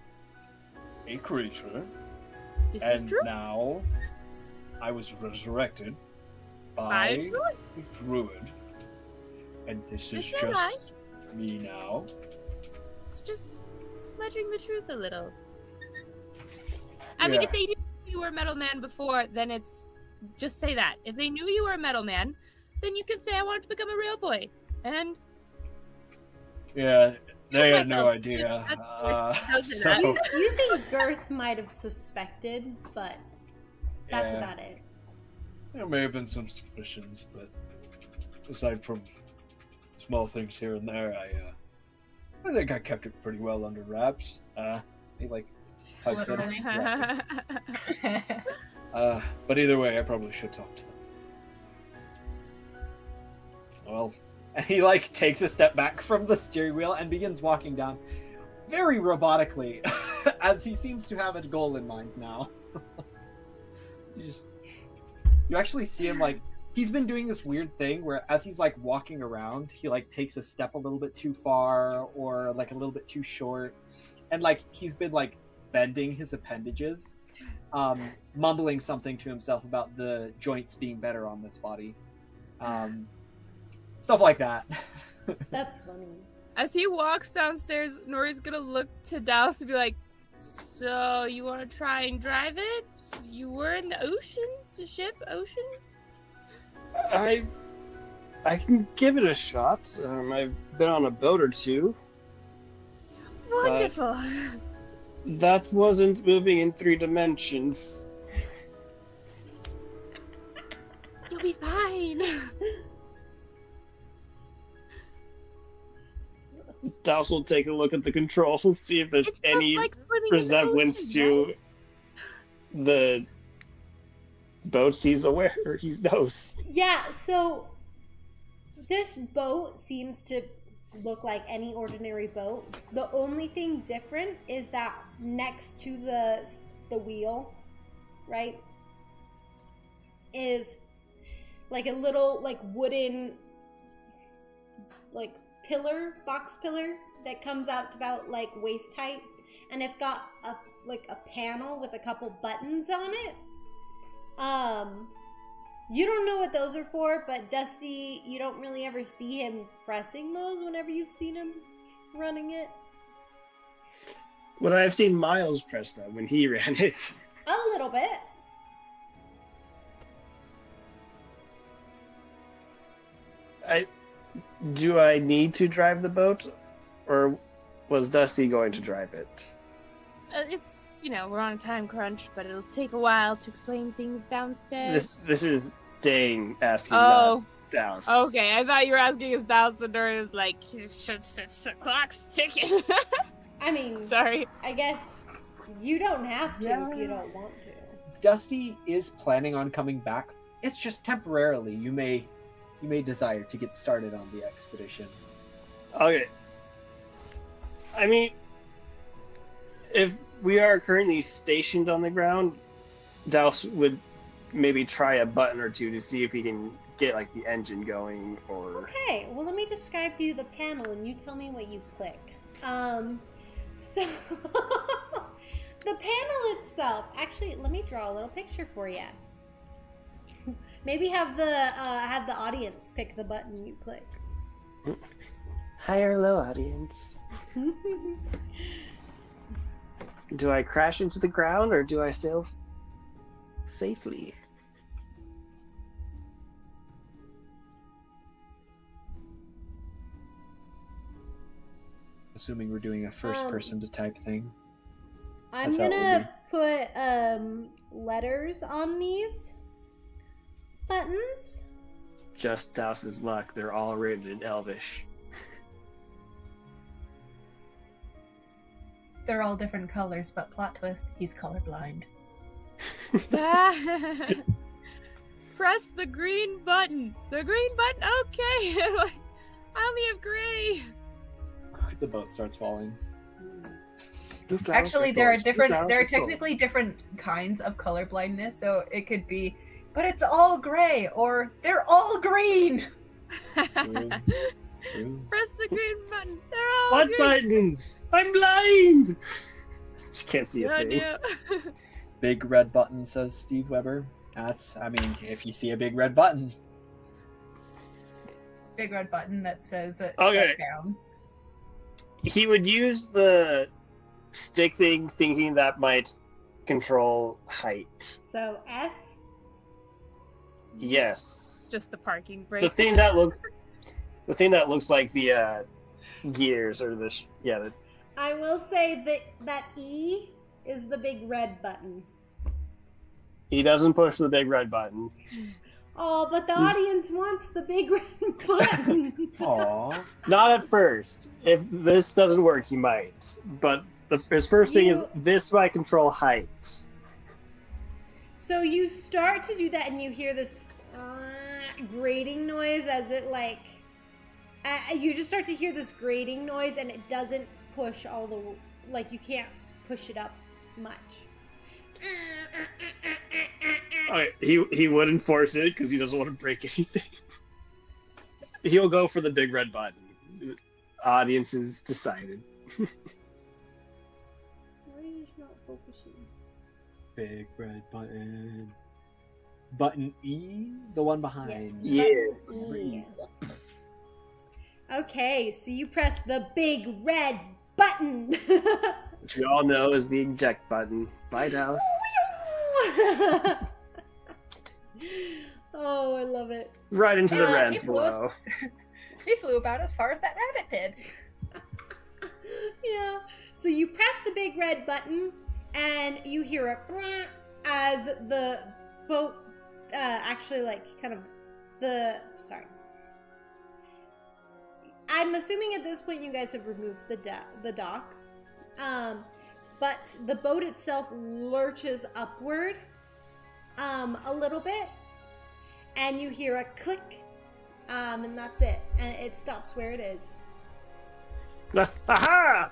a creature, This is and true. now I was resurrected By by a druid. a druid, and this is Just a lie. just me now. It's just smudging the truth a little. I mean, Yeah. if they knew you were a metal man before, then it's just say that. If they knew you were a metal man, then you could say I wanted to become a real boy. And Yeah, they had no myself. idea. That's worse. So You think Girth might have suspected, but that's yeah, about it. there may have been some suspicions, but aside from small things here and there, I think I kept it pretty well under wraps. He like hugs at his wrappings. But either way, I probably should talk to them. Well, and he like takes a step back from the steering wheel and begins walking down very robotically, as he seems to have a goal in mind now. You actually see him like, he's been doing this weird thing where as he's like walking around, he like takes a step a little bit too far or like a little bit too short. And like he's been like bending his appendages mumbling something to himself about the joints being better on this body. Stuff like that. That's funny. As he walks downstairs, Nori's gonna look to Douse and be like, "So you want to try and drive it? You were in the ocean, ocean." I can give it a shot. I've been on a boat or two. Wonderful. That wasn't moving in 3 dimensions. You'll be fine. Douse will take a look at the controls, see if there's It's any just like swimming in the resemblance ocean, to right? the boats he's aware or he knows. Yeah, so this boat seems to look like any ordinary boat. The only thing different is that next to the wheel, right, is like a little like wooden like box pillar that comes out to about like waist height, and it's got a panel with a couple buttons on it. You don't know what those are for, but Dusty, you don't really ever see him pressing those whenever you've seen him running it. When I've seen Miles press them when he ran it. A little bit. Do I need to drive the boat, or was Dusty going to drive it? It's, we're on a time crunch, but it'll take a while to explain things downstairs. This is Dane asking Oh. Douse. Okay, I thought you were asking us Douse, and Nuri was like, the clock's ticking. I mean, Sorry. I guess you don't have to Yeah. if you don't want to. Dusty is planning on coming back. It's just temporarily. You may desire to get started on the expedition. Okay. I mean, if we are currently stationed on the ground, Douse would maybe try a button or two to see if he can get like the engine going or. Okay, well let me describe to you the panel and you tell me what you click. So the panel itself, actually, let me draw a little picture for you. Maybe have the audience pick the button you click. Hi or low, audience. Do I crash into the ground or do I sail safely? Assuming we're doing a first person to type thing. I'm That's how it gonna put letters on these buttons. Just Douse's luck, they're all written in Elvish. They're all different colors, but plot twist, he's colorblind. Press the green button. The green button? Okay. I only have gray. The boat starts falling. Actually, there are technically different kinds of colorblindness, so it could be, but it's all gray, or they're all green! True. Press the green button. They're all What green. buttons? I'm blind! She can't see a God, thing. yeah. Big red button, says Steve Weber. If you see a big red button. Big red button that says Okay. shut down. He would use the stick thing thinking that might control height. So F. Yes. Just the parking brake. The thing that looks like the gears or the I will say that E is the big red button. he doesn't push the big red button. Oh, but the audience wants the big red button. Aww. Not at first. If this doesn't work, he might. But his first thing is this might control height. So you start to do that and you hear this grating noise as it you just start to hear this grating noise and it doesn't push all the, you can't push it up much. Okay, he wouldn't force it because he doesn't want to break anything. He'll go for the big red button. Audience is decided. Why are you not focusing? big red button. Button E, the one behind. Yes. E. Okay, so you press the big red button. Which we all know is the eject button. Bye, Douse. Oh, I love it. Right into the Yeah, rams it was- below. He flew about as far as that rabbit did. Yeah. So you press the big red button, and you hear a brrr as the boat actually, like, kind of sorry. I'm assuming at this point you guys have removed the dock. But the boat itself lurches upward a little bit, and you hear a click, and that's it. And it stops where it is. Aha!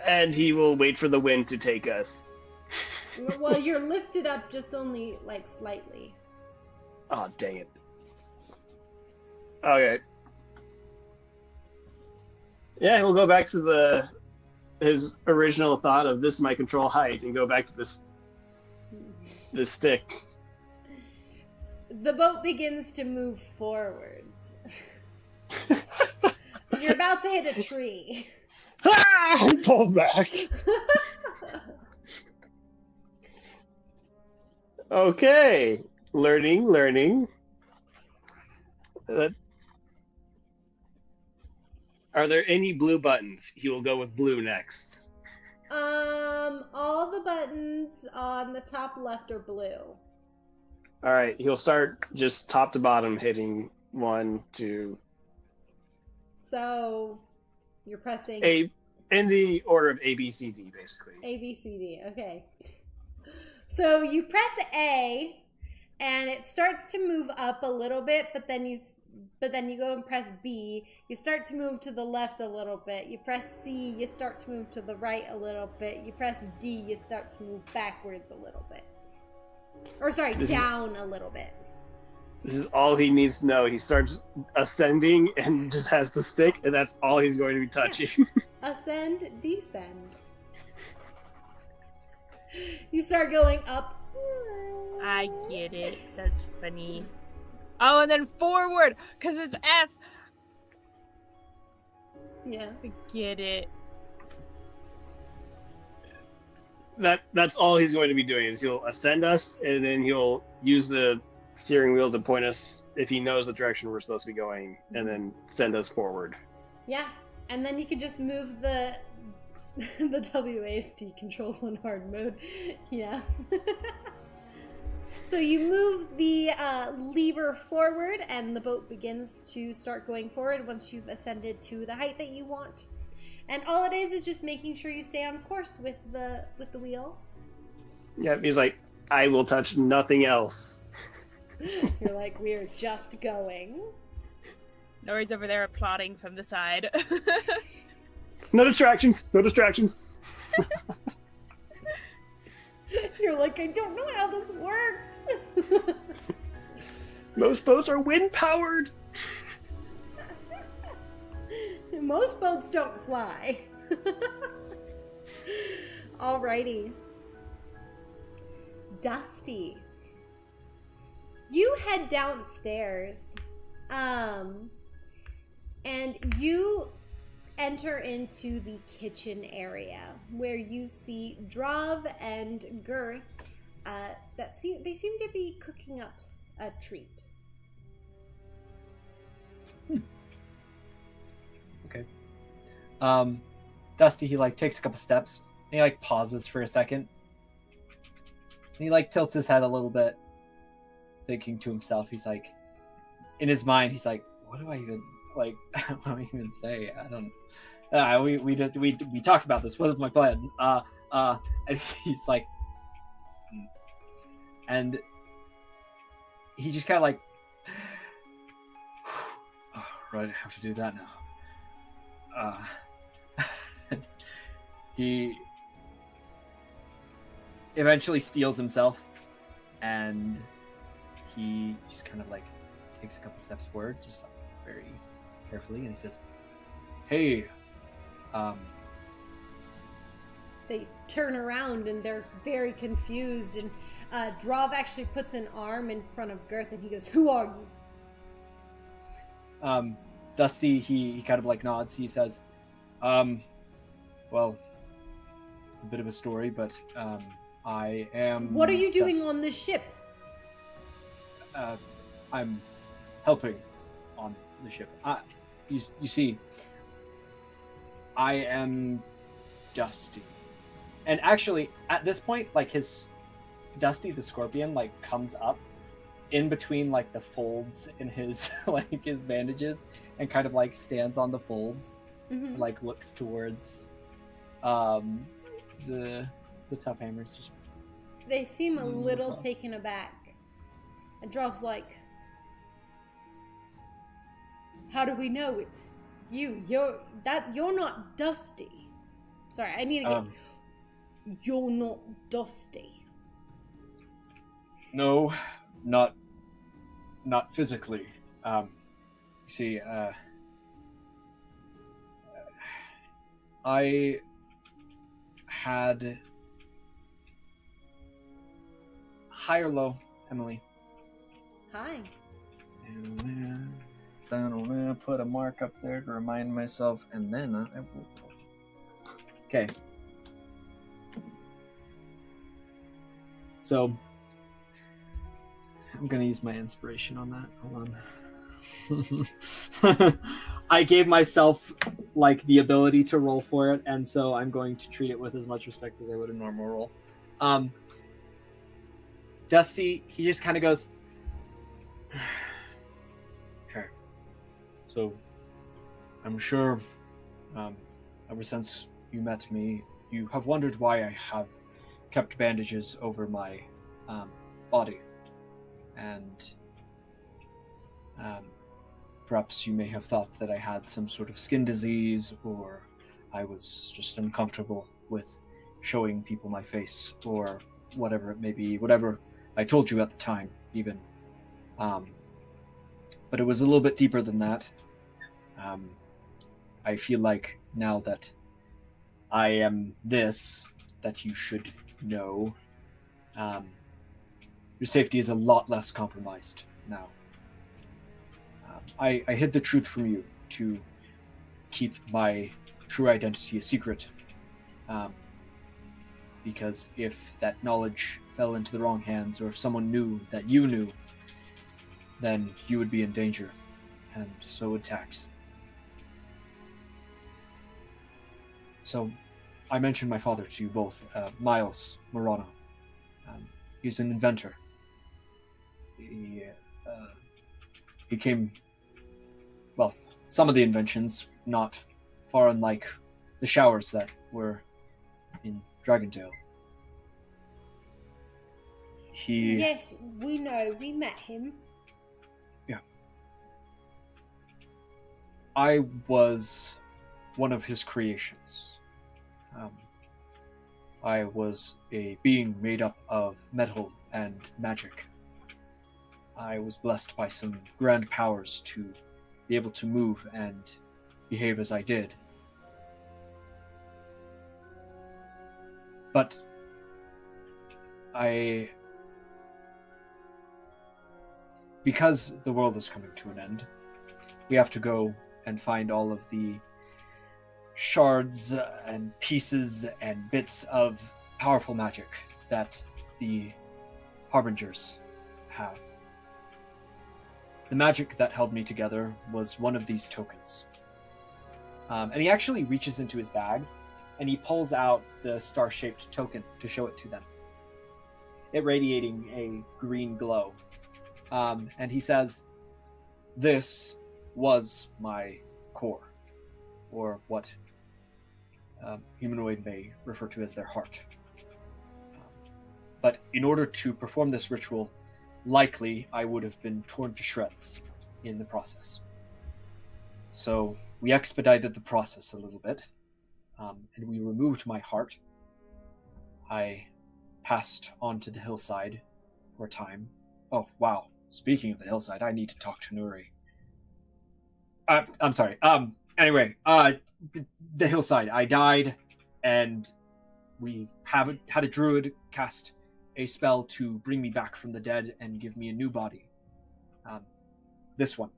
And he will wait for the wind to take us. Well, you're lifted up just only, like, slightly. Oh, dang it. Okay. Yeah, we'll go back to his original thought of this is my control height and go back to this stick. The boat begins to move forwards. You're about to hit a tree. Ah! Pull back. Okay. Learning. Are there any blue buttons? He will go with blue next. All the buttons on the top left are blue. All right, he'll start just top to bottom, hitting 1, 2. So you're pressing In the order of A, B, C, D, basically. A, B, C, D. Okay. So you press A, and it starts to move up a little bit, but then you go and press B. You start to move to the left a little bit. You press C, you start to move to the right a little bit. You press D, you start to move backwards a little bit. Or sorry, down a little bit. This is all he needs to know. He starts ascending and just has the stick, and that's all he's going to be touching. Ascend, descend. You start going up. I get it. That's funny. Oh, and then forward, because it's F. Yeah. I get it. That's all he's going to be doing is he'll ascend us, and then he'll use the steering wheel to point us if he knows the direction we're supposed to be going, and then send us forward. Yeah. And then you can just move the WASD controls on hard mode. Yeah. So you move the lever forward, and the boat begins to start going forward once you've ascended to the height that you want. And all it is just making sure you stay on course with the wheel. Yeah, he's like, I will touch nothing else. You're like, we're just going. Nori's over there applauding from the side. No distractions. You're like, I don't know how this works. Most boats are wind powered. Most boats don't fly. Alrighty. Dusty. You head downstairs. And you enter into the kitchen area where you see Drav and Girth they seem to be cooking up a treat. Okay. Dusty, he takes a couple steps. And he pauses for a second. And he tilts his head a little bit, thinking to himself. He's in his mind, he's what do I even what do I even say? I don't. We talked about this. What is my plan? And he's and he just kind of oh, right, I have to do that now. He eventually steals himself, and he just kind of takes a couple steps forward, just very carefully, and he says, "Hey, they turn around and they're very confused. And Drav actually puts an arm in front of Girth and he goes, "Who are you?" Dusty, he kind of like nods. He says, well, it's a bit of a story, but I am... What are you doing on this ship? I'm helping on the ship. You see, I am Dusty. And actually, at this point, like, his Dusty the Scorpion, like, comes up in between, like, the folds in his, like, his bandages, and kind of, like, stands on the folds, and, like, looks towards the top hammers. They seem a little taken aback. And Drav's like, "How do we know it's you? You're not Dusty." Sorry, I need to get... You're not Dusty. No, not physically. You see, I had... High or low, Emily? Hi. And then I'm gonna put a mark up there to remind myself, and then I will... Okay. So, I'm gonna use my inspiration on that. Hold on. I gave myself, like, the ability to roll for it, and so I'm going to treat it with as much respect as I would a normal roll. Dusty, he just kind of goes, okay. So, I'm sure, ever since you met me, you have wondered why I have kept bandages over my body. And perhaps you may have thought that I had some sort of skin disease, or I was just uncomfortable with showing people my face, or whatever it may be, whatever I told you at the time, even. But it was a little bit deeper than that. I feel like now that I am this, that you should know, your safety is a lot less compromised now. I hid the truth from you to keep my true identity a secret, because if that knowledge fell into the wrong hands, or if someone knew that you knew, then you would be in danger, and so would Tax. So, I mentioned my father to you both, Miles Morano. He's an inventor. He came... Well, some of the inventions, not far unlike the showers that were in Dragondale. Yes, we know. We met him. Yeah. I was one of his creations. I was a being made up of metal and magic. I was blessed by some grand powers to be able to move and behave as I did. But because the world is coming to an end, we have to go and find all of the shards and pieces and bits of powerful magic that the Harbingers have. The magic that held me together was one of these tokens. And he actually reaches into his bag and he pulls out the star-shaped token to show it to them, it radiating a green glow. And he says, "This was my core," or what humanoid may refer to as their heart. But in order to perform this ritual, likely I would have been torn to shreds in the process. So we expedited the process a little bit, and we removed my heart. I passed onto the hillside for a time. Oh, wow. Speaking of the hillside, I need to talk to Nuri. I'm sorry. Anyway, the hillside. I died, and we had a druid cast a spell to bring me back from the dead and give me a new body. This one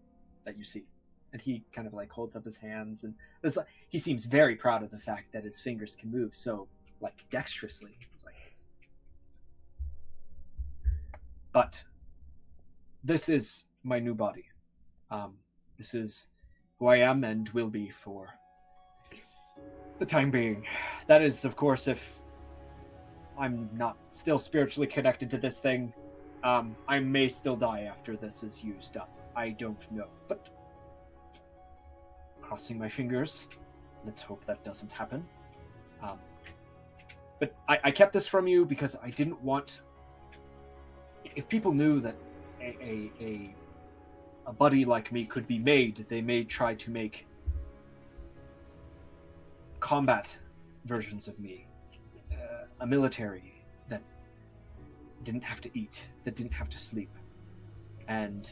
that you see. And he kind of like holds up his hands, and he seems very proud of the fact that his fingers can move so like dexterously. It's like, but this is my new body. This is who I am and will be for the time being. That is, of course, if I'm not still spiritually connected to this thing. I may still die after this is used up. I don't know, but crossing my fingers. Let's hope that doesn't happen. But I kept this from you because I didn't want... If people knew that a buddy like me could be made, they may try to make combat versions of me. A military that didn't have to eat, that didn't have to sleep. And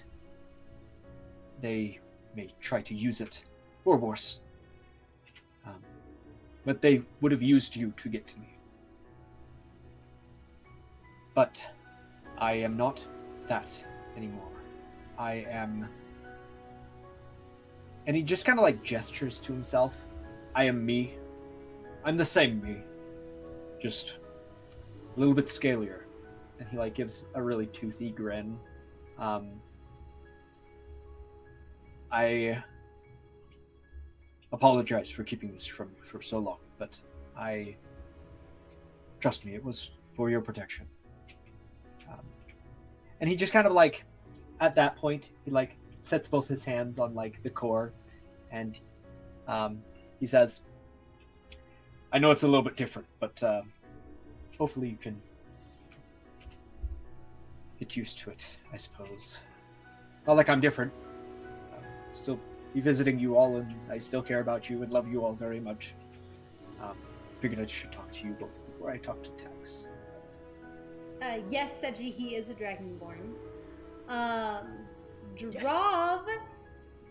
they may try to use it, or worse. But they would have used you to get to me. But I am not that anymore. I am... And he just kind of like gestures to himself. I am me. I'm the same me. Just a little bit scalier. And he like gives a really toothy grin. I apologize for keeping this for so long, but trust me, it was for your protection. And he just kind of like, at that point, he like sets both his hands on like the core, and he says, I know it's a little bit different, but hopefully you can get used to it, I suppose. Not like I'm different. Still be visiting you all, and I still care about you and love you all very much. Figured I should talk to you both before I talk to Tex. Yes, Seji, he is a dragonborn. Drav Yes.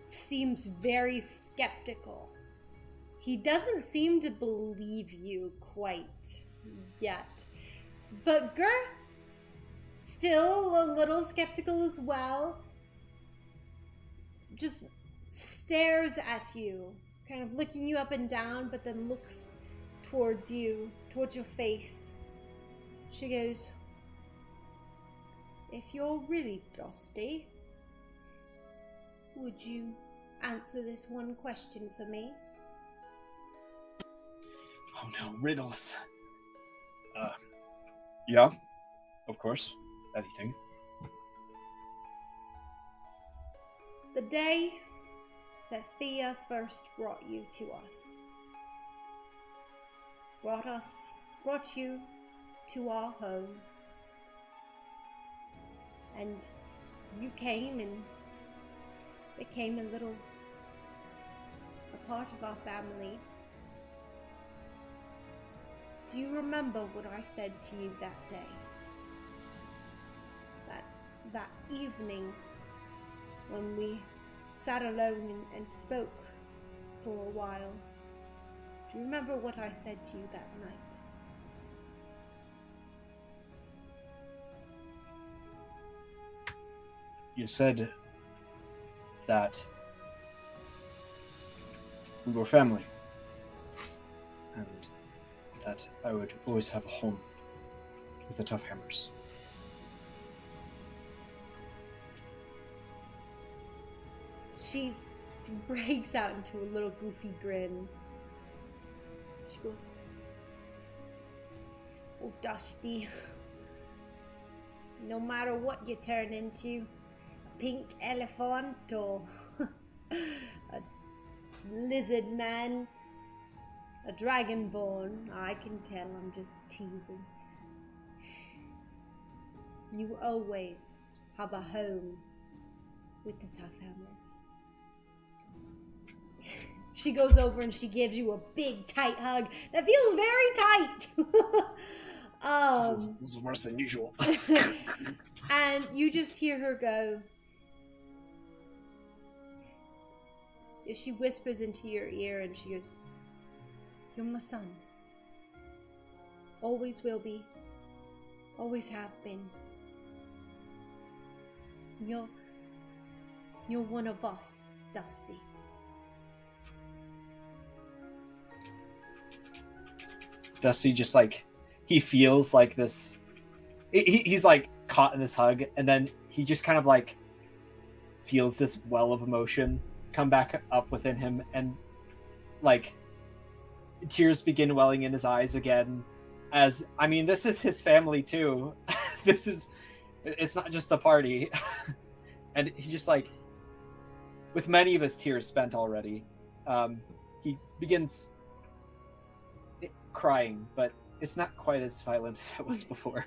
seems very skeptical. He doesn't seem to believe you quite yet. But Girth, still a little skeptical as well, just stares at you, kind of looking you up and down, but then looks towards you, towards your face. She goes, if you're really dusty, would you answer this one question for me? Oh no, riddles. Yeah, of course. Anything. The day that Thea first brought you to us, brought you to our home, and you came and became a part of our family. Do you remember what I said to you that day? That evening when we sat alone and spoke for a while. Do you remember what I said to you that night? You said that we were family, and that I would always have a home with the Tough Hammers. She breaks out into a little goofy grin. She goes, oh, Dusty, no matter what you turn into, a pink elephant or a lizard man, a dragonborn, I can tell, I'm just teasing. You always have a home with the Tough Hammers. She goes over and she gives you a big, tight hug that feels very tight. This is worse than usual. And you just hear her go. She whispers into your ear and she goes, you're my son. Always will be. Always have been. You're one of us, Dusty. Dusty just like, he feels like this, he's like caught in this hug, and then he just kind of like feels this well of emotion come back up within him, and like tears begin welling in his eyes again. As I mean, this is his family too. It's not just the party. And he just like, with many of his tears spent already, he begins crying, but it's not quite as violent as it was before.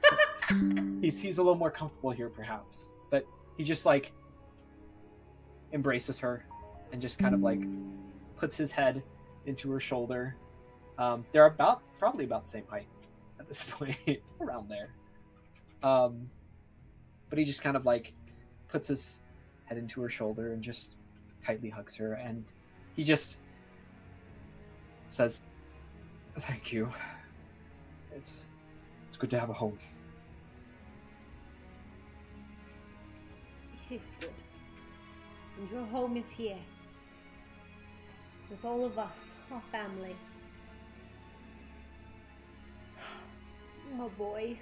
he's a little more comfortable here perhaps, but he just like embraces her and just kind of like puts his head into her shoulder. They're probably about the same height at this point, around there. But he just kind of like puts his head into her shoulder and just tightly hugs her, and he just says, "Thank you. It's good to have a home." It is good. And your home is here. With all of us, our family. Oh boy.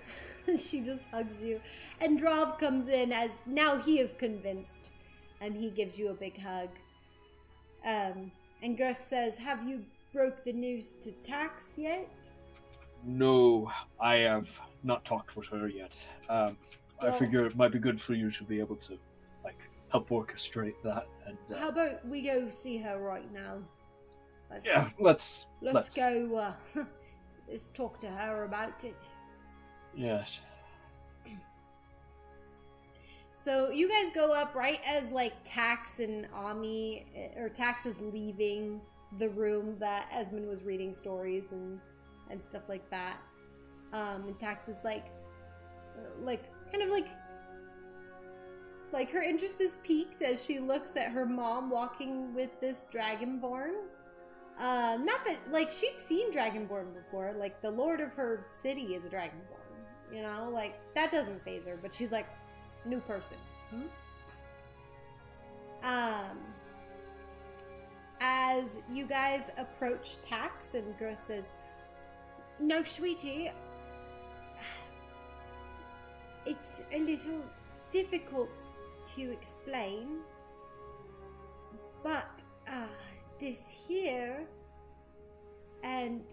She just hugs you. And Drav comes in as now he is convinced. And he gives you a big hug. And Girth says, "Have you broke the news to Tax yet?" No, I have not talked with her yet. I Well- figure it might be good for you to be able to like help orchestrate that. And How about we go see her right now? yeah, let's go. Let's talk to her about it. Yes. So you guys go up right as like Tax and Ami, or Tax is leaving the room that Esmond was reading stories and stuff like that. And Tax is like kind of like her interest is piqued as she looks at her mom walking with this dragonborn. Not that like she's seen dragonborn before. Like the lord of her city is a dragonborn, you know. Like that doesn't faze her, but she's like, new person. As you guys approach Tax, and Girth says, "No, sweetie, it's a little difficult to explain, but this here," and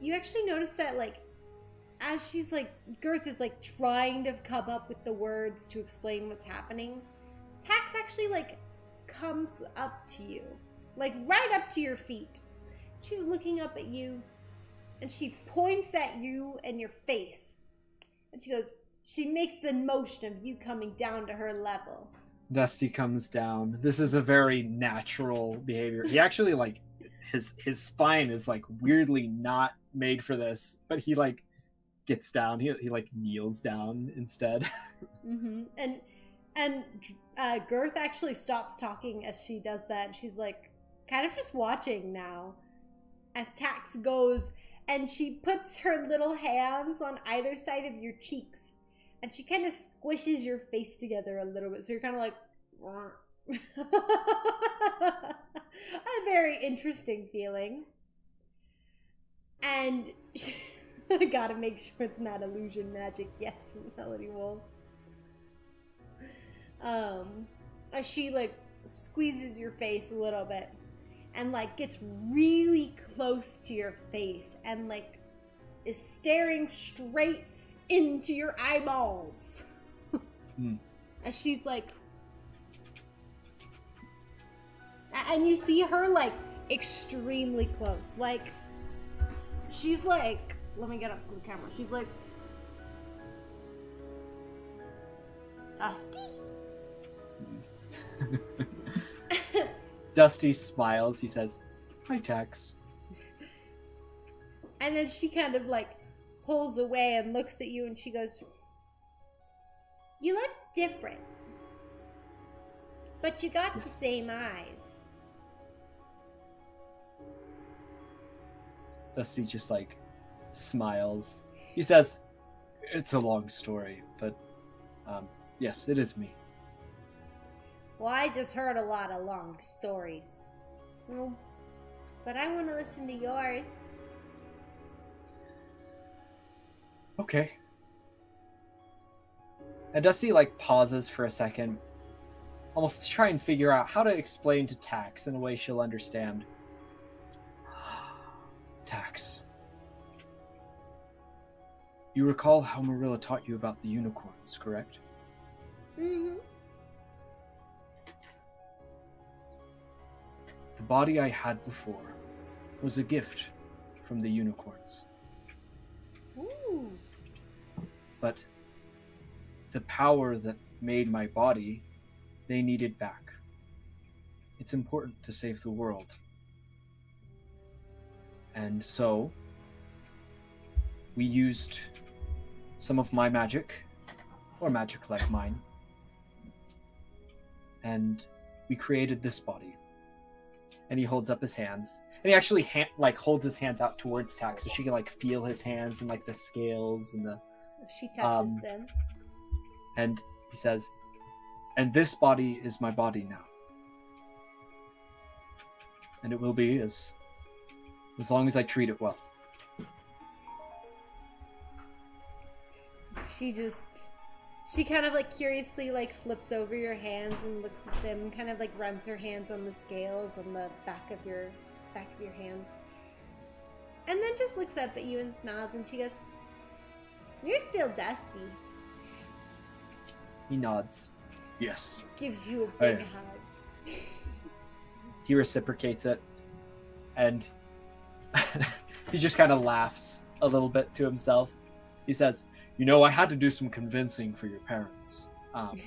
you actually notice that like as she's like, Girth is like trying to come up with the words to explain what's happening, Tax actually like comes up to you, like right up to your feet. She's looking up at you and she points at you and your face, and she makes the motion of you coming down to her level. Dusty comes down. This is a very natural behavior. He actually like his spine is like weirdly not made for this, but he like gets down. He like kneels down instead. And Girth actually stops talking as she does that. She's like kind of just watching now as Tax goes, and she puts her little hands on either side of your cheeks, and she kind of squishes your face together a little bit, so you're kind of like a very interesting feeling. And I gotta make sure it's not illusion magic. Yes, Melody Wolf. As she like squeezes your face a little bit and like gets really close to your face and like is staring straight into your eyeballs. As she's like, and you see her like extremely close, like she's like, let me get up to the camera. She's like, Dusty? Dusty smiles. He says, "Hi, Tax." And then she kind of like pulls away and looks at you, and she goes, "You look different, but you got the same eyes." Dusty just like smiles. He says, "It's a long story, but yes, it is me." Well, I just heard a lot of long stories. So, but I want to listen to yours. Okay. And Dusty pauses for a second, almost to try and figure out how to explain to Tax in a way she'll understand. Tax, you recall how Marilla taught you about the unicorns, correct? Mm-hmm. The body I had before was a gift from the unicorns. Ooh. But the power that made my body, they needed back. It's important to save the world. And so, we used some of my magic, or magic like mine, and we created this body. And he holds up his hands. And he actually holds his hands out towards Tax so she can feel his hands and the scales and the... She touches them. And he says, "And this body is my body now. And it will be as long as I treat it well." She kind of curiously flips over your hands and looks at them, kind of runs her hands on the scales on the back of your hands. And then just looks up at you and smiles and she goes, "You're still Dusty." He nods. "Yes." Gives you a big hug. He reciprocates it, and he just kind of laughs a little bit to himself. He says, "I had to do some convincing for your parents." I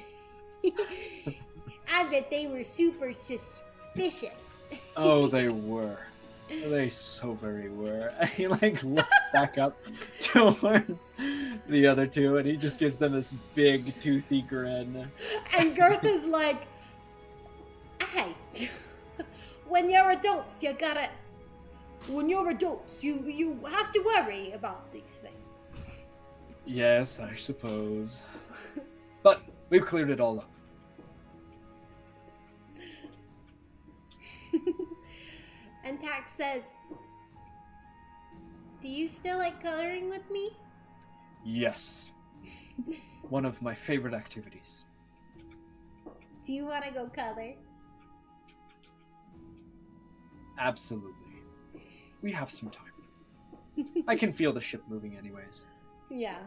bet they were super suspicious. Oh, they were. They so very were. And he looks back up towards the other two, and he just gives them this big toothy grin. And Gertha's like, "Hey, when you're adults, you have to worry about these things." Yes, I suppose. But we've cleared it all up. And Tax says, "Do you still like coloring with me?" Yes. One of my favorite activities. Do you want to go color? Absolutely. We have some time. I can feel the ship moving anyways. Yeah.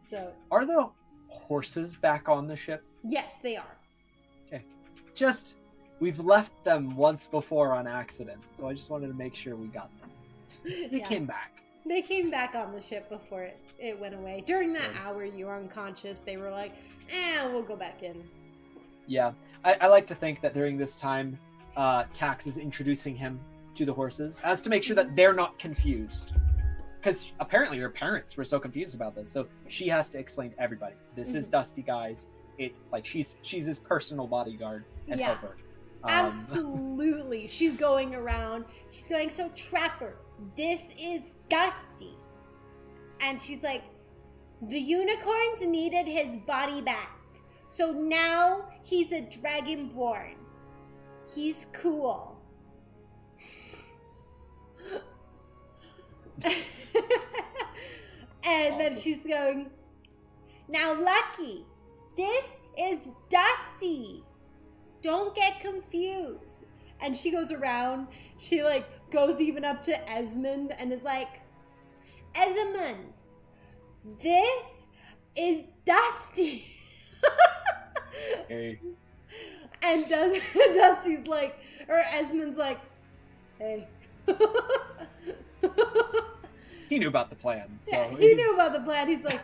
So. Are the horses back on the ship? Yes, they are. Okay. We've left them once before on accident, so I just wanted to make sure we got them. They came back. They came back on the ship before it went away. During that hour you were unconscious, they were like, we'll go back in. Yeah. I like to think that during this time, Tax is introducing him to the horses, as to make sure that they're not confused. Because apparently her parents were so confused about this, so she has to explain to everybody. This is Dusty, guys. It's she's his personal bodyguard and helper. Absolutely. She's going around. She's going, "So Trapper, this is Dusty." And she's like, "The unicorns needed his body back. So now he's a dragonborn. He's cool." And then she's going, "Now Lucky, this is Dusty. Don't get confused." And she goes around, she goes even up to Esmond and is like, "Esmond, this is Dusty." Hey. And Dusty's like, or Esmond's like, "Hey." He knew about the plan. So yeah, he knew about the plan. He's like,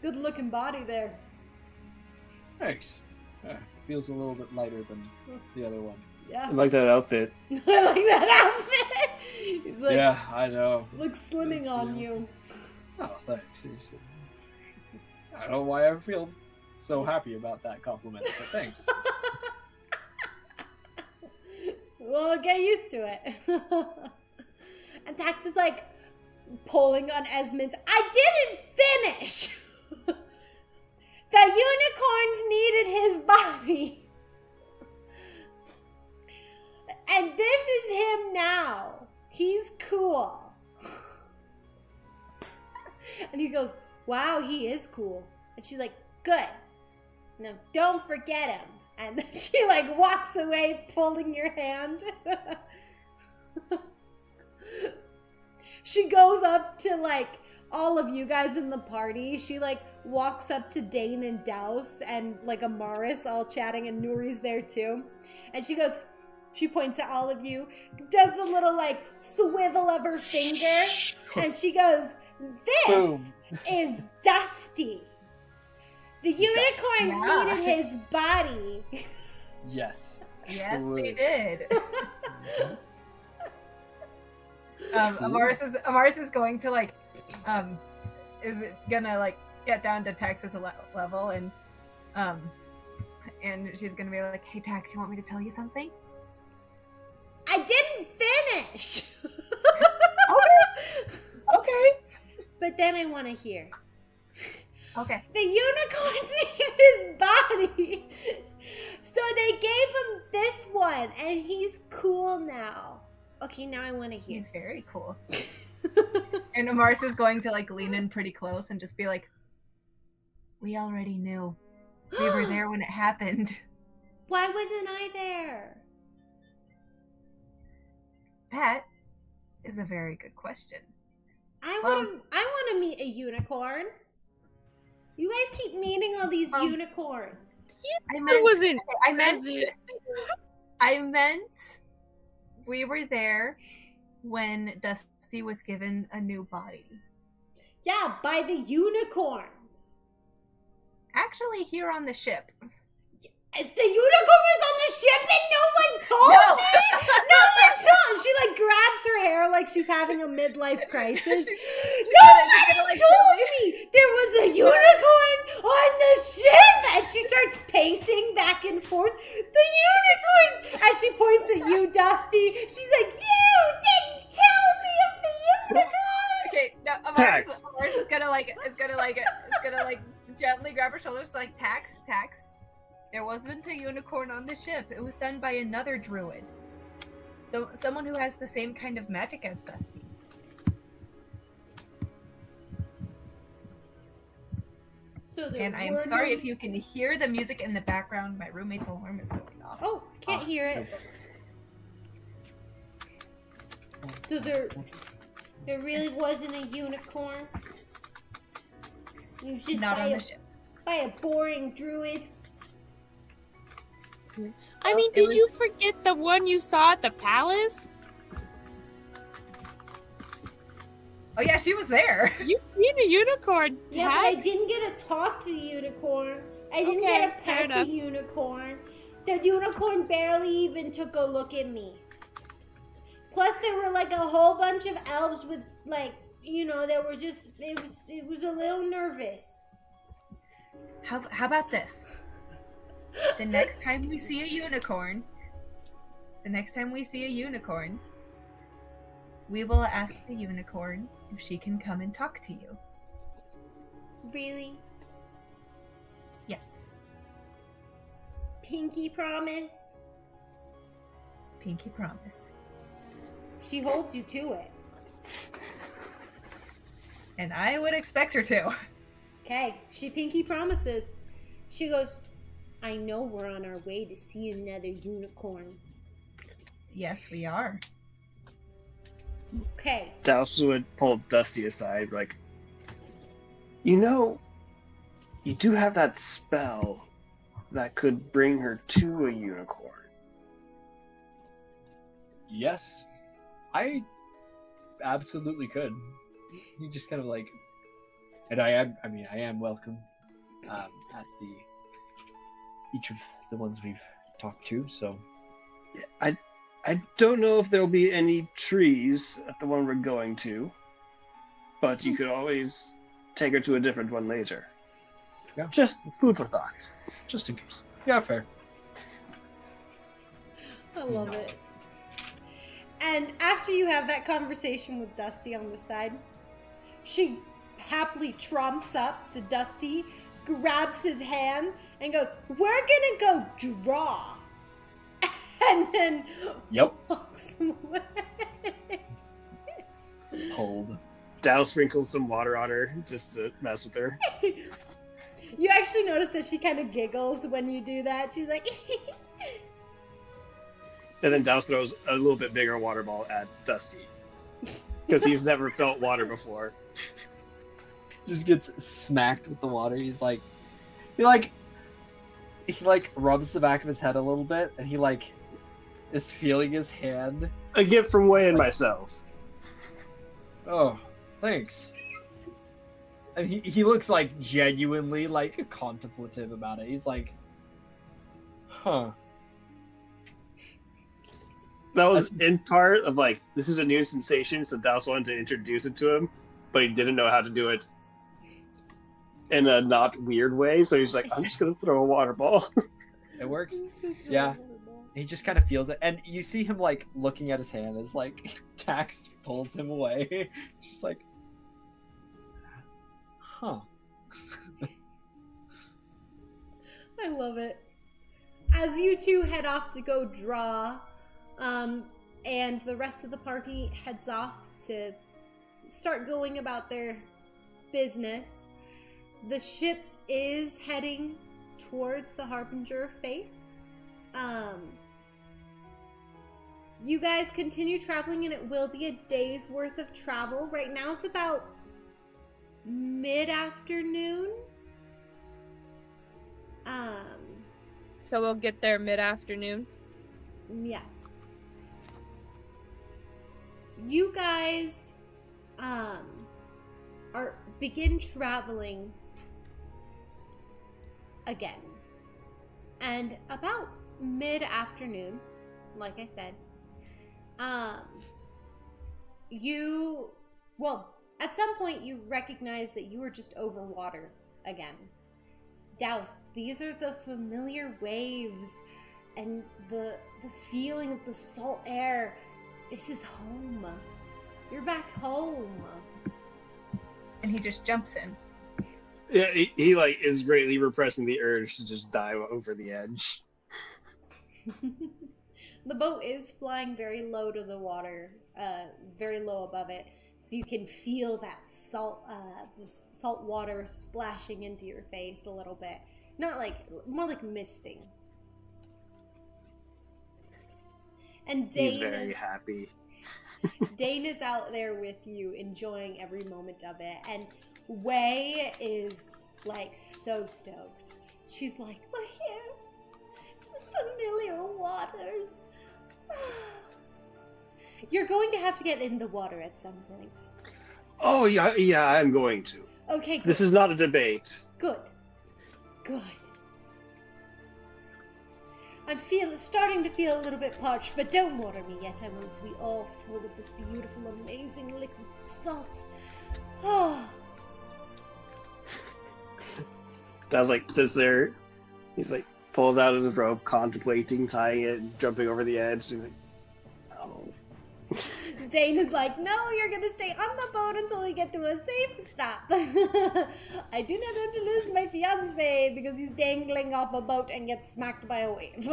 "Good looking body there." Thanks. Feels a little bit lighter than the other one. Yeah. I like that outfit. I like that outfit. He's like, Yeah, I know. looks slimming on you. Oh, thanks. I don't know why I feel so happy about that compliment, but thanks. Well, get used to it. And Tax is like, pulling on Esmond's. I didn't finish. The unicorns needed his body. And this is him now. He's cool. And he goes, wow, he is cool. And she's like, good. Now don't forget him. And then she like walks away pulling your hand. She goes up to like all of you guys in the party. She like walks up to Dane and Douse and like Amaris all chatting, and Nuri's there too. And she goes, she points at all of you, does the little like swivel of her finger, and she goes, this Boom. is Dusty. The unicorns needed his body. Yes. Yes, Absolutely. we did. Amaris is going to like, is gonna like get down to Tax's level, and she's gonna be like, "Hey Tax, you want me to tell you something?" I didn't finish. Okay. But then I want to hear. Okay. The unicorns needed his body. So they gave him this one, and he's cool now. Okay, now I want to hear. He's very cool. And Amaris is going to like lean in pretty close and just be like, "We already knew. We were there when it happened." Why wasn't I there? That is a very good question. I want to meet a unicorn. You guys keep meeting all these unicorns. I meant we were there when Dusty was given a new body. Yeah, by the unicorns. Actually, here on the ship. The unicorn was on the ship and no one told me? No one told. She like grabs her hair like she's having a midlife crisis. Nobody told me there was a unicorn on the ship. And she starts pacing back and forth. The unicorn! As she points at you, Dusty. She's like, you didn't tell me of the unicorn! Okay, no, Amaris is gonna gently grab her shoulders like, Tax. There wasn't a unicorn on the ship. It was done by another druid. So someone who has the same kind of magic as Dusty. And I'm sorry if you can hear the music in the background. My roommate's alarm is going off. Oh, can't hear it. So there really wasn't a unicorn? It was just Not on the ship. By a boring druid? I mean, did you forget the one you saw at the palace? Oh yeah, she was there. You've seen a unicorn, Tax. Yeah, but I didn't get to talk to the unicorn. I didn't get to pet the unicorn. The unicorn barely even took a look at me. Plus, there were like a whole bunch of elves with like, they were just, it was a little nervous. How about this? The next time we see a unicorn, we will ask the unicorn if she can come and talk to you. Really? Yes. Pinky promise? Pinky promise. She holds you to it. And I would expect her to. Okay, she pinky promises. She goes, I know we're on our way to see another unicorn. Yes, we are. Okay. Douse would pull Dusty aside, like, you do have that spell that could bring her to a unicorn. Yes, I absolutely could. You just kind of like, and I am welcome at each of the ones we've talked to. So, I don't know if there'll be any trees at the one we're going to, but you could always take her to a different one later. Yeah. Just food for thought. just in case. Yeah, fair. I love it. And after you have that conversation with Dusty on the side, She happily tromps up to Dusty, grabs his hand, and goes, "We're gonna go draw." And then walks away. Pulled. Douse sprinkles some water on her just to mess with her. You actually notice that she kind of giggles when you do that. She's like, And then Douse throws a little bit bigger water ball at Dusty. Because he's never felt water before. Just gets smacked with the water. He rubs the back of his head a little bit, and he is feeling his hand. A gift from Way and myself. Oh, thanks. And he looks genuinely contemplative about it. He's like, huh. That was in part of this is a new sensation, so Douse wanted to introduce it to him, but he didn't know how to do it in a not weird way, so he's like, I'm just gonna throw a water ball. It works. Yeah. He just kind of feels it, and you see him looking at his hand as Tax pulls him away. Just huh. I love it. As you two head off to go draw, and the rest of the party heads off to start going about their business, the ship is heading towards the Harbinger of Fate. You guys continue traveling, and it will be a day's worth of travel. Right now it's about mid-afternoon. So we'll get there mid-afternoon. Yeah. You guys begin traveling again. And about mid-afternoon, like I said, at some point you recognize that you were just over water again. Douse, these are the familiar waves and the feeling of the salt air. This is home. You're back home. And he just jumps in. Yeah, he is greatly repressing the urge to just dive over the edge. The boat is flying very low to the water, very low above it, so you can feel that this salt water splashing into your face a little bit. More like misting. And Dane He's very happy. Dane is out there with you, enjoying every moment of it, and Way is so stoked. She's like, "We're here, the familiar waters." You're going to have to get in the water at some point. Oh yeah, I'm going to. Okay, good. This is not a debate. Good. I'm starting to feel a little bit parched, but don't water me yet. I want to be all full of this beautiful, amazing liquid salt. Oh. Daz sits there. He's pulls out his rope, contemplating tying it, jumping over the edge. He's oh. Dane is like, "No, you're gonna stay on the boat until we get to a safe stop." I do not want to lose my fiance because he's dangling off a boat and gets smacked by a wave.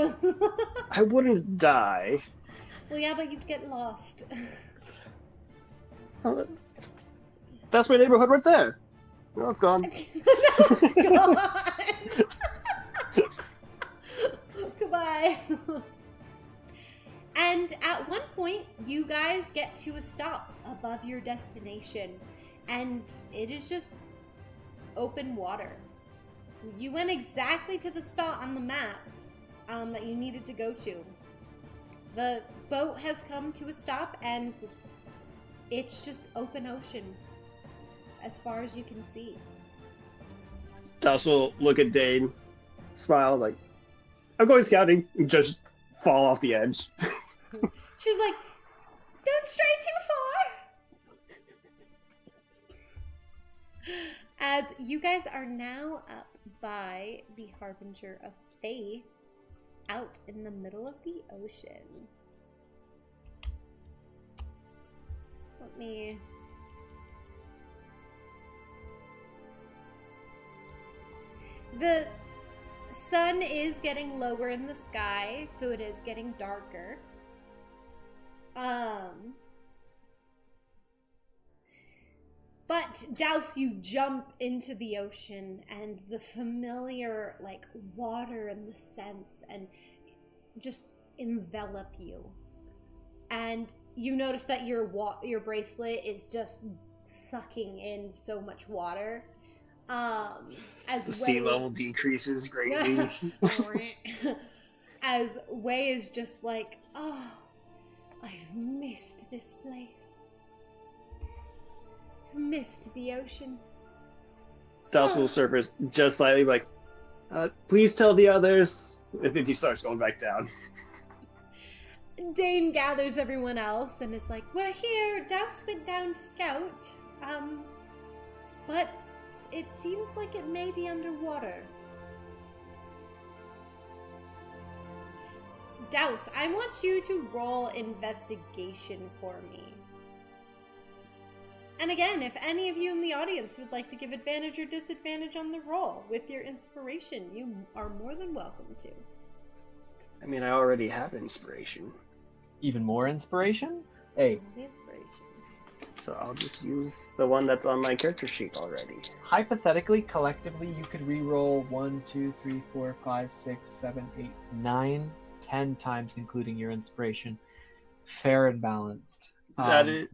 I wouldn't die. Well, yeah, but you'd get lost. That's my neighborhood right there. No, it's gone. No, it's gone. Goodbye. And at one point, you guys get to a stop above your destination, and it is just open water. You went exactly to the spot on the map that you needed to go to. The boat has come to a stop, and it's just open ocean as far as you can see. Daz will look at Dane, smile I'm going scouting, and just fall off the edge. She's like, "Don't stray too far." As you guys are now up by the Harbinger of Fate, out in the middle of the ocean. Let me the sun is getting lower in the sky, so it is getting darker. But Douse, you jump into the ocean, and the familiar, like, water and the scents and just envelop you. And you notice that your bracelet is just sucking in so much water. As The sea level decreases greatly. As Wei is just like, oh, I've missed this place. Missed the ocean. Douse will surface just slightly, like, please tell the others. And then he starts going back down. Dane gathers everyone else and is like, we're here. Douse went down to scout. But it seems like it may be underwater. Douse, I want you to roll investigation for me. And again, if any of you in the audience would like to give advantage or disadvantage on the roll with your inspiration, you are more than welcome to. I mean, I already have inspiration. Even more inspiration? Hey. The inspiration. So I'll just use the one that's on my character sheet already. Hypothetically, collectively, you could re-roll 1, 2, 3, 4, 5, 6, 7, 8, 9, 10 times, including your inspiration. Fair and balanced. That is,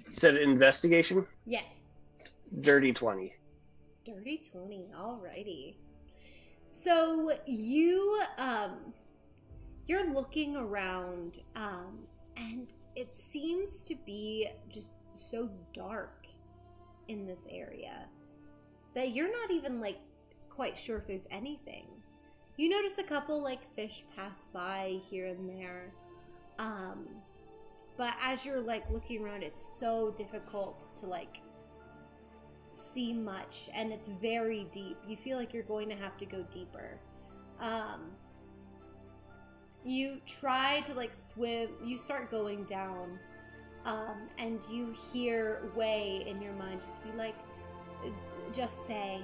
you said investigation? Yes. Dirty 20. Dirty 20, alrighty. So you're looking around, and it seems to be just so dark in this area that you're not even, like, quite sure if there's anything. You notice a couple, like, fish pass by here and there, but as you're, like, looking around, it's so difficult to, like, see much, and it's very deep. You feel like you're going to have to go deeper. You try to, like, swim. You start going down, and you hear Wei in your mind just be like, just say,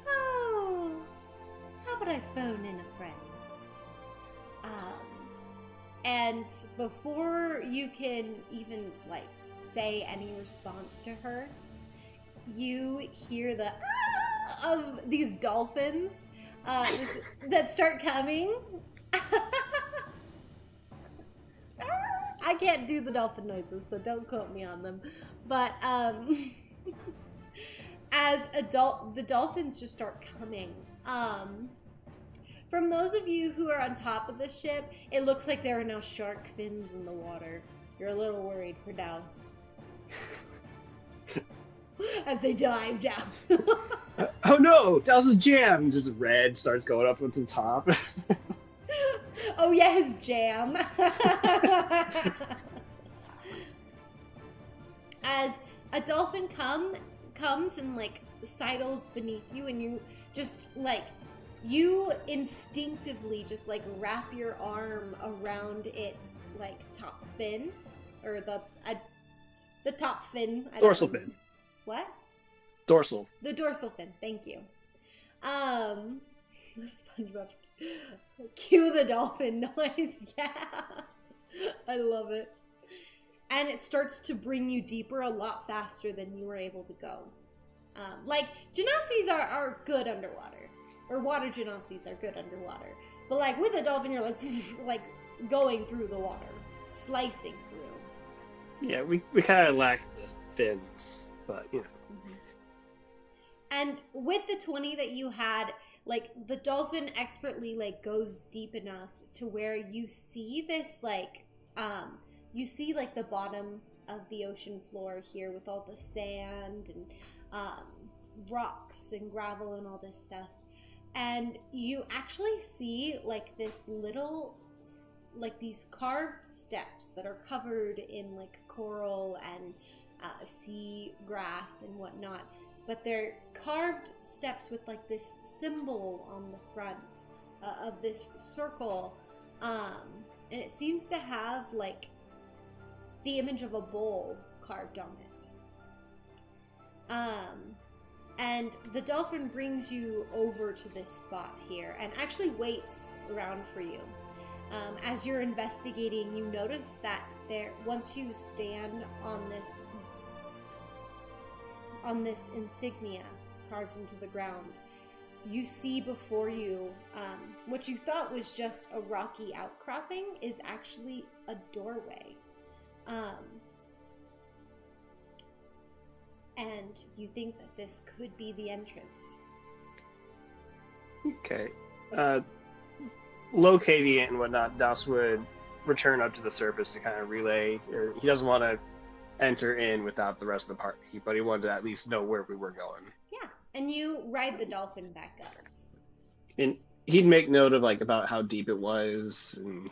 oh, how about I phone in a friend? And before you can even, like, say any response to her, you hear the of these dolphins that start coming. I can't do the dolphin noises, so don't quote me on them. But as the dolphins just start coming. From those of you who are on top of the ship, it looks like there are now shark fins in the water. You're a little worried for Douse. As they dive down. Oh no! Douse's jam! Just red starts going up to the top. Oh yeah, his jam. As a dolphin comes and, like, sidles beneath you, and you just, like, you instinctively just, like, wrap your arm around its, like, top fin, or the top fin. Dorsal fin. What? Dorsal. The dorsal fin. Thank you. The SpongeBob. Cue the dolphin noise. Yeah. I love it. And it starts to bring you deeper a lot faster than you were able to go. Like, Genasi's are good underwater. Or water Genasi's are good underwater. But, like, with a dolphin, you're, like going through the water. Slicing through. Yeah, we kind of lack the fins, but, you know. Mm-hmm. And with the 20 that you had, like, the dolphin expertly, like, goes deep enough to where you see this, like, you see, like, the bottom of the ocean floor here with all the sand and rocks and gravel and all this stuff. And you actually see, like, this little, like, these carved steps that are covered in, like, coral and sea grass and whatnot. But they're carved steps with, like, this symbol on the front of this circle. And it seems to have, like, the image of a bull carved on it. And the dolphin brings you over to this spot here and actually waits around for you. As you're investigating, you notice that once you stand on this insignia carved into the ground, you see before you what you thought was just a rocky outcropping is actually a doorway. And you think that this could be the entrance. Okay. Locating it and whatnot, Douse would return up to the surface to kind of relay. Or he doesn't want to enter in without the rest of the party, but he wanted to at least know where we were going. Yeah, and you ride the dolphin back up. And he'd make note of about how deep it was and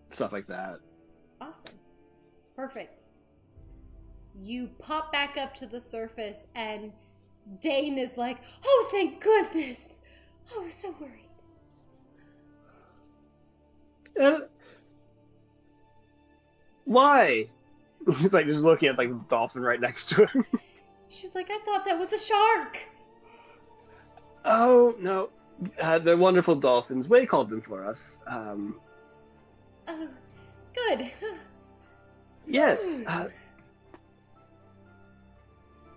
stuff like that. Awesome. Perfect. You pop back up to the surface and Dane is like, "Oh, thank goodness! I was so worried." Why? He's just looking at the dolphin right next to him. She's like, "I thought that was a shark." Oh, no. They're wonderful dolphins. Way called them for us. Oh, good. Yes.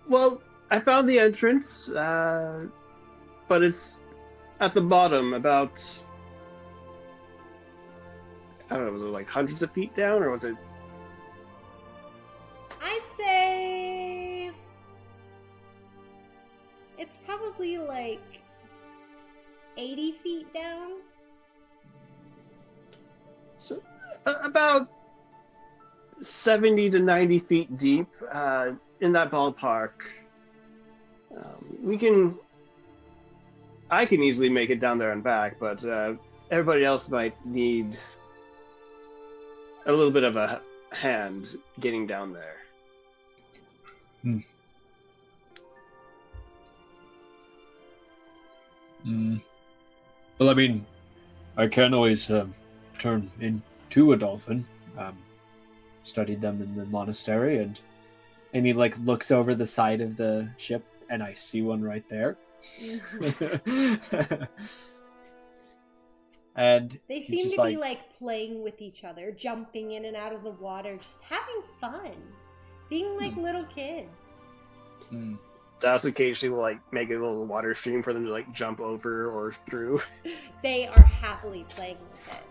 Well, I found the entrance, but it's at the bottom, about, I don't know, was it hundreds of feet down, or was it? I'd say it's probably 80 feet down. So, about 70 to 90 feet deep, in that ballpark. I can easily make it down there and back, but everybody else might need a little bit of a hand getting down there. Well, I mean, I can always turn into a dolphin. Studied them in the monastery, and he looks over the side of the ship, and I see one right there. And they seem to be playing with each other, jumping in and out of the water, just having fun, being like little kids. Douse occasionally will make a little water stream for them to jump over or through. They are happily playing with it.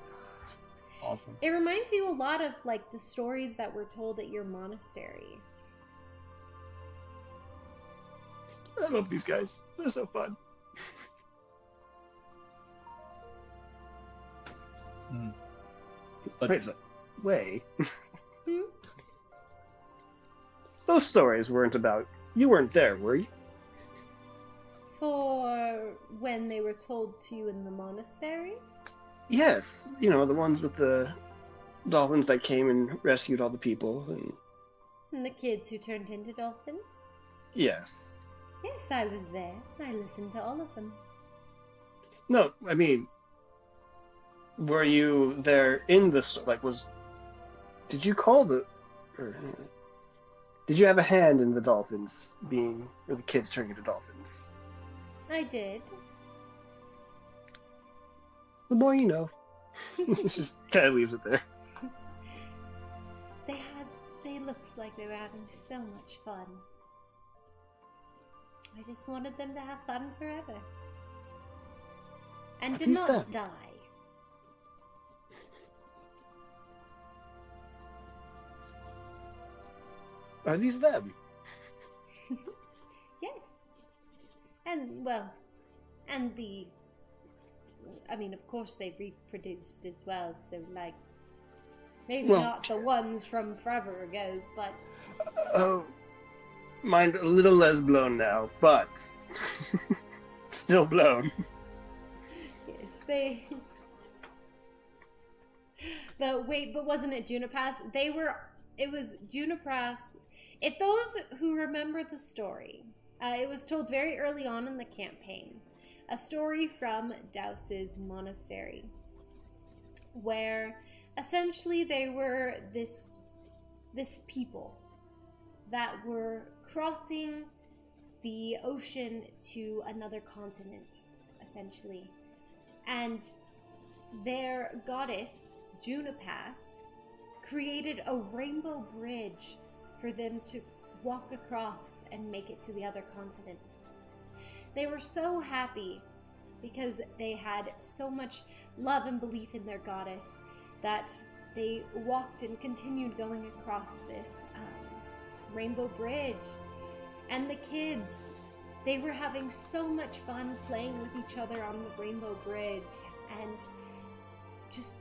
Awesome. It reminds you a lot of the stories that were told at your monastery. I love these guys. They're so fun. But wait. Those stories weren't about. You weren't there, were you? For when they were told to you in the monastery? Yes, the ones with the dolphins that came and rescued all the people. And the kids who turned into dolphins? Yes. Yes, I was there. I listened to all of them. No, I mean, were you there in the did you call did you have a hand in the dolphins or the kids turning into dolphins? I did. The more you know. Just kind of leaves it there. They looked like they were having so much fun. I just wanted them to have fun forever. And did not die. Are these them? Yes. And of course they've reproduced as well, so maybe not the ones from forever ago, but... Oh, mind a little less blown now, but still blown. Yes, but wasn't it Junipass? It was Junipass. If those who remember the story, it was told very early on in the campaign. A story from Douse's monastery, where essentially they were this people that were crossing the ocean to another continent, essentially. And their goddess, Junipass, created a rainbow bridge for them to walk across and make it to the other continent. They were so happy because they had so much love and belief in their goddess that they walked and continued going across this rainbow bridge. And the kids, they were having so much fun playing with each other on the rainbow bridge and just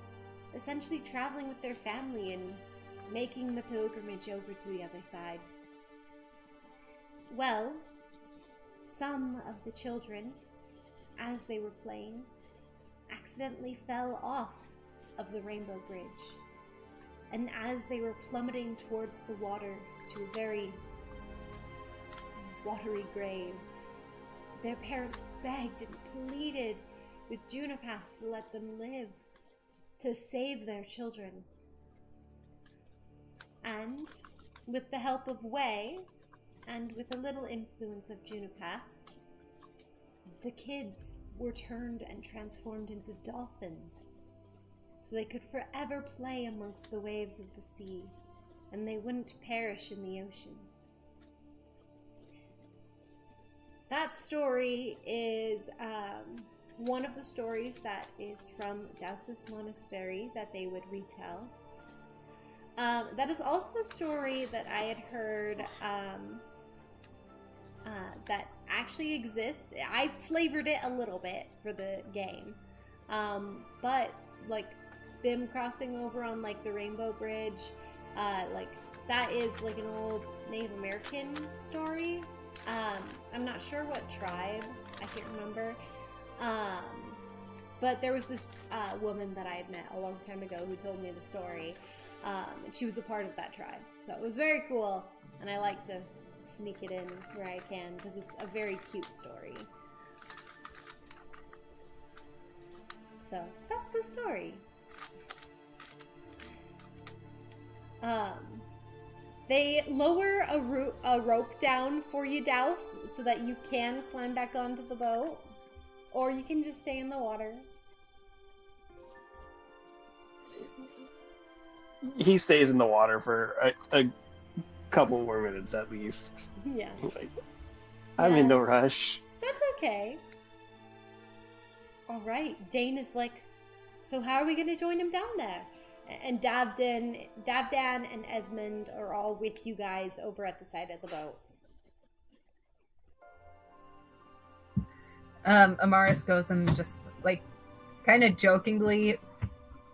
essentially traveling with their family and making the pilgrimage over to the other side. Well, some of the children, as they were playing, accidentally fell off of the rainbow bridge. And as they were plummeting towards the water to a very watery grave, their parents begged and pleaded with Junipass to let them live, to save their children. And with the help of Way, and with a little influence of Junipass, the kids were turned and transformed into dolphins, so they could forever play amongst the waves of the sea, and they wouldn't perish in the ocean. That story is one of the stories that is from Douse's monastery that they would retell. That is also a story that I had heard that actually exists. I flavored it a little bit for the game, but like them crossing over on like the Rainbow Bridge, like that is like an old Native American story. I'm not sure what tribe, I can't remember. But there was this woman that I had met a long time ago who told me the story, and she was a part of that tribe. So it was very cool, and I like to sneak it in where I can because it's a very cute story. So that's the story. They lower a rope down for you, Douse, so that you can climb back onto the boat. Or you can just stay in the water. He stays in the water for a couple more minutes at least. Yeah. He's like, I'm in no rush. That's okay. Alright, Dane is like, so how are we going to join him down there? And Davdan and Esmond are all with you guys over at the side of the boat. Amaris goes and just like kind of jokingly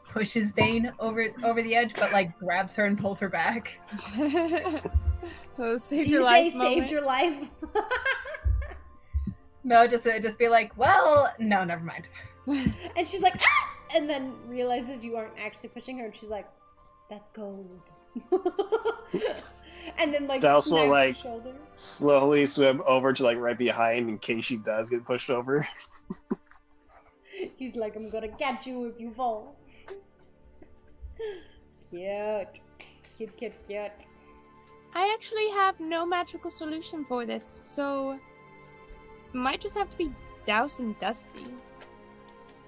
pushes Dane over the edge, but like grabs her and pulls her back. So saved Do your you life say moment. saved your life? No, just be like, well, no, never mind. And she's like, ah! And then realizes you aren't actually pushing her, and she's like, that's gold. And then like Douse will smacks like her shoulder. slowly swim over to like right behind in case she does get pushed over. He's like, I'm gonna catch you if you fall. Cute. Cute. I actually have no magical solution for this, so it might just have to be Douse and Dusty.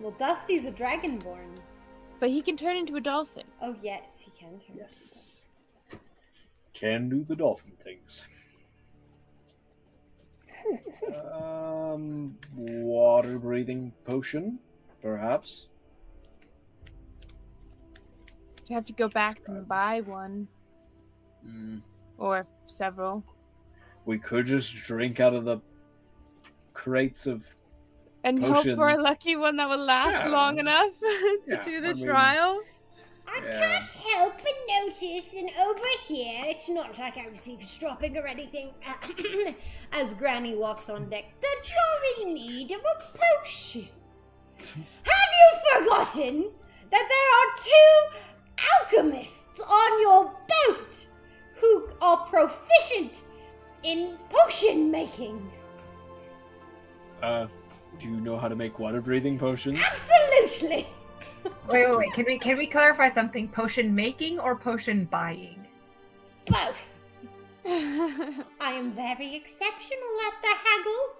Well, Dusty's a dragonborn. But he can turn into a dolphin. Oh, yes, he can turn. Yes. Can do the dolphin things. Water breathing potion, perhaps. You have to go back and buy one. Or several. We could just drink out of the crates of And hope for a potions. lucky one that will last Yeah. long enough to Yeah, do the I mean- trial. I Yeah. can't help but notice, and over here, it's not like I was eavesdropping or anything, as Granny walks on deck, that you're in need of a potion. Have you forgotten that there are 2 alchemists on your boat who are proficient in potion making? Do you know how to make water breathing potions? Absolutely. Wait. Can we clarify something? Potion making or potion buying? Both. I am very exceptional at the haggle.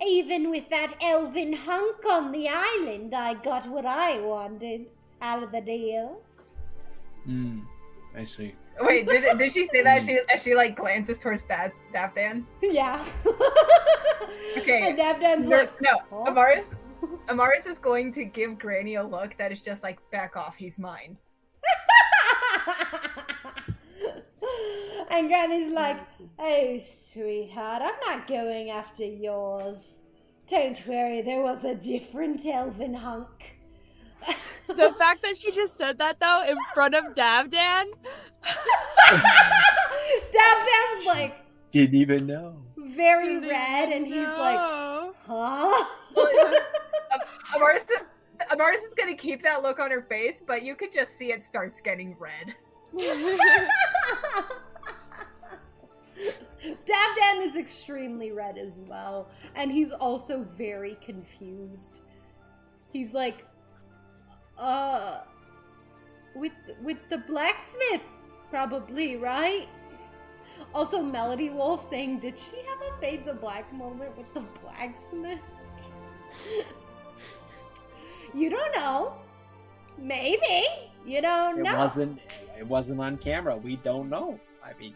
Even with that elven hunk on the island, I got what I wanted out of the deal. I see. Wait, did she say that as she like glances towards Davdan? Yeah. Okay. And Davdan's No, like, no. huh? Amaris is going to give Granny a look that is just like, back off, he's mine. And Granny's like, oh, sweetheart, I'm not going after yours. Don't worry, there was a different elven hunk. The fact that she just said that, though, in front of Davdan. Davdan's like, Didn't even know. very red, and he's like, huh? Amaris is gonna keep that look on her face, but you could just see it starts getting red. Davdan is extremely red as well, and he's also very confused. He's like, with the blacksmith, probably, right? Also, Melody Wolf saying, did she have a fade to black moment with the blacksmith? You don't know. Maybe. You don't know. It wasn't on camera. We don't know. I mean,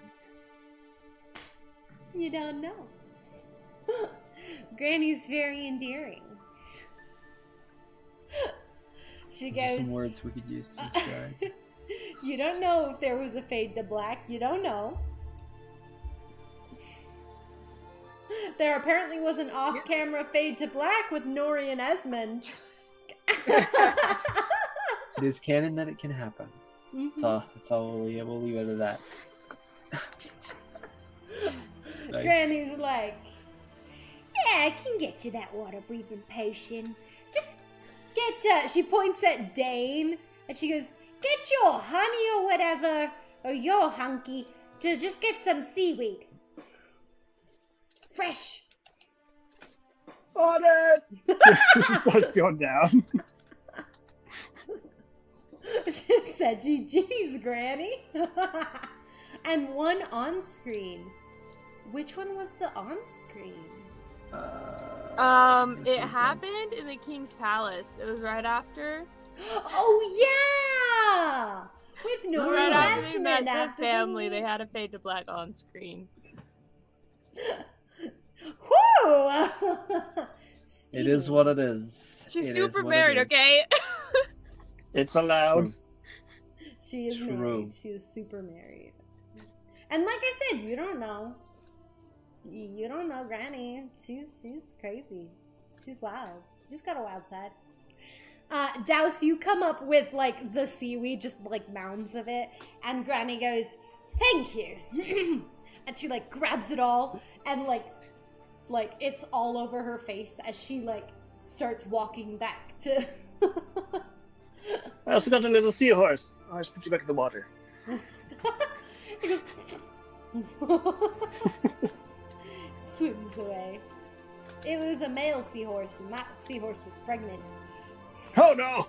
you don't know. Granny's very endearing. She those are goes, some words we could use to describe. you don't know if there was a fade to black. You don't know. There apparently was an off-camera fade to black with Nuri and Esmond. It is canon that it can happen. Mm-hmm. That's all we'll leave it at that. Nice. Granny's like, yeah, I can get you that water-breathing potion. Just get, she points at Dane, and she goes, get your honey or whatever, or your hunky, to just get some seaweed. Fresh. On it! She starts going down. Said GG's, Granny. And one on-screen. Which one was the on-screen? It happened in the King's Palace. It was right after. Oh, yeah! With Nuri Right after they Esmond met the after family, they had a fade to black on screen. Whoo! It is what it is. She's It super is what married, it is. okay? It's allowed. She is True. married. She is super married. And like I said, you don't know. You don't know Granny. She's crazy. She's wild. She's got a wild side. Douse, you come up with like the seaweed, just like mounds of it, and Granny goes, "Thank you," and she like grabs it all and like it's all over her face as she like starts walking back to. I also got a little seahorse. I'll just put you back in the water. He goes. Swims away. It was a male seahorse, and that seahorse was pregnant. Oh no!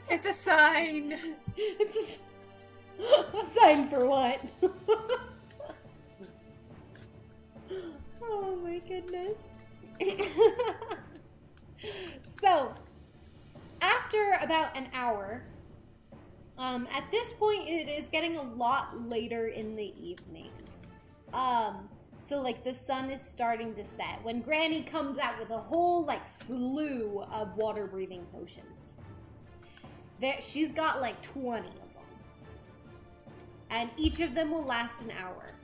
It's a sign. It's a sign for what? Oh my goodness. So, after about an hour, at this point it is getting a lot later in the evening. So like the sun is starting to set when Granny comes out with a whole like slew of water breathing potions. She's got like 20 of them. And each of them will last an hour.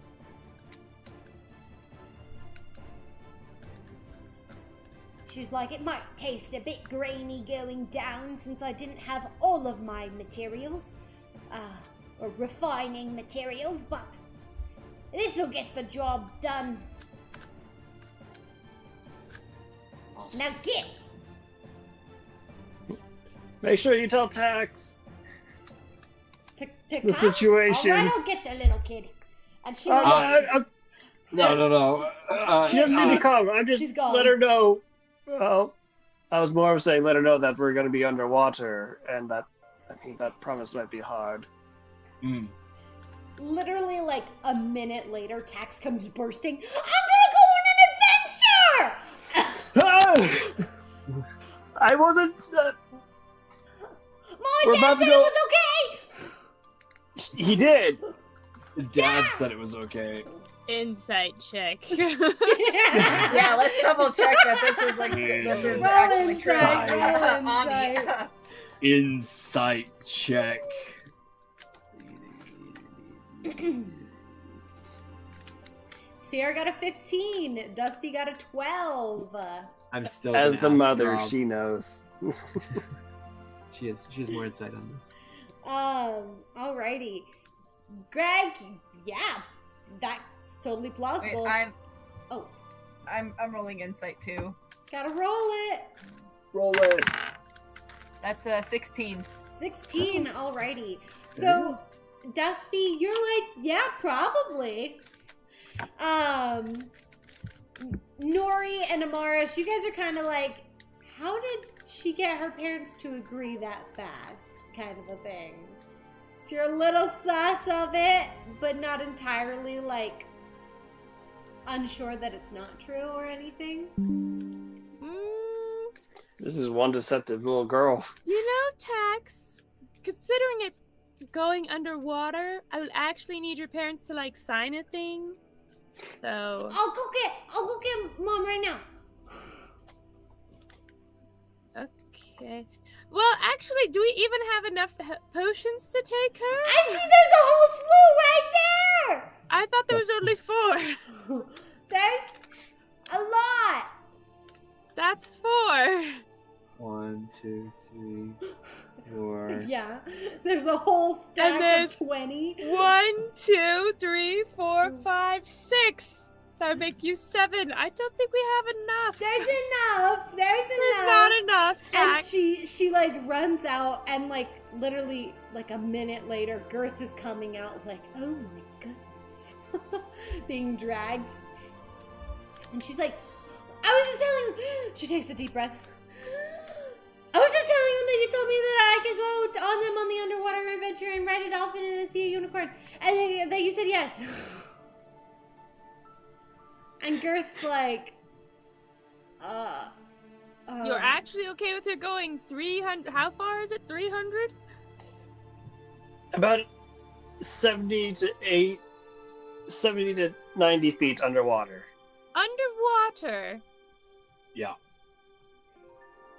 She's like, it might taste a bit grainy going down since I didn't have all of my materials. Or refining materials, but this'll get the job done. Awesome. Now get! Make sure you tell Tax To the come? situation. Alright, I'll get the little kid. And she No. She doesn't need to come. I'm she's just gone. let her know. Well, I was more of saying let her know that we're going to be underwater, and that I think that promise might be hard. literally like a minute later, Tax comes bursting. I'm gonna go on an adventure! I wasn't. Mom We're and Dad about to said go- it was okay! He did. Dad said it was okay. Insight check. Yeah, let's double check that this is Roll actually insight, true. roll Ani. insight. Insight check. Sierra got a 15. Dusty got a 12. I'm still As gonna the ask mother, Rob. she knows. She has more insight on this. Alrighty. Greg, yeah, that's totally Wait, plausible. Oh. I'm rolling insight too. Gotta roll it. Roll it. That's 16. 16, alrighty. So, Dusty, you're like, yeah, probably. Nuri and Amaris, you guys are kind of like, how did she get her parents to agree that fast? Kind of a thing. So you're a little sus of it, but not entirely, like, unsure that it's not true or anything. This is one deceptive little girl. You know, Tax, considering it's going underwater, I would actually need your parents to, like, sign a thing. So... I'll go get Mom right now. Okay. Well, actually, do we even have enough potions to take her? I see there's a whole slew right there. I thought there was only 4. There's a lot. That's 4. 1, 2, 3, 4. Yeah, there's a whole stack of there's 20. 1, 2, 3, 4, 5, 6. That would make you 7. I don't think we have enough. There's enough. There's There's enough. not enough, And Tax. she like runs out, and like literally like a minute later, Girth is coming out like, oh my goodness, being dragged. And she's like, I was just telling him. She takes a deep breath. I was just telling him that you told me that I could go on them on the underwater adventure and ride a dolphin and see a unicorn, and that you said yes. And Girth's like, You're actually okay with her going 300? How far is it? 300? About 70 to 90 feet underwater. Underwater? Yeah.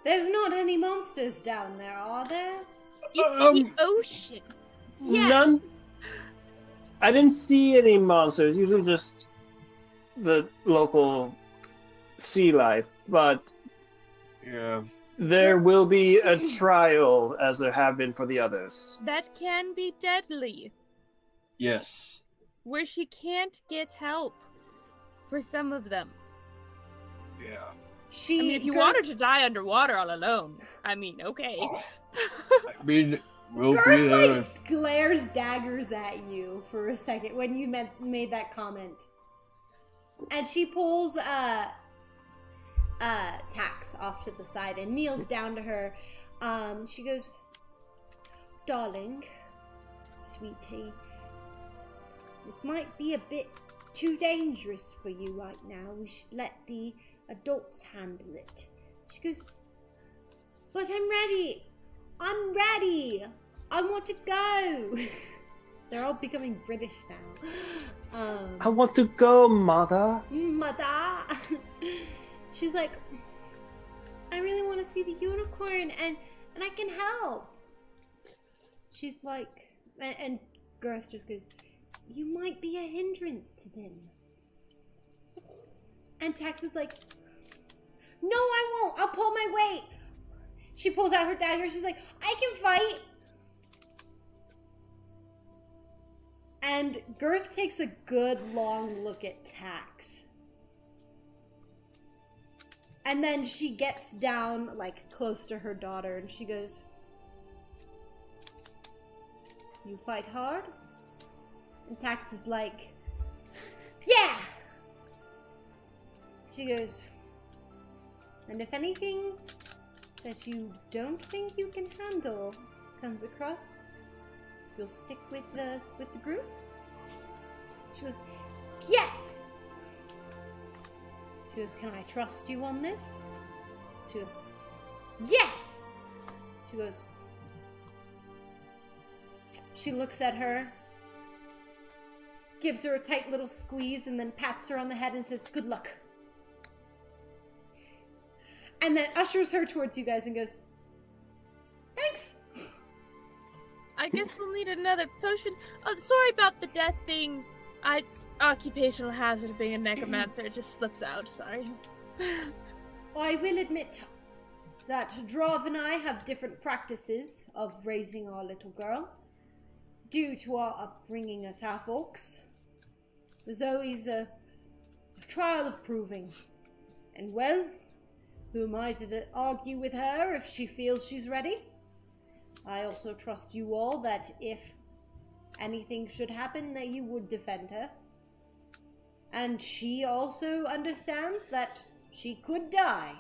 There's not any monsters down there, are there? It's the ocean. Yes. None. I didn't see any monsters. Usually just the local sea life, but Yeah. there will be a trial as there have been for the others. That can be deadly. Yes. Where she can't get help. For some of them. Yeah. She. I mean, if you Girth, want her to die underwater all alone, I mean, okay. I mean, we'll be Girth there. like glares daggers at you for a second when you made that comment, and she pulls Tax off to the side and kneels down to her. She goes, "Darling, sweetie, this might be a bit too dangerous for you right now. We should let the adults handle it." She goes, "But I'm ready. I'm ready. I want to go." They're all becoming British now. I want to go, mother. Mother. She's like, "I really want to see the unicorn, and I can help." She's like, and Girth just goes, "You might be a hindrance to them." And Tax is like, "No, I won't. I'll pull my weight." She pulls out her dagger. She's like, "I can fight." And Girth takes a good long look at Tax. And then she gets down, like, close to her daughter, and she goes, "You fight hard?" And Tax is like, "Yeah!" She goes, "And if anything that you don't think you can handle comes across, you'll stick with the group?" She goes, yes! She goes, can I trust you on this? She goes, yes! She goes, she looks at her, gives her a tight little squeeze, and then pats her on the head and says, good luck. And then ushers her towards you guys and goes, thanks. I guess we'll need another potion. Oh, sorry about the death thing. Occupational hazard of being a necromancer. It just slips out. Sorry. I will admit that Drav and I have different practices of raising our little girl. Due to our upbringing as half-orcs, there's always a trial of proving. And well, who am I to argue with her if she feels she's ready? I also trust you all that if anything should happen, that you would defend her. And she also understands that she could die.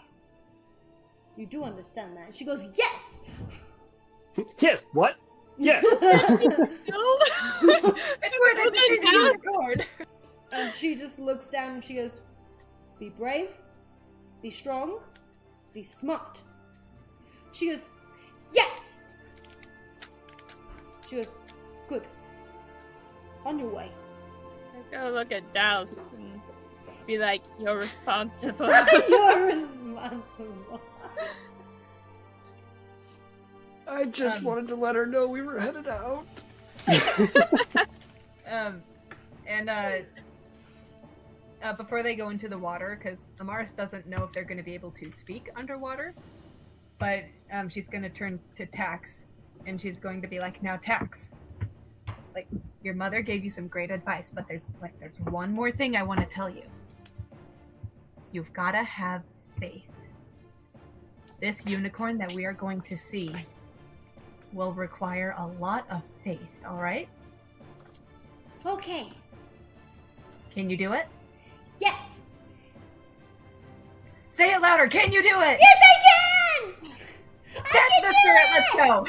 You do understand that? She goes, yes! Yes, what? Yes! And she just looks down and she goes, be brave, be strong, be smart. She goes, yes! She goes, good. On your way. I go look at Douse and be like, you're responsible. You're responsible. I just wanted to let her know we were headed out. Before they go into the water, because Amaris doesn't know if they're going to be able to speak underwater, but she's going to turn to Tax, and she's going to be like, now Tax, like, your mother gave you some great advice, but there's one more thing I want to tell you. You've got to have faith. This unicorn that we are going to see will require a lot of faith, all right? Okay. Can you do it? Yes. Say it louder. Can you do it? Yes, I can! That's the spirit. Let's go.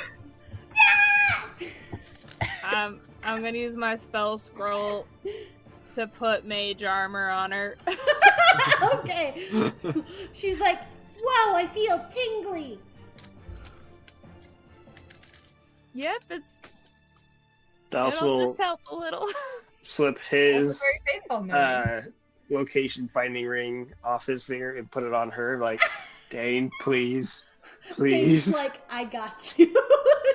Yeah! I'm gonna use my spell scroll to put mage armor on her. Okay. She's like, whoa, I feel tingly. Yep, it'll Douse will just help a little. slip That's his very painful, Nuri. location finding ring off his finger and put it on her, like, Dane, please. Please. Dane's like, I got you.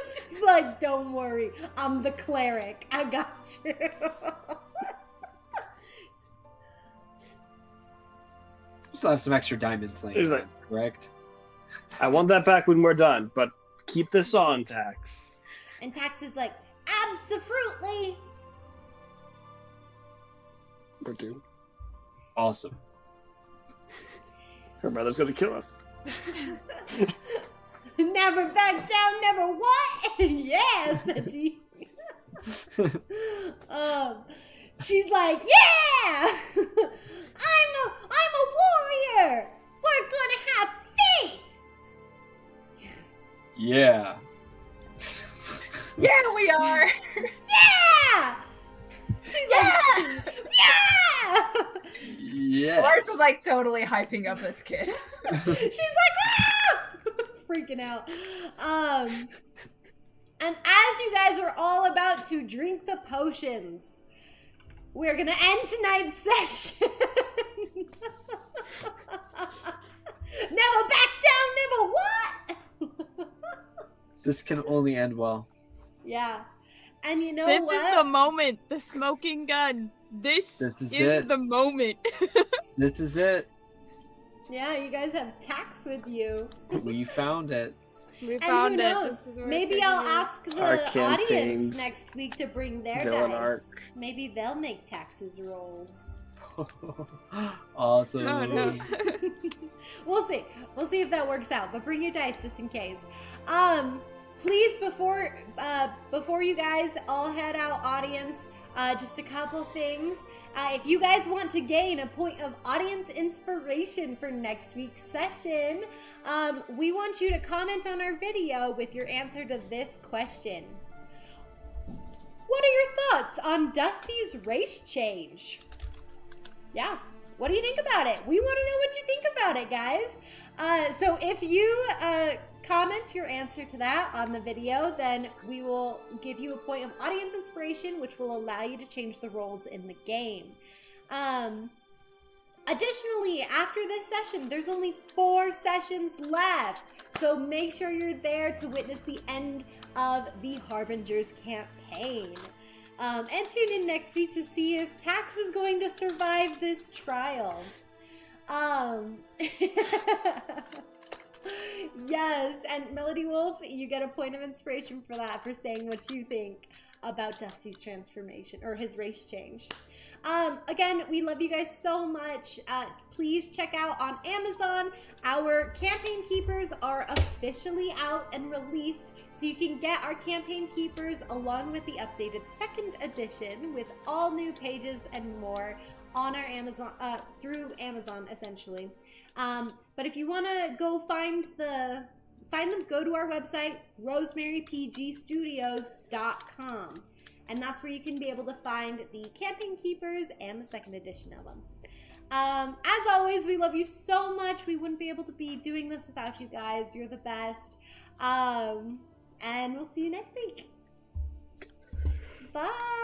She's like, don't worry. I'm the cleric. I got you. Still have some extra diamonds, He's like, correct? I want that back when we're done, but keep this on, Tax. And Tax is like, absolutely. We're due. Awesome. Her brother's gonna kill us. Never back down, never what? Yeah, said she. She's like, yeah! I'm a warrior! We're gonna have faith! Yeah. Yeah, we are. Yeah! She's like, yeah! Yes. Lars is like totally hyping up this kid. She's like, ah! Freaking out. And as you guys are all about to drink the potions, we're gonna end tonight's session. Never back down, never what? This can only end well. Yeah. And you know This what? is the moment. The smoking gun. This is is it. the moment. This is it. Yeah, you guys have Tax with you. We found it. We And found who it. knows? This is where Maybe it's I'll gonna ask Our the campaigns, audience next week to bring their villain dice. arc. Maybe they'll make Tax's rolls. Awesome. be. Oh no. We'll see. We'll see if that works out. But bring your dice just in case. Please, before you guys all head out, audience, just a couple things. If you guys want to gain a point of audience inspiration for next week's session, we want you to comment on our video with your answer to this question. What are your thoughts on Dusty's race change? Yeah, what do you think about it? We want to know what you think about it, guys. So if you comment your answer to that on the video, then we will give you a point of audience inspiration, which will allow you to change the roles in the game. Additionally, after this session, there's only 4 sessions left. So make sure you're there to witness the end of the Harbingers campaign. And tune in next week to see if Tax is going to survive this trial. Yes, and Melody Wolf, you get a point of inspiration for that, for saying what you think about Dusty's transformation, or his race change. Again, we love you guys so much. Please check out on Amazon. Our campaign keepers are officially out and released, so you can get our campaign keepers along with the updated 2nd edition with all new pages and more on our Amazon, through Amazon essentially. But if you want to go find them, go to our website, rosemarypgstudios.com. And that's where you can be able to find the campaign keepers and the 2nd edition of them. As always, we love you so much. We wouldn't be able to be doing this without you guys. You're the best. And we'll see you next week. Bye.